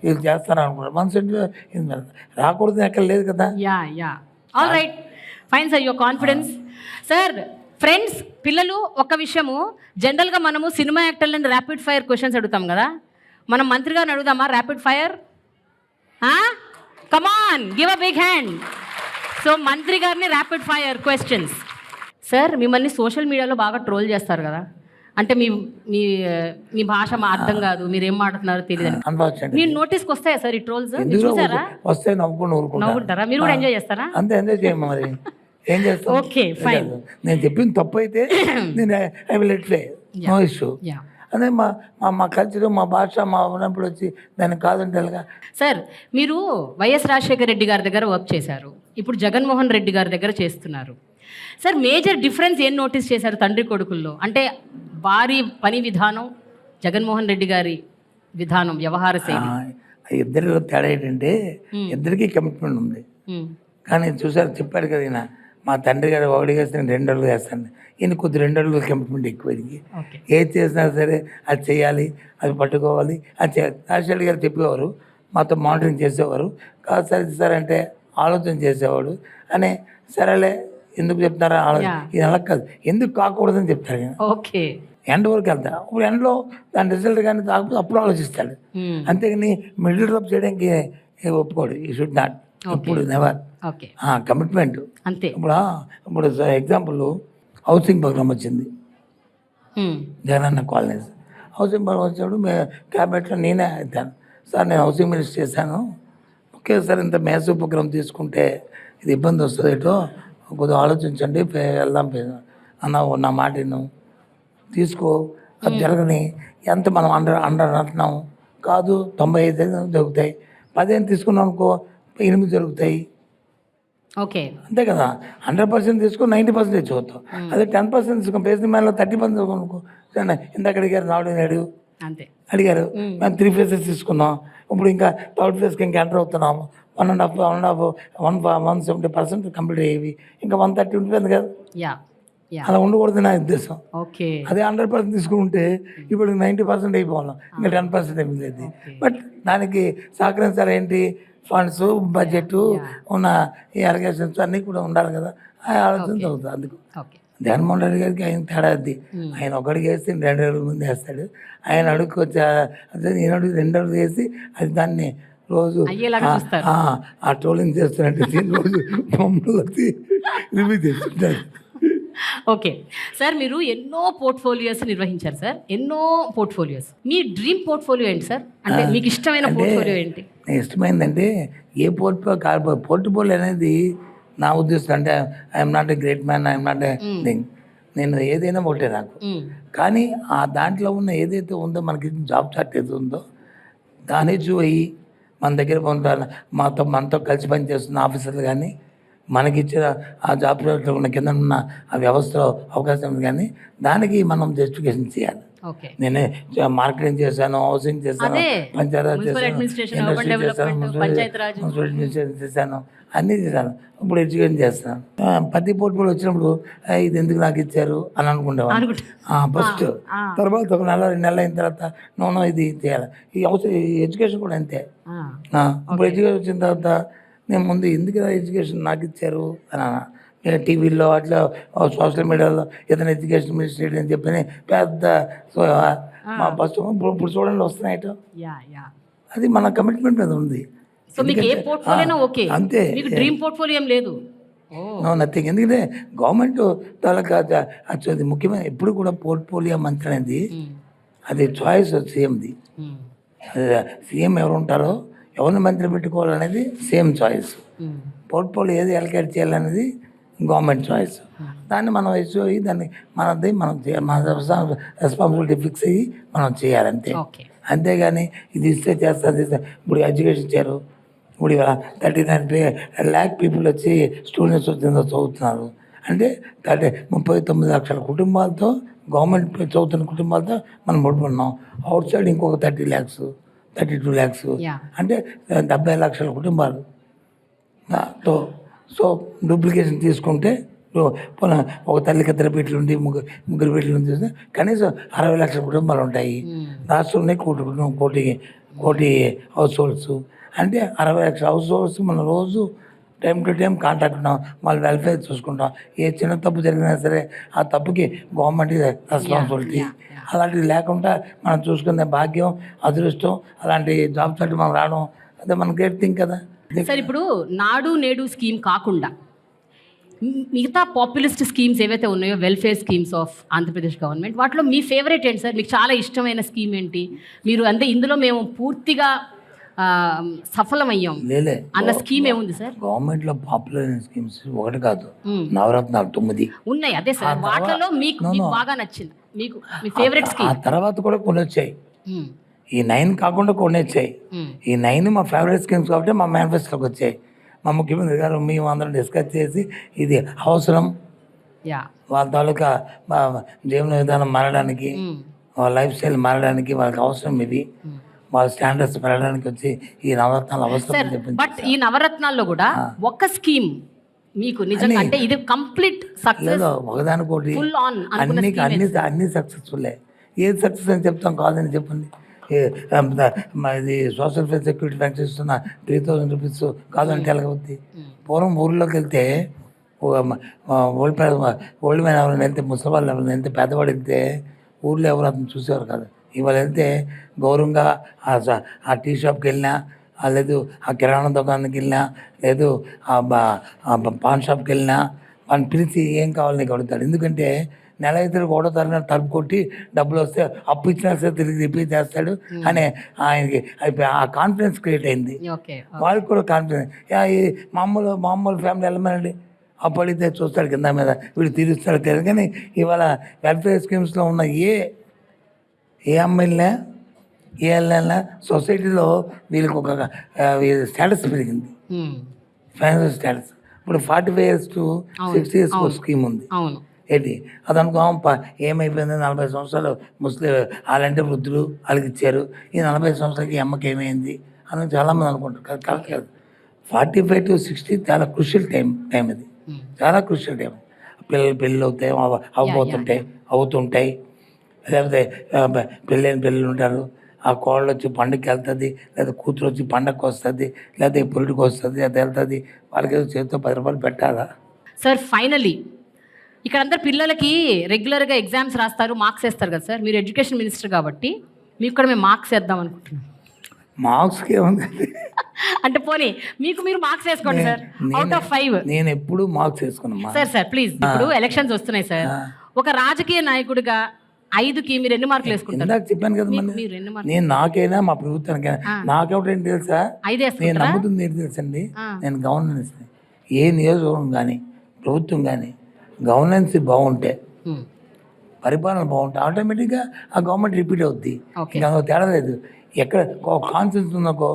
ఇది చేస్తాను అనుకుంటారు. 175 రాకూడదు ఎక్కడ లేదు కదా. All right, fine sir, your confidence. Sir, friends, పిల్లలు, ఒక విషయము, జనరల్గా మనము సినిమా యాక్టర్లని ర్యాపిడ్ ఫైర్ క్వశ్చన్స్ అడుగుతాం కదా, మనం మంత్రి గారిని అడుగుదామా rapid fire? Come on, give a big hand. So మంత్రి గారిని ర్యాపిడ్ ఫైర్ క్వశ్చన్స్. సార్, మిమ్మల్ని సోషల్ మీడియాలో బాగా ట్రోల్ చేస్తారు కదా, అంటే మీ మీ మీ భాష మా అర్థం కాదు, మీరు ఏం మాట్లాడుతున్నారో తెలియదు. అన్ఫార్చునేట్ మీ నోటీస్కి వస్తాయా సార్ ఈ ట్రోల్స్? చూసారా? వస్తే నవ్వుకుని నవ్వుకుంటారా? మీరు కూడా ఎంజాయ్ చేస్తారా? అంతే ఎంజాయ్ చేయము మరి ఏం చేస్తాం. Okay fine. నేను చెప్పింది తప్పు అయితే నేను I will let play, no issue. అదే మా మా కల్చర్, మా భాష, మా ఉన్నప్పుడు వచ్చి దానికి కాదంటే ఎలాగా? సార్, మీరు వైఎస్ రాజశేఖర రెడ్డి గారి దగ్గర వర్క్ చేశారు, ఇప్పుడు జగన్మోహన్ రెడ్డి గారి దగ్గర చేస్తున్నారు. సార్, మేజర్ డిఫరెన్స్ ఏం నోటీస్ చేశారు తండ్రి కొడుకుల్లో? అంటే వారి పని విధానం, జగన్మోహన్ రెడ్డి గారి విధానం, వ్యవహార శైలి. ఇద్దరిలో తేడా ఏంటంటే ఇద్దరికీ కమిట్మెంట్ ఉంది. కానీ చూసారు, చెప్పాడు కదా ఈయన, మా తండ్రి గారు ఒకటి చేస్తే నేను 2 అడుగులు వేస్తాను. ఈయన కొద్ది 2 అడుగులు కమిట్మెంట్ ఎక్కువ. ఏది చేసినా సరే అది చేయాలి, అది పట్టుకోవాలి, అది చేయాలి. రాజశేఖర్ గారు చెప్పేవారు, మాతో మానిటరింగ్ చేసేవారు. కాదు సార్ ఇది సార్ అంటే ఆలోచన చేసేవాడు. అని సరేలే ఎందుకు చెప్తారా ఆలోచన, ఇది అలా కాదు, ఎందుకు కాకూడదని చెప్తారు. ఓకే, ఎండ్ వరకు వెళ్తా. ఇప్పుడు ఎండ్లో దాని రిజల్ట్ కానీ కాకపోతే అప్పుడు ఆలోచిస్తాడు. అంతేగాని మిడిల్ డ్రాప్ చేయడానికి ఒప్పుకోడు. ఈ షుడ్ నాట్, ఇప్పుడు నెవర్. కమిట్మెంట్ అంతే. ఇప్పుడు ఎగ్జాంపుల్ హౌసింగ్ ప్రోగ్రామ్ వచ్చింది, జగనన్న కాలనీస్ హౌసింగ్ ప్రోగ్రామ్ వచ్చినప్పుడు క్యాబినెట్లో నేనే అవుతాను. సార్ నేను హౌసింగ్ మినిస్టర్ చేశాను, ఓకే సార్ ఇంత మ్యాసివ్ ప్రోగ్రామ్ తీసుకుంటే ఇది ఇబ్బంది వస్తుంది, ఏటో కొద్దిగా ఆలోచించండి, వెళ్దాం అన్న, నా మాట తీసుకో, అది జరగని. ఎంత మనం అండర్ అంటున్నాం కాదు, 95 జరుగుతాయి. 10 తీసుకున్నాం అనుకో, 8 జరుగుతాయి. ఓకే, అంతే కదా. 100% తీసుకుని 90% తెచ్చుకోవద్దు. అదే 10% తీసుకుని పేసిన మ్యాన్లో 30% అనుకో. ఇందాక అడిగారు, నాయుడు అంతే అడిగారు, మేము 3 phases తీసుకున్నాం. ఇప్పుడు ఇంకా 3rd phase ఇంకా ఎంటర్ అవుతున్నాము. 170% కంప్లీట్ అయ్యేవి, ఇంకా 130 ఉంటుంది కదా. అలా ఉండకూడదు నా ఉద్దేశం. అదే 100% తీసుకుంటే ఇప్పుడు 90% అయిపోవాలి, ఇంకా 10% అయిపోయింది. బట్ దానికి సహకరించాలి ఏంటి, ఫండ్స్, బడ్జెట్, ఉన్న ఈ అలిగేషన్స్ అన్నీ కూడా ఉండాలి కదా. ఆ ఆలోచన చదువుతుంది. అందుకు జగన్మోహన్ రెడ్డి గారికి ఆయన తేడా అది. ఆయన ఒకడికి వేస్తే 2 అడుగుల ముందు వేస్తాడు. ఆయన అడుగుకి వచ్చి నేను అడుగు 2 అడుగులు వేసి అది దాన్ని రోజు ఆ ట్రోలింగ్ చేస్తున్నట్టు రోజు బొమ్మలు రివ్యూ చేస్తుంటారు. ఓకే సార్, మీరు ఎన్నో పోర్ట్ఫోలియోస్ నిర్వహించారు సార్, ఎన్నో పోర్ట్ఫోలియోస్. మీ డ్రీమ్ పోర్ట్ఫోలియో ఏంటి సార్? అంటే మీకు ఇష్టమైన పోర్ట్ఫోలియో ఏంటి? ఇష్టమైందంటే ఏ పోర్ట్ఫోలియో అనేది నా ఉద్దేశం. అంటే I'm not a great man, I'm not a thing. నేను ఏదైనా ఒకటే నాకు. కానీ ఆ దాంట్లో ఉన్న ఏదైతే ఉందో, మనకి జాబ్ షార్టేజ్ ఉందో దాన్ని చూయి మన దగ్గర ఉంటాను, మనతో కలిసి పనిచేస్తున్న ఆఫీసర్లు కానీ, మనకిచ్చిన ఆ జాబ్ ఉన్న కింద ఉన్న ఆ వ్యవస్థలో అవకాశం ఉంది. కానీ దానికి మనం జస్టిఫికేషన్ చేయాలి. నేనే మార్కెటింగ్ చేశాను, హౌసింగ్ చేశాను, పంచాయతీ చేశాను, ఇండస్ట్రీ చేశాను, మున్సిపల్ అడ్మినిస్ట్రేషన్ చేశాను, అన్నీ చేశాను. ఇప్పుడు ఎడ్యుకేషన్ చేస్తాను. ప్రతి పోర్ట్ఫోలియో వచ్చినప్పుడు ఇది ఎందుకు నాకు ఇచ్చారు అని అనుకుంటేవాడు ఫస్ట్. తర్వాత 1 నెల 2 నెలలు అయిన తర్వాత నో ఇది చేయాలి. ఈ ఎడ్యుకేషన్ కూడా అంతే. ఇప్పుడు ఎడ్యుకేషన్ వచ్చిన తర్వాత నేను ముందు ఎందుకు ఎడ్యుకేషన్ నాకు ఇచ్చారు అని టీవీలో అట్లా సోషల్ మీడియాలో ఏదైనా ఎడ్యుకేషన్ మినిస్టర్ అని చెప్పి పెద్ద ఫస్ట్ ఇప్పుడు చూడండి వస్తున్నాయట. అది మన కమిట్మెంట్ మీద ఉంది. అంతే, నథింగ్. ఎందుకంటే గవర్నమెంట్ అది ముఖ్యమైన ఎప్పుడు కూడా పోర్ట్ఫోలియో మంత్రి అనేది అది చాయిస్ సీఎంది. సీఎం ఎవరు ఉంటారో ఎవరిని మంత్రి పెట్టుకోవాలనేది సేమ్ చాయిస్. పోర్ట్ఫోలియో ఏది అలకేట్ చేయాలనేది గవర్నమెంట్ చాయిస్. దాన్ని మనం అయ్యి దాన్ని మనది మనం చేయాలి, మన రెస్పాన్సిబిలిటీ ఫిక్స్ అయ్యి మనం చేయాలంతే. అంతేగాని ఇది ఇస్తే చేస్తుంది. ఇప్పుడు ఎడ్యుకేషన్ ఇచ్చారు, ఇప్పుడు 39 lakh పీపుల్ వచ్చి స్టూడెంట్స్ వచ్చిందో చదువుతున్నారు. అంటే 39 లక్షల కుటుంబాలతో, గవర్నమెంట్ చదువుతున్న కుటుంబాలతో మనం పడుకున్నాం. అవుట్ సైడ్ ఇంకొక 30 lakhs 32 lakhs అంటే 70 లక్షల కుటుంబాలు. సో డూప్లికేషన్ తీసుకుంటే ఒక తల్లికి 2 బిడ్డలు ఉండి ముగ్గురు బిడ్డలు ఉంది, కనీసం 60 లక్షల కుటుంబాలు ఉంటాయి. రాష్ట్రంలో కోటి హౌస్ హోల్డ్స్ అంటే 60 లక్షల హౌస్ హోల్డ్స్. మనం రోజు టైం టు టైం కాంటాక్ట్ ఉన్నాం, వాళ్ళ వెల్ఫేర్ చూసుకుంటాం. ఏ చిన్న తప్పు జరిగినా సరే ఆ తప్పుకి గవర్నమెంట్ రెస్పాన్సిబిలిటీ. అలాంటివి లేకుండా మనం చూసుకునే భాగ్యం, అదృష్టం, అలాంటి జాబ్స్ అంటే మనం రావడం అదే మన గ్రేట్ థింగ్ కదా. సార్, ఇప్పుడు నాడు నేడు స్కీమ్ కాకుండా మిగతా పాపులిస్ట్ స్కీమ్స్ ఏవైతే ఉన్నాయో welfare schemes of Andhra Pradesh government, వాటిలో మీ ఫేవరెట్ ఏంటి సార్? మీకు చాలా ఇష్టమైన స్కీమ్ ఏంటి? మీరు అంటే ఇందులో మేము పూర్తిగా సఫలమయ్యాం అన్న స్కీమ్ ఏముంది సార్? గవర్నమెంట్లో పాపులర్ స్కీమ్స్ ఒకటి కాదు, నవరత్నాలు 9 ఉన్నాయి. అదే సార్, వాటిలో మీకు బాగా నచ్చింది, మీకు మీ ఫేవరెట్ ఆ స్కీమ్? తర్వాత కూడా కొన్ని వచ్చాయి, ఈ 9 కాకుండా కొన్ని వచ్చాయి. ఈ 9 మా ఫేవరెట్ స్కీమ్స్ కాబట్టి మా మేనిఫెస్టోకి వచ్చాయి. మా ముఖ్యమంత్రి గారు మేము అందరం డిస్కస్ చేసి ఇది అవసరం, వాళ్ళ తాలూకా జీవన విధానం మారడానికి, వాళ్ళ లైఫ్ స్టైల్ మారడానికి వాళ్ళకి అవసరం, ఇవి వాళ్ళ స్టాండర్డ్స్ పెరగడానికి వచ్చి ఈ నవరత్నాలు అవసరం అని చెప్పింది. బట్ ఈ నవరత్నాల్లో కూడా ఒక్క స్కీమ్ మీకు నిజంగా అంటే ఇది కంప్లీట్ సక్సెస్, ఒకదానికోటి ఫుల్ ఆన్ అన్ని సక్సెస్ఫుల్లే. ఏది సక్సెస్ అని చెప్తాం, కాదని చెప్పండి. ఇది సోషల్ సెక్యూరిటీ పెన్షన్ ఇస్తున్న 3000 రూపీస్ కాదంటే ఎలాగవుద్ది? పూర్వం ఊళ్ళోకి వెళ్తే ఓల్డ్ మ్యాన్ ఎవరైనా వెళ్తే, ముసలివాళ్ళు ఎవరైనా వెళ్తే, పెద్దవాడు వెళ్తే ఊళ్ళో ఎవరు అతను చూసేవారు కాదు. ఇవాళ వెళ్తే గౌరవంగా ఆ టీ షాప్కి వెళ్ళినా, లేదు ఆ కిరాణా దుకాణానికి వెళ్ళినా, లేదు ఆ పాన్ షాప్కి వెళ్ళినా వాళ్ళని పిలిచి ఏం కావాలి నీకు అడుగుతాడు. ఎందుకంటే నెల అయితే 1వ తారీఖున తలుపు కొట్టి డబ్బులు వస్తే అప్పు ఇచ్చినా సరే తిరిగి రిపీట్ చేస్తాడు అనే ఆయనకి ఆ కాన్ఫిడెన్స్ క్రియేట్ అయింది. వాళ్ళకి కూడా కాన్ఫిడెన్స్. మామూలు ఫ్యామిలీ వెళ్ళమనండి, అప్పు అడిగితే చూస్తాడు కింద మీద, వీడు తీరుస్తాడు తెలియదు. కానీ ఇవాళ వెల్ఫేర్ స్కీమ్స్లో ఉన్న ఏ అమ్మాయిలనే ఏ వెళ్ళినా సొసైటీలో వీళ్ళకి ఒక స్టేటస్ పెరిగింది, ఫైనాన్షియల్ స్టేటస్. ఇప్పుడు 45 years to 60 years స్కీమ్ ఉంది. ఏంటి అది అనుకో, ఏమైపోయింది 40 సంవత్సరాలు ముస్లిం వాళ్ళంటే వృద్ధులు వాళ్ళకి ఇచ్చారు, ఈ 40 సంవత్సరాలకి అమ్మకి ఏమైంది అని చాలామంది అనుకుంటారు. కరెక్ట్ కాదు. 45 to 60 చాలా క్రూషియల్ టైం ఇది, చాలా క్రూషియల్ టైం. పెళ్ళిళ్ళు అవుతాయి, అవుతుంటాయి. లేకపోతే పెళ్ళిళ్ళు ఉంటారు, ఆ కోళ్ళు వచ్చి పండుగకి వెళ్తుంది, లేదా కూతురు వచ్చి పండగకి వస్తుంది, లేదా పొలిటికి వస్తుంది, అది వెళ్తుంది. వాళ్ళకి ఏదో చేతితో 10 రూపాయలు పెట్టాలా సార్? ఫైనలీ ఇక్కడ అందరు పిల్లలకి రెగ్యులర్గా ఎగ్జామ్స్ రాస్తారు, మార్క్స్ వేస్తారు కదా సార్. మీరు ఎడ్యుకేషన్ మినిస్టర్ కాబట్టి మీకు కూడా మేము మార్క్స్ వేద్దాం అనుకుంటున్నాం. మార్క్స్కి ఏముంది అంటే పోనీ మీరు మార్క్స్ వేసుకోండి సార్, అవుట్ ఆఫ్ 5. నేను ఎప్పుడు మార్క్స్ వేసుకున్నా సార్ ప్లీజ్. ఇప్పుడు ఎలక్షన్స్ వస్తున్నాయి సార్, ఒక రాజకీయ నాయకుడిగా 5కి మీరు ఎన్ని మార్కులు వేసుకుంటారు? ఇందాక చెప్పాను కదా, నేను నాకైనా మా ప్రభుత్వానికైనా నాకేమిటండి తెలుసా, 5 నేను నమ్ముతుంది ఏంటి తెలుసండి, నేను గవర్నెన్స్, ఏ నియోజకవర్గం కానీ ప్రభుత్వం కానీ గవర్నెన్స్ బాగుంటే, పరిపాలన బాగుంటే ఆటోమేటిక్గా ఆ గవర్నమెంట్ రిపీట్ అవుద్ది. ఇంకా తేడా లేదు. ఎక్కడ కాన్సెన్స్ ఉందనుకో,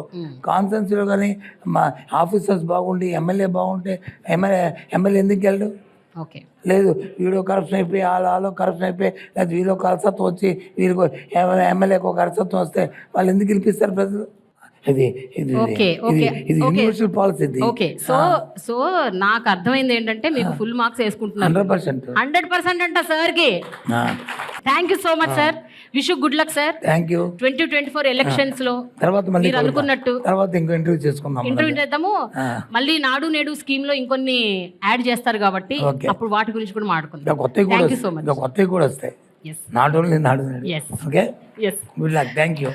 కాన్సెన్స్లో కానీ మా ఆఫీసర్స్ బాగుండి, ఎమ్మెల్యే బాగుంటే ఎమ్మెల్యే ఎందుకు వెళ్ళడు? లేదు వీడియో కరప్షన్ అయిపోయి వాళ్ళలో కరప్షన్ అయిపోయి, లేదా వీళ్ళు కరసత్వం వచ్చి వీళ్ళకు ఎమ్మెల్యేకి ఒక కరసత్వం వస్తే వాళ్ళు ఎందుకు గెలిపిస్తారు ప్రజలు? ఇది యూనివర్సల్ పాలసీ. ఓకే, సో నాకు అర్థమైంది ఏంటంటే మీకు ఫుల్ మార్క్స్ వేసుకుంటున్నారు 100% అంట సార్కి. Thank you so much sir, wish you good luck sir. Thank you. 2024 elections లో మీరు అనుకున్నట్టు ఇంటర్వ్యూ చేద్దాము. మళ్ళీ నాడు నేడు స్కీమ్ లో ఇంకొన్ని యాడ్ చేస్తారు కాబట్టి అప్పుడు వాటి గురించి కూడా మాట్లాడుకుందాం. Thank you so much. కొత్తవి కూడా వస్తాయి, నాట్ ఓన్లీ నాడు నేడు. Okay, good luck. Thank you.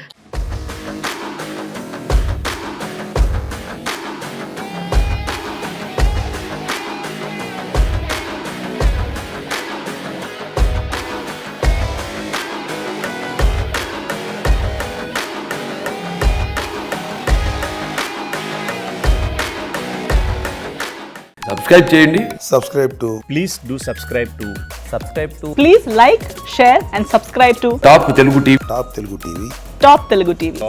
Subscribe చేయండి. Please like, share and subscribe to top Telugu TV. Top Telugu TV.